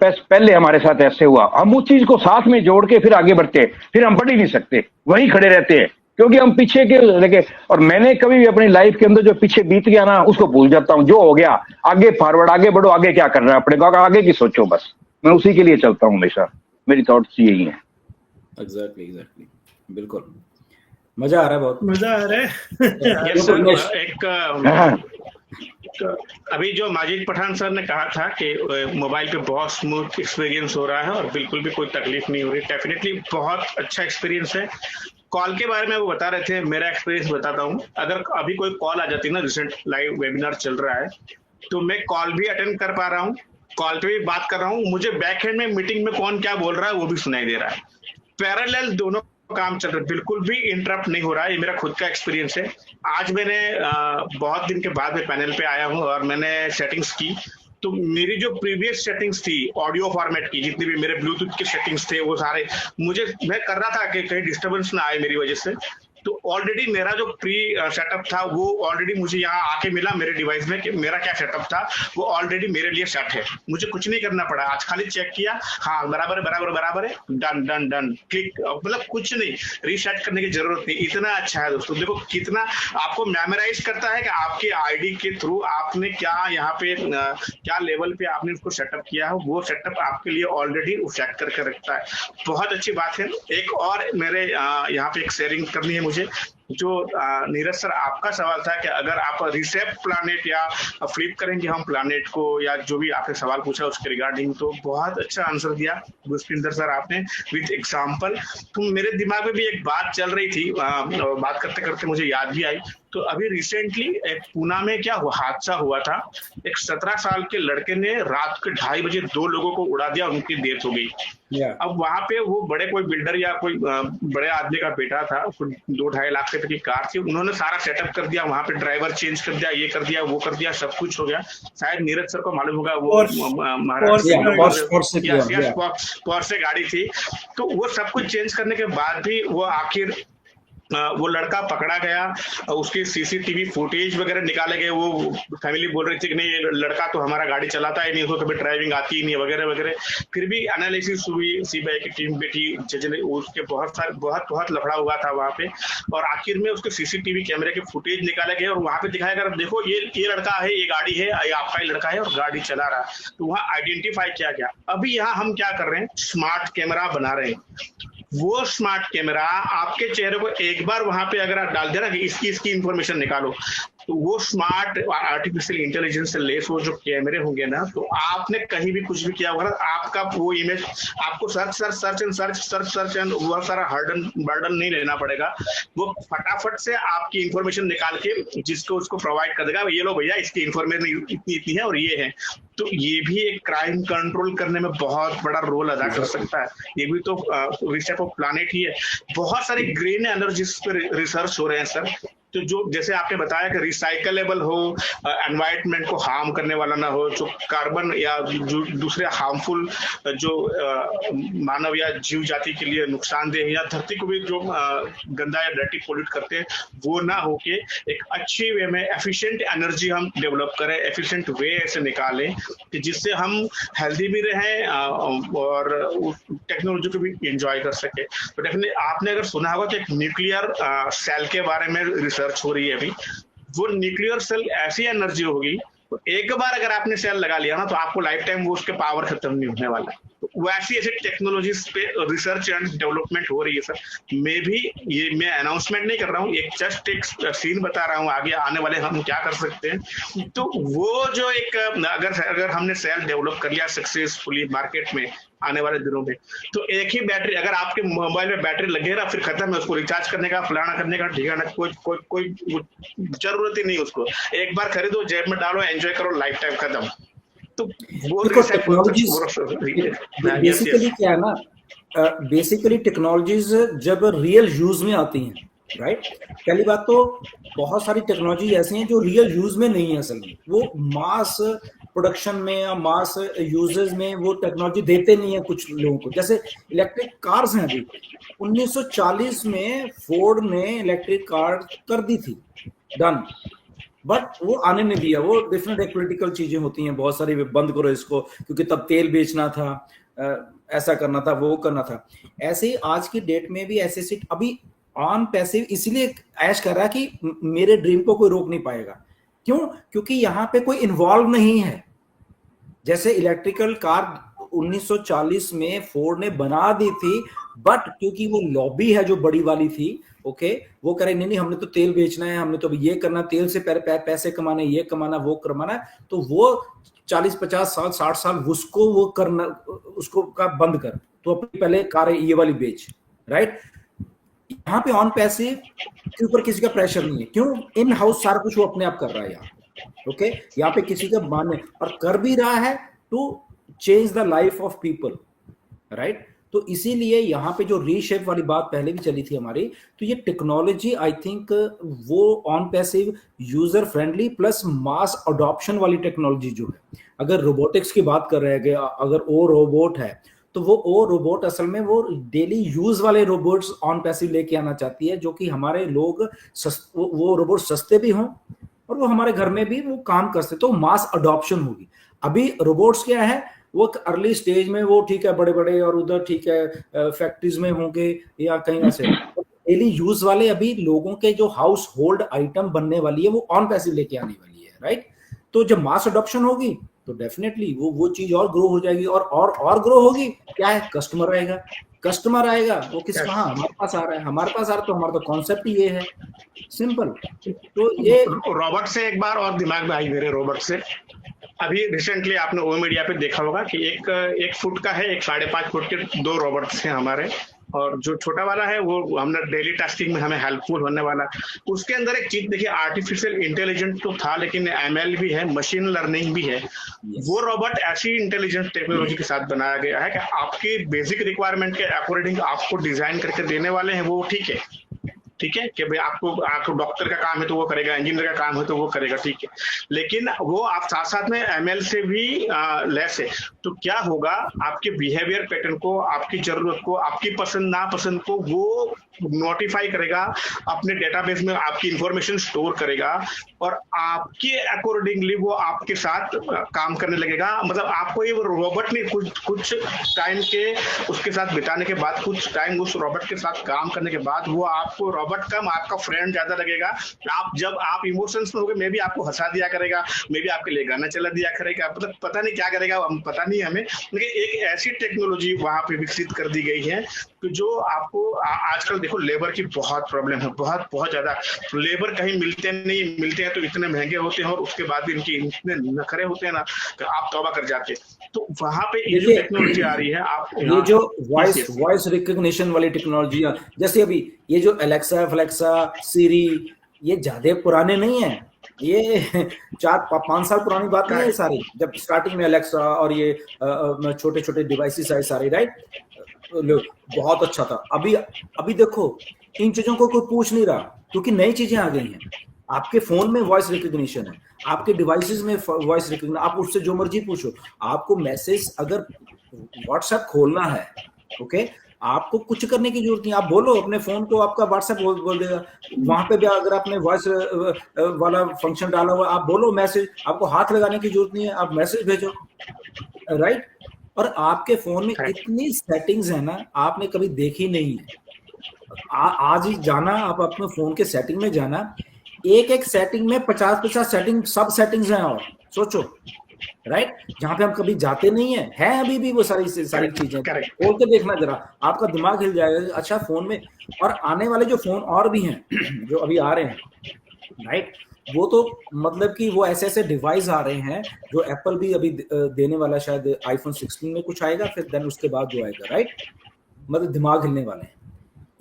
पहले हमारे साथ ऐसे हुआ, हम उस चीज को साथ में जोड़ के फिर आगे बढ़ते हैं, फिर हम बढ़ ही नहीं सकते, वहीं खड़े रहते हैं, क्योंकि हम पीछे के लगे। और मैंने कभी भी अपनी लाइफ के अंदर जो पीछे बीत गया ना, उसको भूल जाता हूँ। जो हो गया आगे फॉरवर्ड, आगे बढ़ो, आगे क्या करना है अपने को, आगे की सोचो, बस मैं उसी के लिए चलता हूँ हमेशा। मेरी थॉट्स यही है।
एग्जैक्टली बिल्कुल मजा आ रहा है, बहुत
मजा आ रहा है।
यस सर, एक अभी जो माजिद पठान सर ने कहा था कि मोबाइल पे बहुत स्मूथ एक्सपीरियंस हो रहा है और बिल्कुल भी कोई तकलीफ नहीं हो रही, डेफिनेटली बहुत अच्छा एक्सपीरियंस है। कॉल के बारे में वो बता रहे थे, मेरा एक्सपीरियंस बताता हूँ। अगर अभी कोई कॉल आ जाती ना, रिसेंट लाइव वेबिनार चल रहा है, तो मैं कॉल भी अटेंड कर पा रहा हूँ, कॉल पे भी बात कर रहा हूँ, मुझे बैक हैंड में मीटिंग में कौन क्या बोल रहा है वो भी सुनाई दे रहा है। पैरेलल दोनों काम चल रहा है, बिल्कुल भी इंटरप्ट नहीं हो रहा है। ये मेरा खुद का एक्सपीरियंस है। आज मैंने बहुत दिन के बाद में पैनल पे आया हूँ और मैंने सेटिंग्स की, तो मेरी जो प्रीवियस सेटिंग्स थी ऑडियो फॉर्मेट की, जितनी भी मेरे ब्लूटूथ के सेटिंग्स थे, वो सारे मैं कर रहा था कि कहीं डिस्टर्बेंस ना आए मेरी वजह से। तो ऑलरेडी मेरा जो प्री सेटअप था वो ऑलरेडी मुझे यहाँ आके मिला मेरे डिवाइस में कि मेरा क्या सेटअप था वो ऑलरेडी मेरे लिए सेट है, मुझे कुछ नहीं करना पड़ा। आज खाली चेक किया, हाँ बराबर है, डन डन डन, क्लिक, मतलब कुछ नहीं, रीसेट करने की जरूरत नहीं। इतना अच्छा है दोस्तों, देखो कितना आपको मेमोराइज करता है कि आपके आईडी के थ्रू आपने क्या यहाँ पे क्या लेवल पे आपने उसको सेटअप किया है, वो सेटअप आपके लिए ऑलरेडी सेट करके रखता है। बहुत अच्छी बात है। एक और मेरे यहाँ पे एक शेयरिंग करनी है मुझे, जो नीरज सर आपका सवाल था कि अगर आप रिसेप प्लानेट या फ्लिप करेंगे हम प्लानेट को, या जो भी आपने सवाल पूछा उसके रिगार्डिंग, तो बहुत अच्छा आंसर दिया गुरस्पिंदर सर आपने विद एग्जांपल। तो मेरे दिमाग में भी एक बात चल रही थी, बात करते करते मुझे याद भी आई। तो अभी रिसेंटली एक पूना में क्या हादसा हुआ था, एक 17 साल के लड़के ने रात के 2:30 बजे 2 लोगों को उड़ा दिया, उनकी डेथ हो गई। अब वहां पे वो बड़े कोई बिल्डर या कोई बड़े आदमी का बेटा था, 2-2.5 लाख रुपए की कार थी, उन्होंने सारा सेटअप कर दिया, वहां पे ड्राइवर चेंज कर दिया, ये कर दिया, वो कर दिया, सब कुछ हो गया। शायद नीरज सर को मालूम होगा, वो पोर्शे गाड़ी थी। तो वो सब कुछ चेंज करने के बाद भी वो आखिर वो लड़का पकड़ा गया, उसकी सीसीटीवी फुटेज वगैरह निकाले गए। वो फैमिली बोल रही थी कि नहीं ये लड़का तो हमारा गाड़ी चलाता ही नहीं, उसको कभी ड्राइविंग आती ही नहीं वगैरह वगैरह। फिर भी एनालिसिस हुई, सीबीआई की टीम बैठी, जज ने उसके बहुत लफड़ा हुआ था वहां पे, और आखिर में उसके सीसीटीवी कैमरे के फुटेज निकाले गए और वहां पे दिखाया गया देखो ये लड़का है, ये गाड़ी है, ये आपका ही लड़का है और गाड़ी चला रहा है। तो वहां आइडेंटिफाई किया गया। अभी यहाँ हम क्या कर रहे हैं, स्मार्ट कैमरा बना रहे हैं। वो स्मार्ट कैमरा आपके चेहरे को एक बार वहां पे अगर आप डाल देना कि इसकी इंफॉर्मेशन निकालो, तो वो स्मार्ट आर्टिफिशियल इंटेलिजेंस से लेस वो जो कैमरे होंगे ना, तो आपने कहीं भी कुछ भी किया होगा, आपका वो इमेज आपको सर्च एंड बहुत सारा बर्डन नहीं लेना पड़ेगा। वो फटाफट से आपकी इंफॉर्मेशन निकाल के जिसको उसको प्रोवाइड कर देगा, ये लो भैया इसकी इंफॉर्मेशन इतनी है और ये है। तो ये भी एक क्राइम कंट्रोल करने में बहुत बड़ा रोल अदा कर सकता है। ये भी तो रिसेप ऑफ प्लानेट ही है। बहुत सारे ग्रीन एनर्जीज पे रिसर्च हो रहे हैं सर। तो जो जैसे आपने बताया कि रिसाइकलेबल हो, एनवायरनमेंट को हार्म करने वाला ना हो, जो कार्बन या जो दूसरे हार्मफुल जो मानव या जीव जाति के लिए नुकसानदेह या धरती को भी जो गंदा या डर्टी पोल्यूट करते हैं, वो ना होके एक अच्छी वे में एफिशिएंट एनर्जी हम डेवलप करें, एफिशिएंट वे ऐसे निकालें कि जिससे हम हेल्दी भी रहें और टेक्नोलॉजी को भी एंजॉय कर सके। तो डेफिनेटली आपने अगर सुना होगा कि एक न्यूक्लियर सेल के बारे में रिसर्च हो रही है अभी। वो न्यूक्लियर सेल ऐसी एनर्जी होगी, तो एक बार अगर आपने सेल लगा लिया ना, तो आपको लाइफ टाइम वो उसके पावर खत्म नहीं होने वाला। तो वैसी ऐसी टेक्नोलॉजीज पे रिसर्च एंड डेवलपमेंट हो रही है सर। मैं अनाउंसमेंट नहीं कर रहा हूँ, एक जस्ट एक सीन बता रहा हूँ, आगे आने वाले हम क्या कर सकते हैं। तो वो जो एक अगर हमने सेल डेवलप कर लिया सक्सेसफुली मार्केट में आने वाले दिनों में, तो एक ही बैटरी, अगर आपके मोबाइल में बैटरी लगे ना, फिर खत्म है, उसको रिचार्ज करने का, फलाना करने का, ठिकाना कोई जरूरत ही नहीं उसको। एक बार खरीदो, जेब में डालो, एंजॉय करो, लाइफ टाइम खत्म। तो वो
बेसिकली क्या है ना, बेसिकली टेक्नोलॉजीज जब रियल यूज में आती हैं राइट। पहली बात तो बहुत सारी टेक्नोलॉजी ऐसी हैं जो रियल यूज में नहीं है, असल में वो मास प्रोडक्शन में या मास यूजेस में वो टेक्नोलॉजी देते नहीं है कुछ लोगों को। जैसे इलेक्ट्रिक कार्स हैं, अभी 1940 में फोर्ड ने इलेक्ट्रिक कार कर दी थी, डन, बट वो आने नहीं दिया। वो डिफरेंट पॉलिटिकल चीजें होती हैं बहुत सारी, बंद करो इसको क्योंकि तब तेल बेचना था, ऐसा करना था, वो करना था। ऐसे ही आज की डेट में भी ऐसे अभी ऑन पैसिव इसीलिए ऐश कर रहा है कि मेरे ड्रीम को कोई रोक नहीं पाएगा। क्यों? क्योंकि यहाँ पे कोई इन्वॉल्व नहीं है। जैसे इलेक्ट्रिकल कार 1940 में फोर्ड ने बना दी थी, बट क्योंकि वो लॉबी है जो बड़ी वाली थी, ओके, वो कह रहे नहीं हमने तो तेल बेचना है, हमने तो ये करना, तेल से पैसे कमाने, ये कमाना, वो कमाना, तो वो 40, 50 साल, 60 साल उसको वो करना, उसको का बंद कर, तो अपनी पहले कार ये वाली बेच, राइट। यहाँ पे ऑन पैसिव के ऊपर किसी का प्रेशर नहीं है। क्यों? इन हाउस सारा कुछ वो अपने आप कर रहा है यहाँ, ओके। यहाँ पे किसी का मानने, और कर भी रहा है to change the life of people, right. तो इसीलिए यहाँ पे जो रीशेप वाली बात पहले भी चली थी हमारी, तो ये टेक्नोलॉजी आई थिंक वो on passive, user friendly plus mass adoption वाली टेक्नोलॉजी जो है। अगर रोबोटिक्स की बात कर रहे हैं, अगर ओ रोबोट है, तो वो ओ रोबोट असल में वो डेली यूज वाले रोबोट्स ऑन पैसिव लेके आना चाहती है, जो कि हमारे लोग वो रोबोट सस्ते भी हों और वो हमारे घर में भी वो काम कर सकते, तो मास अडॉप्शन होगी। अभी रोबोट्स क्या है, वो अर्ली स्टेज में वो ठीक है बड़े बड़े, और उधर ठीक है फैक्ट्रीज में होंगे या कहीं ऐसे। डेली यूज वाले अभी लोगों के जो हाउस होल्ड आइटम बनने वाली है वो ऑन पैसिव लेके आने वाली है, राइट। तो जब मास अडॉप्शन होगी तो डेफिनेटली वो चीज और ग्रो हो जाएगी, और ग्रो होगी। क्या है? कस्टमर आएगा, कस्टमर आएगा वो किस कहाँ हमारे पास आ रहा है, हमारे पास आ रहा है, तो हमारा तो कॉन्सेप्ट ही ये है, सिंपल। तो ये
रॉबर्ट से एक बार और दिमाग में आई मेरे, रॉबर्ट से अभी रिसेंटली आपने ओ मीडिया पे देखा होगा कि एक फुट का है, एक 5.5 फुट के 2 रोबोट्स हैं हमारे, और जो छोटा वाला है वो हमने डेली टास्किंग में हमें हेल्पफुल होने वाला। उसके अंदर एक चीज देखिए, आर्टिफिशियल इंटेलिजेंस तो था, लेकिन एमएल भी है, मशीन लर्निंग भी है। वो रोबोट ऐसी इंटेलिजेंस टेक्नोलॉजी के साथ बनाया गया है कि आपकी बेसिक रिक्वायरमेंट के अकॉर्डिंग आपको डिजाइन करके देने वाले हैं। वो ठीक है कि भाई आपको डॉक्टर का काम है तो वो करेगा, इंजीनियर का काम है तो वो करेगा, ठीक है, लेकिन वो आप साथ साथ में एमएल से भी लेस है। तो क्या होगा, आपके बिहेवियर पैटर्न को, आपकी जरूरत को, आपकी पसंद नापसंद को वो नोटिफाई करेगा, अपने डेटाबेस में आपकी इंफॉर्मेशन स्टोर करेगा, और आपके अकॉर्डिंगली वो आपके साथ काम करने लगेगा। मतलब आपको ये रोबोट नहीं, कुछ टाइम के उसके साथ बिताने के बाद, कुछ टाइम उस रोबोट के साथ काम करने के बाद, वो आपको रोबोट कम आपका फ्रेंड ज्यादा लगेगा। जब आप इमोशंस में होगे, मे भी आपको हंसा दिया करेगा, मे भी आपके लिए गाना चला दिया करेगा, मतलब पता नहीं क्या करेगा, पता नहीं हमें, लेकिन एक ऐसी टेक्नोलॉजी वहां पे विकसित कर दी गई है कि जो आपको आजकल देखो लेबर की बहुत प्रॉब्लम है, बहुत ज्यादा। लेबर कहीं मिलते हैं तो इतने महंगे होते हैं, और उसके बाद भी इनके इतने नखरे होते हैं ना कि आप तौबा कर जाते हैं। तो वहां पे ये जो टेक्नोलॉजी आ रही है, आप
ये जो वॉइस रिकॉग्निशन वाली टेक्नोलॉजी, जैसे अभी ये जो एलेक्सा, फ्लेक्सा, सीरी, ये ज्यादा पुराने नहीं है, ये 4-5 साल पुरानी बात नहीं है सारी। जब स्टार्टिंग में एलेक्सा और ये छोटे छोटे डिवाइसेस आए सारे, राइट, बहुत अच्छा था। अभी देखो इन चीजों को कोई पूछ नहीं रहा, क्योंकि नई चीजें आ गई हैं। आपके फोन में वॉइस रिकॉग्निशन है, आपके डिवाइसेस में वॉइस रिकॉग्निशन, आप उससे जो मर्जी पूछो। आपको मैसेज अगर व्हाट्सएप खोलना है, ओके, आपको कुछ करने की जरूरत नहीं, आप बोलो अपने फोन को, आपका व्हाट्सएप बोल देगा। वहां पे भी अगर आपने वॉइस वाला फंक्शन डाला हुआ, आप बोलो मैसेज, आपको हाथ लगाने की जरूरत नहीं है, आप मैसेज भेजो, राइट। और आपके फोन में इतनी सेटिंग्स है ना, आपने कभी देखी नहीं है। आज ही जाना, आप अपने फोन के सेटिंग में जाना, एक सेटिंग में 50 सेटिंग, सब सेटिंग्स हैं, और सोचो, राइट, जहां पे हम कभी जाते नहीं है अभी भी वो सारी चीजें। खोल के देखना जरा, आपका दिमाग हिल जाएगा। अच्छा, फोन में और आने वाले जो फोन और भी हैं जो अभी आ रहे हैं, राइट, वो तो मतलब कि वो ऐसे डिवाइस आ रहे हैं जो एप्पल भी अभी देने वाला, शायद आईफोन 16 में कुछ आएगा, फिर देन उसके बाद जो आएगा, राइट, मतलब दिमाग हिलने वाले हैं।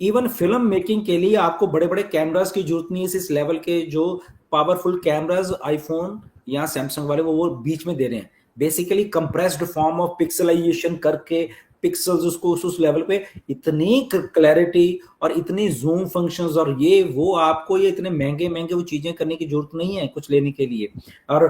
इवन फिल्म मेकिंग के लिए आपको बड़े बड़े कैमरास की जरूरत नहीं है। इस लेवल के जो पावरफुल कैमरास आईफोन या सैमसंग वाले वो बीच में दे रहे हैं। बेसिकली कंप्रेस्ड फॉर्म ऑफ पिक्सेलाइजेशन करके पिक्सल्स उसको उस लेवल पे इतनी क्लैरिटी और इतनी जूम फंक्शंस और ये वो, आपको ये इतने महंगे महंगे वो चीजें करने की जरूरत नहीं है कुछ लेने के लिए। और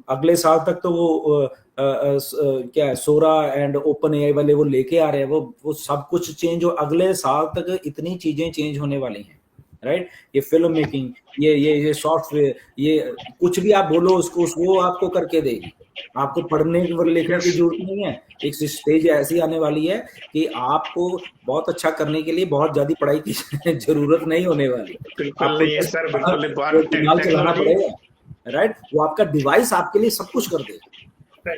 अगले साल तक तो वो क्या है, सोरा एंड ओपन एआई वाले वो लेके आ रहे हैं, वो सब कुछ चेंज हो, अगले साल तक इतनी चीजें चेंज होने वाली हैं, राइट। ये फिल्म मेकिंग, ये सॉफ्टवेयर, ये कुछ भी आप बोलो उसको, वो आपको करके देगी। आपको पढ़ने लिखने की जरूरत नहीं है। एक स्टेज ऐसी आने वाली है कि आपको बहुत अच्छा करने के लिए बहुत ज्यादा पढ़ाई की जरूरत नहीं होने वाली।
बिल्कुल नहीं है सर, बिल्कुल
दिमाग चलाना पड़ेगा, राइट। वो आपका डिवाइस आपके लिए सब कुछ कर देगा।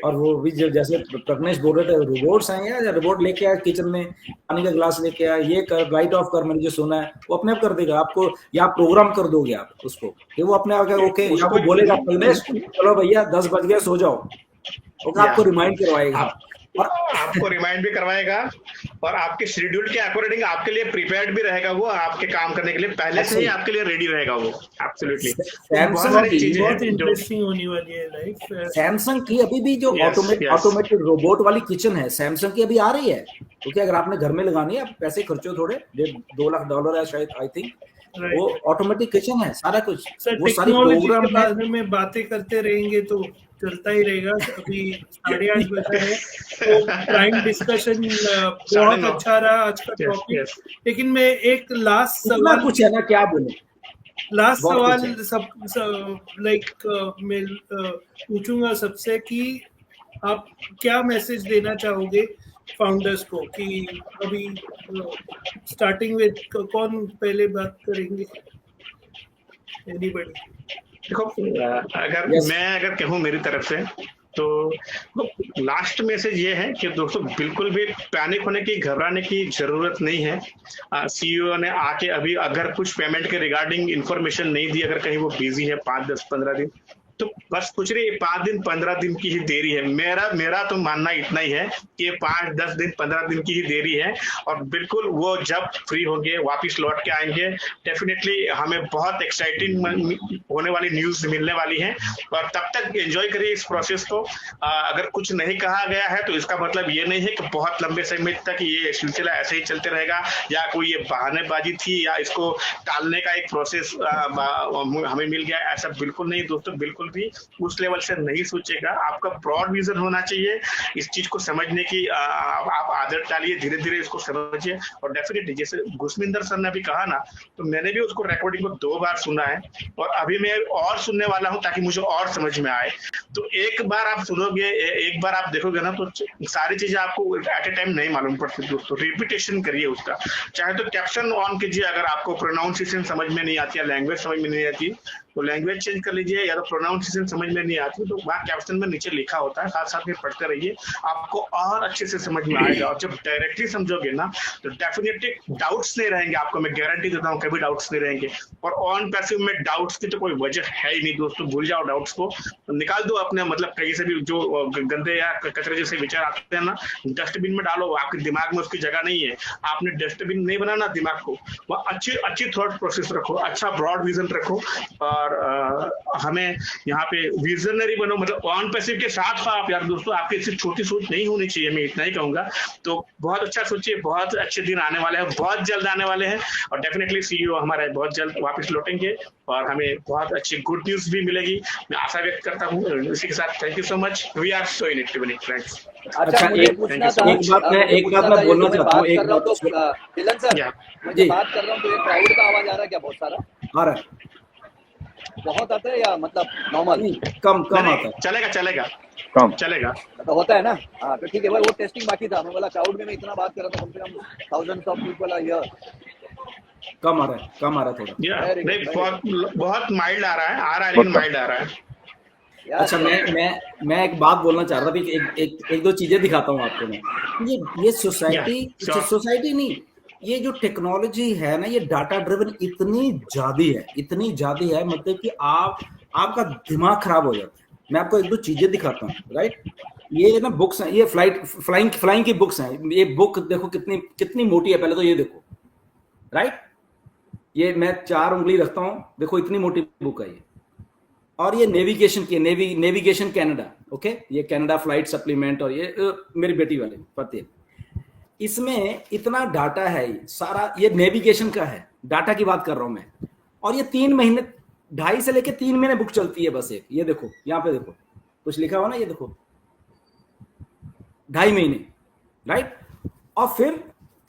और वो भी जैसे प्रज्ञेश बोल रहे थे, रोबोट्स हैं या रोबोट लेके आए किचन में, पानी का ग्लास लेके आए, ये कर, लाइट ऑफ कर, मैंने जो सुना है वो अपने आप कर देगा आपको, या प्रोग्राम कर दोगे आप उसको कि वो अपने आप ओके, या वो बोलेगा प्रज्ञेश चलो भैया 10 बज गए सो जाओ, ओके, आपको रिमाइंड करवाएगा
और आपको रिमाइंड भी करवाएगा और आपके शेड्यूल के अकॉर्डिंग आपके लिए प्रिपेयर्ड भी रहेगा, वो आपके काम करने के लिए पहले से ही आपके लिए रेडी रहेगा वो। एब्सोल्युटली
बहुत इंटरेस्टिंग होने वाली है लाइफ।
सैमसंग की अभी भी जो ऑटोमेटेड रोबोट वाली किचन है, सैमसंग की अभी आ रही है, क्योंकि अगर आपने घर में लगानी है, आप पैसे खर्चो थोड़े, $2 लाख है शायद, आई थिंक, वो ऑटोमेटिक किचन है, सारा कुछ।
वो सारी प्रोग्राम के बारे में बातें करते रहेंगे तो चलता ही रहेगा। अभी 8:30 बजे है, तो प्राइम डिस्कशन बहुत अच्छा रहा आज का टॉपिक। लेकिन मैं एक लास्ट सवाल,
कुछ है ना, क्या बोले,
लास्ट सवाल सब लाइक मैं पूछूंगा सबसे कि आप क्या मैसेज देना चाहोगे फाउंडर्स को, कि अभी स्टार्टिंग विद कौन पहले बात करेंगे? एनीबॉडी?
देखो, अगर कहूँ मेरी तरफ से तो लास्ट मैसेज ये है कि दोस्तों बिल्कुल भी पैनिक होने की, घबराने की जरूरत नहीं है। सीईओ ने आके अभी अगर कुछ पेमेंट के रिगार्डिंग इंफॉर्मेशन नहीं दी, अगर कहीं वो बिजी है 5, 10, 15 दिन, तो बस कुछ नहीं, 5 दिन 15 दिन की ही देरी है। मेरा तो मानना इतना ही है कि 5, 10 दिन 15 दिन की ही देरी है, और बिल्कुल वो जब फ्री होंगे वापस लौट के आएंगे, डेफिनेटली हमें बहुत एक्साइटिंग होने वाली न्यूज मिलने वाली है। और तब तक एंजॉय करिए इस प्रोसेस को। अगर कुछ नहीं कहा गया है तो इसका मतलब ये नहीं है कि बहुत लंबे समय तक ये सिलसिला ऐसे ही चलते रहेगा, या कोई ये बहानेबाजी थी, या इसको टालने का एक प्रोसेस हमें मिल गया, ऐसा बिल्कुल नहीं दोस्तों। बिल्कुल भी उस लेवल से नहीं सोचेगा, आपका ब्रॉड विजन होना चाहिए। इस चीज को समझने की आप आदत डालिए, धीरे धीरे इसको समझिए। और डेफिनेटली जैसे घुसमिंदर सर ने भी कहा ना, तो मैंने भी उसको रिकॉर्डिंग को 2 बार सुना है, और अभी मैं और सुनने वाला हूं ताकि मुझे और समझ में आए। तो एक बार आप सुनोगे, एक बार आप देखोगे ना, तो सारी चीजें आपको एट ए टाइम नहीं मालूम पड़ती दोस्तों। रिपीटेशन करिए उसका, चाहे तो कैप्शन ऑन कीजिए, अगर आपको प्रोनाउंसिएशन समझ में नहीं आती है, लैंग्वेज समझ में नहीं आती तो लैंग्वेज चेंज कर लीजिए, या तो प्रोनाउंसिएशन समझ में नहीं आती तो वहाँ कैप्शन में नीचे लिखा होता है, साथ साथ में पढ़ते रहिए, आपको और अच्छे से समझ में आएगा। और जब डायरेक्टली समझोगे ना तो डेफिनेटली डाउट्स नहीं रहेंगे आपको, मैं गारंटी देता हूँ, कभी डाउट्स नहीं रहेंगे। और ऑन पैसिव में डाउट्स की तो कोई वजह है ही नहीं दोस्तों, भूल जाओ डाउट्स को, निकाल दो अपने, मतलब कहीं से भी जो गंदे या कचरे जैसे विचार आते हैं ना, डस्टबिन में डालो, आपके दिमाग में उसकी जगह नहीं है। आपने डस्टबिन नहीं बनाना दिमाग को, वह अच्छी थॉट प्रोसेस रखो, अच्छा ब्रॉड विजन रखो, और हमें यहाँ पे विजनरी बनो, मतलब ऑन पैसिव के साथ आप यार दोस्तों, आपकी सिर्फ छोटी सोच नहीं होनी चाहिए, मैं इतना ही कहूंगा। तो बहुत अच्छा सोचिए, बहुत अच्छे दिन आने वाले हैं, बहुत जल्द आने वाले हैं, और डेफिनेटली सीईओ हमारे बहुत जल्द वापस लौटेंगे, और हमें बहुत अच्छी गुड न्यूज भी मिलेगी, मैं आशा व्यक्त करता हूँ। इसी के साथ thank you so much, we are so in it to win friends.
अच्छा, एक बात मैं बोलना चाहता हूँ, एक बात
सर, मैं बात कर रहा हूँ तो ये क्राउड का आवाज आ रहा है क्या? बहुत सारा
आ रहा है,
बहुत आता है या मतलब नॉर्मल?
कम आता है,
चलेगा
तो होता है ना। हाँ तो ठीक है भाई, वो टेस्टिंग बाकी था, मैं बोला क्राउड में मैं इतना बात कर रहा था, कम से कम thousands of people are here.
कम आ रहा है थोड़ा,
नहीं बहुत माइल्ड आ रहा है लेकिन माइल्ड आ रहा है।
अच्छा, मैं एक बात बोलना चाह रहा था कि एक दो चीजें दिखाता हूँ आपको मैं। ये सोसाइटी नहीं, ये जो टेक्नोलॉजी है ना, ये डाटा ड्रिवन इतनी ज्यादा है, मतलब कि आपका दिमाग खराब हो जाता है। मैं आपको एक दो चीजें दिखाता हूँ, राइट। ये ना बुक्स हैं, ये फ्लाइंग की बुक्स हैं। ये बुक देखो कितनी मोटी है, पहले तो ये देखो, राइट। ये मैं 4 उंगली रखता हूँ, देखो इतनी मोटी बुक है ये। और ये नेविगेशन की, नेविगेशन कनाडा, ओके, ये कनाडा फ्लाइट सप्लीमेंट, और ये मेरी बेटी वाले पढ़ती है। इसमें इतना डाटा है, सारा ये नेविगेशन का है, डाटा की बात कर रहा हूं मैं। और ये 3 महीने, 2.5 से लेके 3 महीने बुक चलती है बस एक। ये देखो यहाँ पे देखो कुछ लिखा हुआ ना, ये देखो 2.5 महीने, राइट। और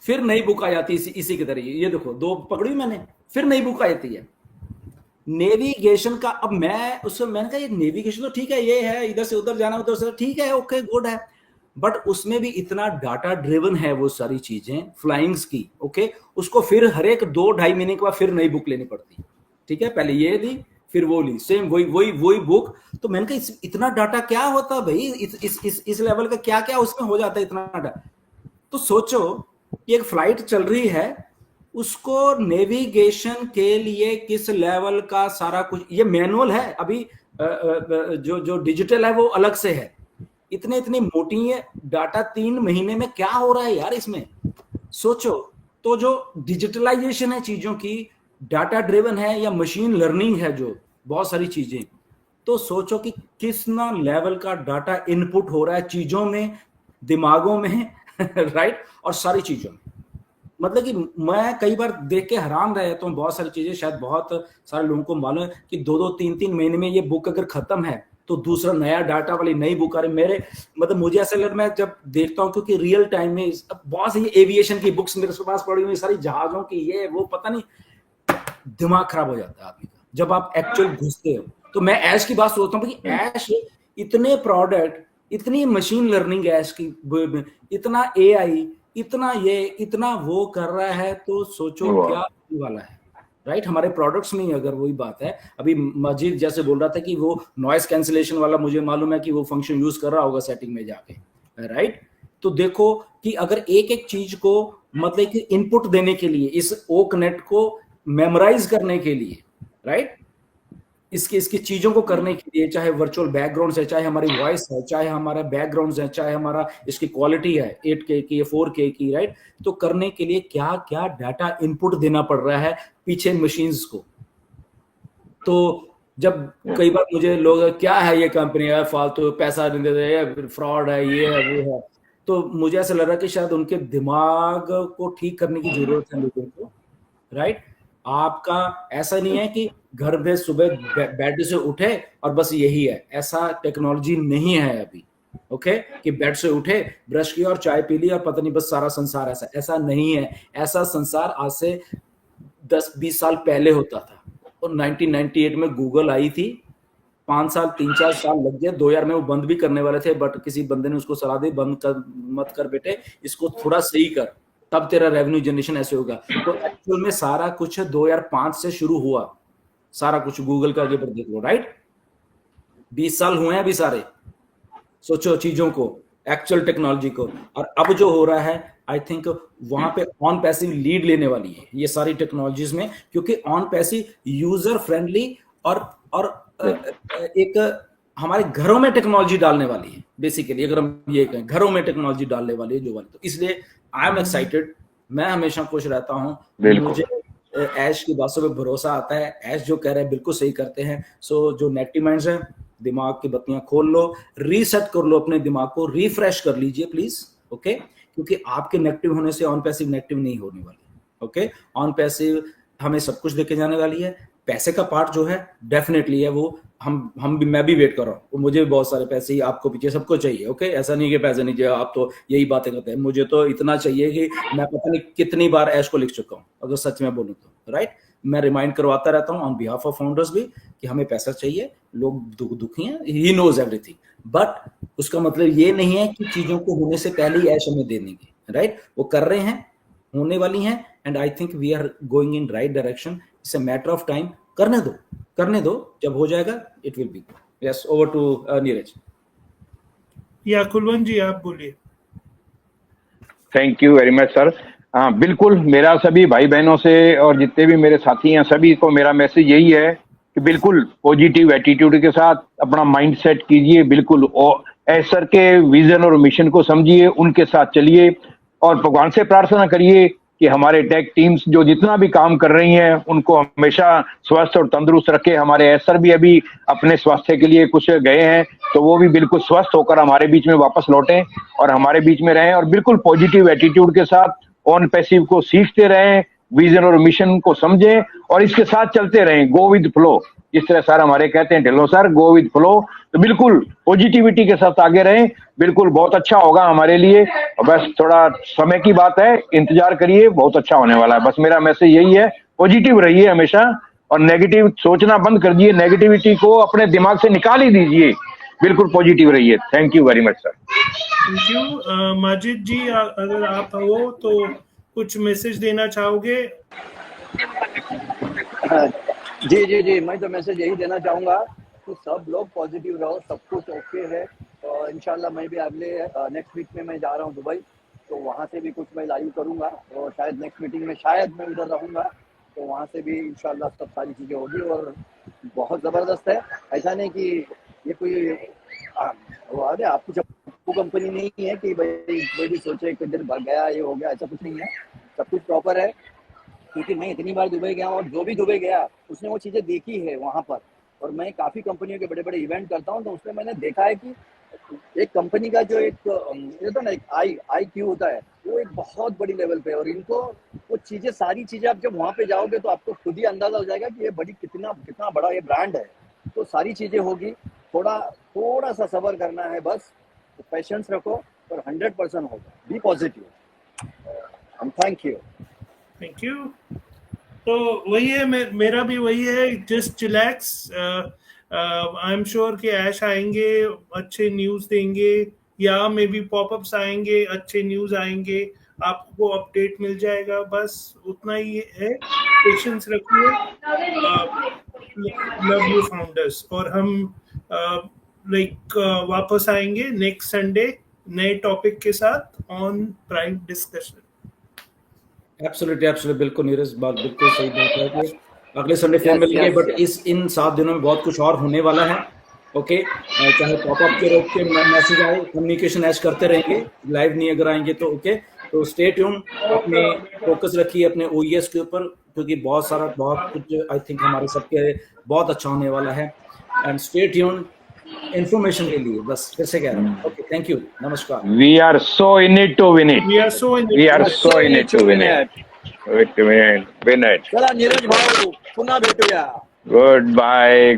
फिर नई बुक आ जाती है इसी के तरीके। ये देखो 2 पकड़ी मैंने, फिर नई बुक आ जाती है। नेविगेशन का, अब मैंने कहा ये नेविगेशन तो ठीक है, ये है इधर से उधर जाना, उधर से, ठीक है, ओके गुड है, बट उसमें भी इतना डाटा ड्रिवन है वो सारी चीजें फ्लाइंग्स की, ओके। उसको फिर हर एक 2-2.5 महीने के बाद फिर नई बुक लेनी पड़ती, ठीक है। पहले ये ली फिर वो ली, सेम वही बुक। तो मैंने कहा इतना डाटा क्या होता भाई, इस लेवल का क्या क्या उसमें हो जाता है इतना डाटा। तो सोचो एक फ्लाइट चल रही है, उसको नेविगेशन के लिए किस लेवल का सारा कुछ, ये मैनुअल है अभी, जो डिजिटल है वो अलग से है। इतनी मोटी है डाटा, 3 महीने में क्या हो रहा है यार इसमें, सोचो। तो जो डिजिटलाइजेशन है चीजों की, डाटा ड्रिवन है या मशीन लर्निंग है, जो बहुत सारी चीजें, तो सोचो कि किस ना लेवल का डाटा इनपुट हो रहा है चीजों में, दिमागों में राइट, और सारी चीजों में। मतलब कि मैं कई बार देख के हैरान रह जाता हूँ बहुत सारी चीजें, शायद बहुत सारे लोगों को मालूम है कि 2-2, 3-3 महीने में ये बुक अगर खत्म है तो दूसरा नया डाटा वाली नई बुक आ रही। मेरे मतलब मुझे ऐसा लग, मैं जब देखता हूँ, क्योंकि रियल टाइम में बहुत सी एविएशन की बुक्स मेरे पास पड़ी हुई, सारी जहाजों की, ये वो, पता नहीं, दिमाग खराब हो जाता है आदमी का जब आप एक्चुअल घुसते हो। तो मैं ऐश की बात सोचता हूँ कि ऐश इतने प्रोडक्ट, इतनी मशीन लर्निंग ऐश की, इतना AI, इतना ये, इतना वो कर रहा है, तो सोचो क्या होने वाला है, राइट। हमारे प्रोडक्ट्स में अगर वही बात है, अभी मजीद जैसे बोल रहा था कि वो नॉइस कैंसिलेशन वाला, मुझे मालूम है कि वो फंक्शन यूज कर रहा होगा सेटिंग में जाके, राइट। तो देखो कि अगर एक चीज को, मतलब कि इनपुट देने के लिए, इस ओकनेट को मेमोराइज करने के लिए, राइट, इसकी चीजों को करने के लिए, चाहे वर्चुअल बैकग्राउंड है, चाहे हमारी वॉइस है, चाहे हमारा बैकग्राउंड है, चाहे हमारा इसकी क्वालिटी है 8K की, 4K की, राइट, तो करने के लिए क्या क्या डाटा इनपुट देना पड़ रहा है पीछे मशीन्स को। तो जब कई बार मुझे लोग, क्या है ये कंपनी है, फालतू पैसा नहीं देते हैं, फ्रॉड है, ये है वो है, तो मुझे ऐसा लग रहा है कि शायद उनके दिमाग को ठीक करने की जरूरत है लोगों को, राइट। आपका ऐसा नहीं है कि घर में सुबह बेड से उठे और बस यही है, ऐसा टेक्नोलॉजी नहीं है अभी, ओके, कि बेड से उठे, ब्रश किया और चाय पी ली और पता नहीं बस सारा संसार ऐसा नहीं है। ऐसा संसार आज से 10-20 साल पहले होता था। और 1998 में गूगल आई थी, 5 साल 3-4 साल लग गए, 2000 में वो बंद भी करने वाले थे, बट किसी बंदे ने उसको सलाह दी, बंद कर मत कर बेटे, इसको थोड़ा सही कर, तब तेरा रेवेन्यू जनरेशन ऐसे होगा। तो एक्चुअल में सारा कुछ 2005 से शुरू हुआ, सारा कुछ गूगल का आगे पर देख लो, राइट। 20 साल हुए हैं अभी सारे, सोचो चीजों को, एक्चुअल टेक्नोलॉजी को। और अब जो हो रहा है, आई थिंक वहां पे ऑन पैसिव लीड लेने वाली है ये सारी टेक्नोलॉजीज में, क्योंकि ऑन पैसिव यूजर फ्रेंडली और एक हमारे घरों में टेक्नोलॉजी डालने वाली है बेसिकली, अगर हम ये कहें घरों में टेक्नोलॉजी डालने वाली है जो वाली। तो इसलिए आई एम एक्साइटेड, मैं हमेशा खुश रहता हूँ, मुझे ऐश की बातों पे भरोसा आता है, ऐश जो कह रहे हैं बिल्कुल सही करते हैं। सो जो नेगेटिव माइंड्स है, दिमाग की बत्तियां खोल लो, रीसेट कर लो अपने दिमाग को, रिफ्रेश कर लीजिए प्लीज, ओके, क्योंकि आपके नेगेटिव होने से ऑन पैसिव नेगेटिव नहीं होने वाली, ओके। ऑन पैसिव हमें सब कुछ देके जाने वाली है, पैसे का पार्ट जो है डेफिनेटली है, वो मैं भी वेट कर रहा हूँ, मुझे भी बहुत सारे पैसे ही, आपको पीछे सबको चाहिए, ओके। ऐसा नहीं कि पैसे नहीं चाहिए, आप तो यही बातें करते हैं, मुझे तो इतना चाहिए कि मैं पता नहीं कितनी बार ऐश को लिख चुका हूँ, अगर सच में बोलूँ तो, राइट। मैं रिमाइंड करवाता रहता हूँ ऑन बिहाफ ऑफ फाउंडर्स भी कि हमें पैसा चाहिए, लोग दुखी हैं, ही नोज एवरीथिंग, बट उसका मतलब ये नहीं है कि चीजों को होने से पहले ही ऐश हमें दे देंगे, राइट। वो कर रहे हैं, होने वाली हैं, and I think we are going in right direction. It's a matter of time, करने दो, जब हो जाएगा it will be. Yes, over to Neeraj.
या कुलवंत जी आप बोलिए।
Thank you very much sir. हाँ बिल्कुल, मेरा सभी भाई बहनों से और जितने भी मेरे साथी हैं सभी को मेरा मैसेज यही है कि बिल्कुल पॉजिटिव एटीट्यूड के साथ अपना माइंड सेट कीजिए, बिल्कुल और सर के विजन और मिशन को समझिए, उनके साथ चलिए और भगवान से प्रार्थना करिए कि हमारे टेक टीम्स जो जितना भी काम कर रही हैं उनको हमेशा स्वस्थ और तंदुरुस्त रखे। हमारे एसर भी अभी अपने स्वास्थ्य के लिए कुछ गए हैं, तो वो भी बिल्कुल स्वस्थ होकर हमारे बीच में वापस लौटें और हमारे बीच में रहें और बिल्कुल पॉजिटिव एटीट्यूड के साथ ऑन पैसिव को सीखते रहें, विजन और मिशन को समझें और इसके साथ चलते रहें। गो विद फ्लो, जिस तरह सर हमारे कहते हैं, Dhillon sir, go with flow. तो बिल्कुल पॉजिटिविटी के साथ आगे रहें, बिल्कुल बहुत अच्छा होगा हमारे लिए। बस थोड़ा समय की बात है, इंतजार करिए, बहुत अच्छा होने वाला है। बस मेरा मैसेज यही है, पॉजिटिव रहिए हमेशा और नेगेटिव सोचना बंद कर दिए, नेगेटिविटी को अपने दिमाग से निकाल ही दीजिए, बिल्कुल पॉजिटिव रहिए। Thank you very much sir.
Thank you. Majid ji, अगर आप हो तो कुछ मैसेज देना चाहोगे?
जी जी जी, मैं तो मैसेज यही देना चाहूँगा कि सब लोग पॉजिटिव रहो, सब कुछ ओके है। और इंशाल्लाह मैं भी अगले नेक्स्ट वीक में मैं जा रहा हूँ दुबई, तो वहाँ से भी कुछ मैं लाइव करूँगा और शायद नेक्स्ट मीटिंग में शायद मैं उधर रहूँगा, तो वहाँ से भी इंशाल्लाह सब सारी चीज़ें होगी और बहुत ज़बरदस्त है। ऐसा नहीं कि ये कोई वो आ गया आपकी कंपनी नहीं है कि भाई कोई भी सोचे कि दिन भर गया ये हो गया, ऐसा कुछ नहीं है, सब कुछ प्रॉपर है। क्योंकि मैं इतनी बार दुबई गया हूँ और जो भी दुबई गया उसने वो चीज़ें देखी है वहाँ पर। और मैं काफ़ी कंपनियों के बड़े बड़े इवेंट करता हूँ, तो उसमें मैंने देखा है कि एक कंपनी का जो एक ये तो ना एक IQ होता है, वो एक बहुत बड़ी लेवल पे है। और इनको वो चीज़ें, सारी चीज़ें आप जब वहाँ पे जाओगे तो आपको खुद ही अंदाजा हो जाएगा कि ये बड़ी कितना बड़ा ये ब्रांड है। तो सारी चीज़ें होगी, थोड़ा सा सब्र करना है बस, तो पेशेंस रखो और 100% होगा। Be positive and thank you.
Thank you. तो वही है, मेरा भी वही है, just chillax. I am sure कि ऐश आएंगे, अच्छे न्यूज़ देंगे, या मे बी पॉपअप्स आएंगे, अच्छे न्यूज़ आएंगे, आपको अपडेट मिल जाएगा। बस उतना ही है, पेशेंस रखिए। Love you founders. और हम वापस आएंगे नेक्स्ट संडे नए टॉपिक के साथ ऑन प्राइम डिस्कशन।
एब्सोल्युटली बिल्कुल नीरज, बात बिल्कुल सही बात है कि अगले संडे फिर मिलेंगे, बट इन 7 दिनों में बहुत कुछ और होने वाला है। ओके, चाहे पॉपअप के रोक के मैसेज आए, कम्युनिकेशन ऐश करते रहेंगे, लाइव नहीं अगर आएंगे तो ओके। तो स्टे ट्यून, अपने फोकस रखिए अपने OES के ऊपर, क्योंकि बहुत कुछ आई थिंक हमारे सबके बहुत अच्छा होने वाला है। एंड स्टे ट्यून इंफॉर्मेशन के लिए, बस फिर से कह रहा हूँ। ओके, थैंक यू, नमस्कार।
We are so in it to win it.
We are so in it.
We are so in it to win it. Win it.
चला नीरज भाऊ, पुन्हा भेटूया।
Goodbye.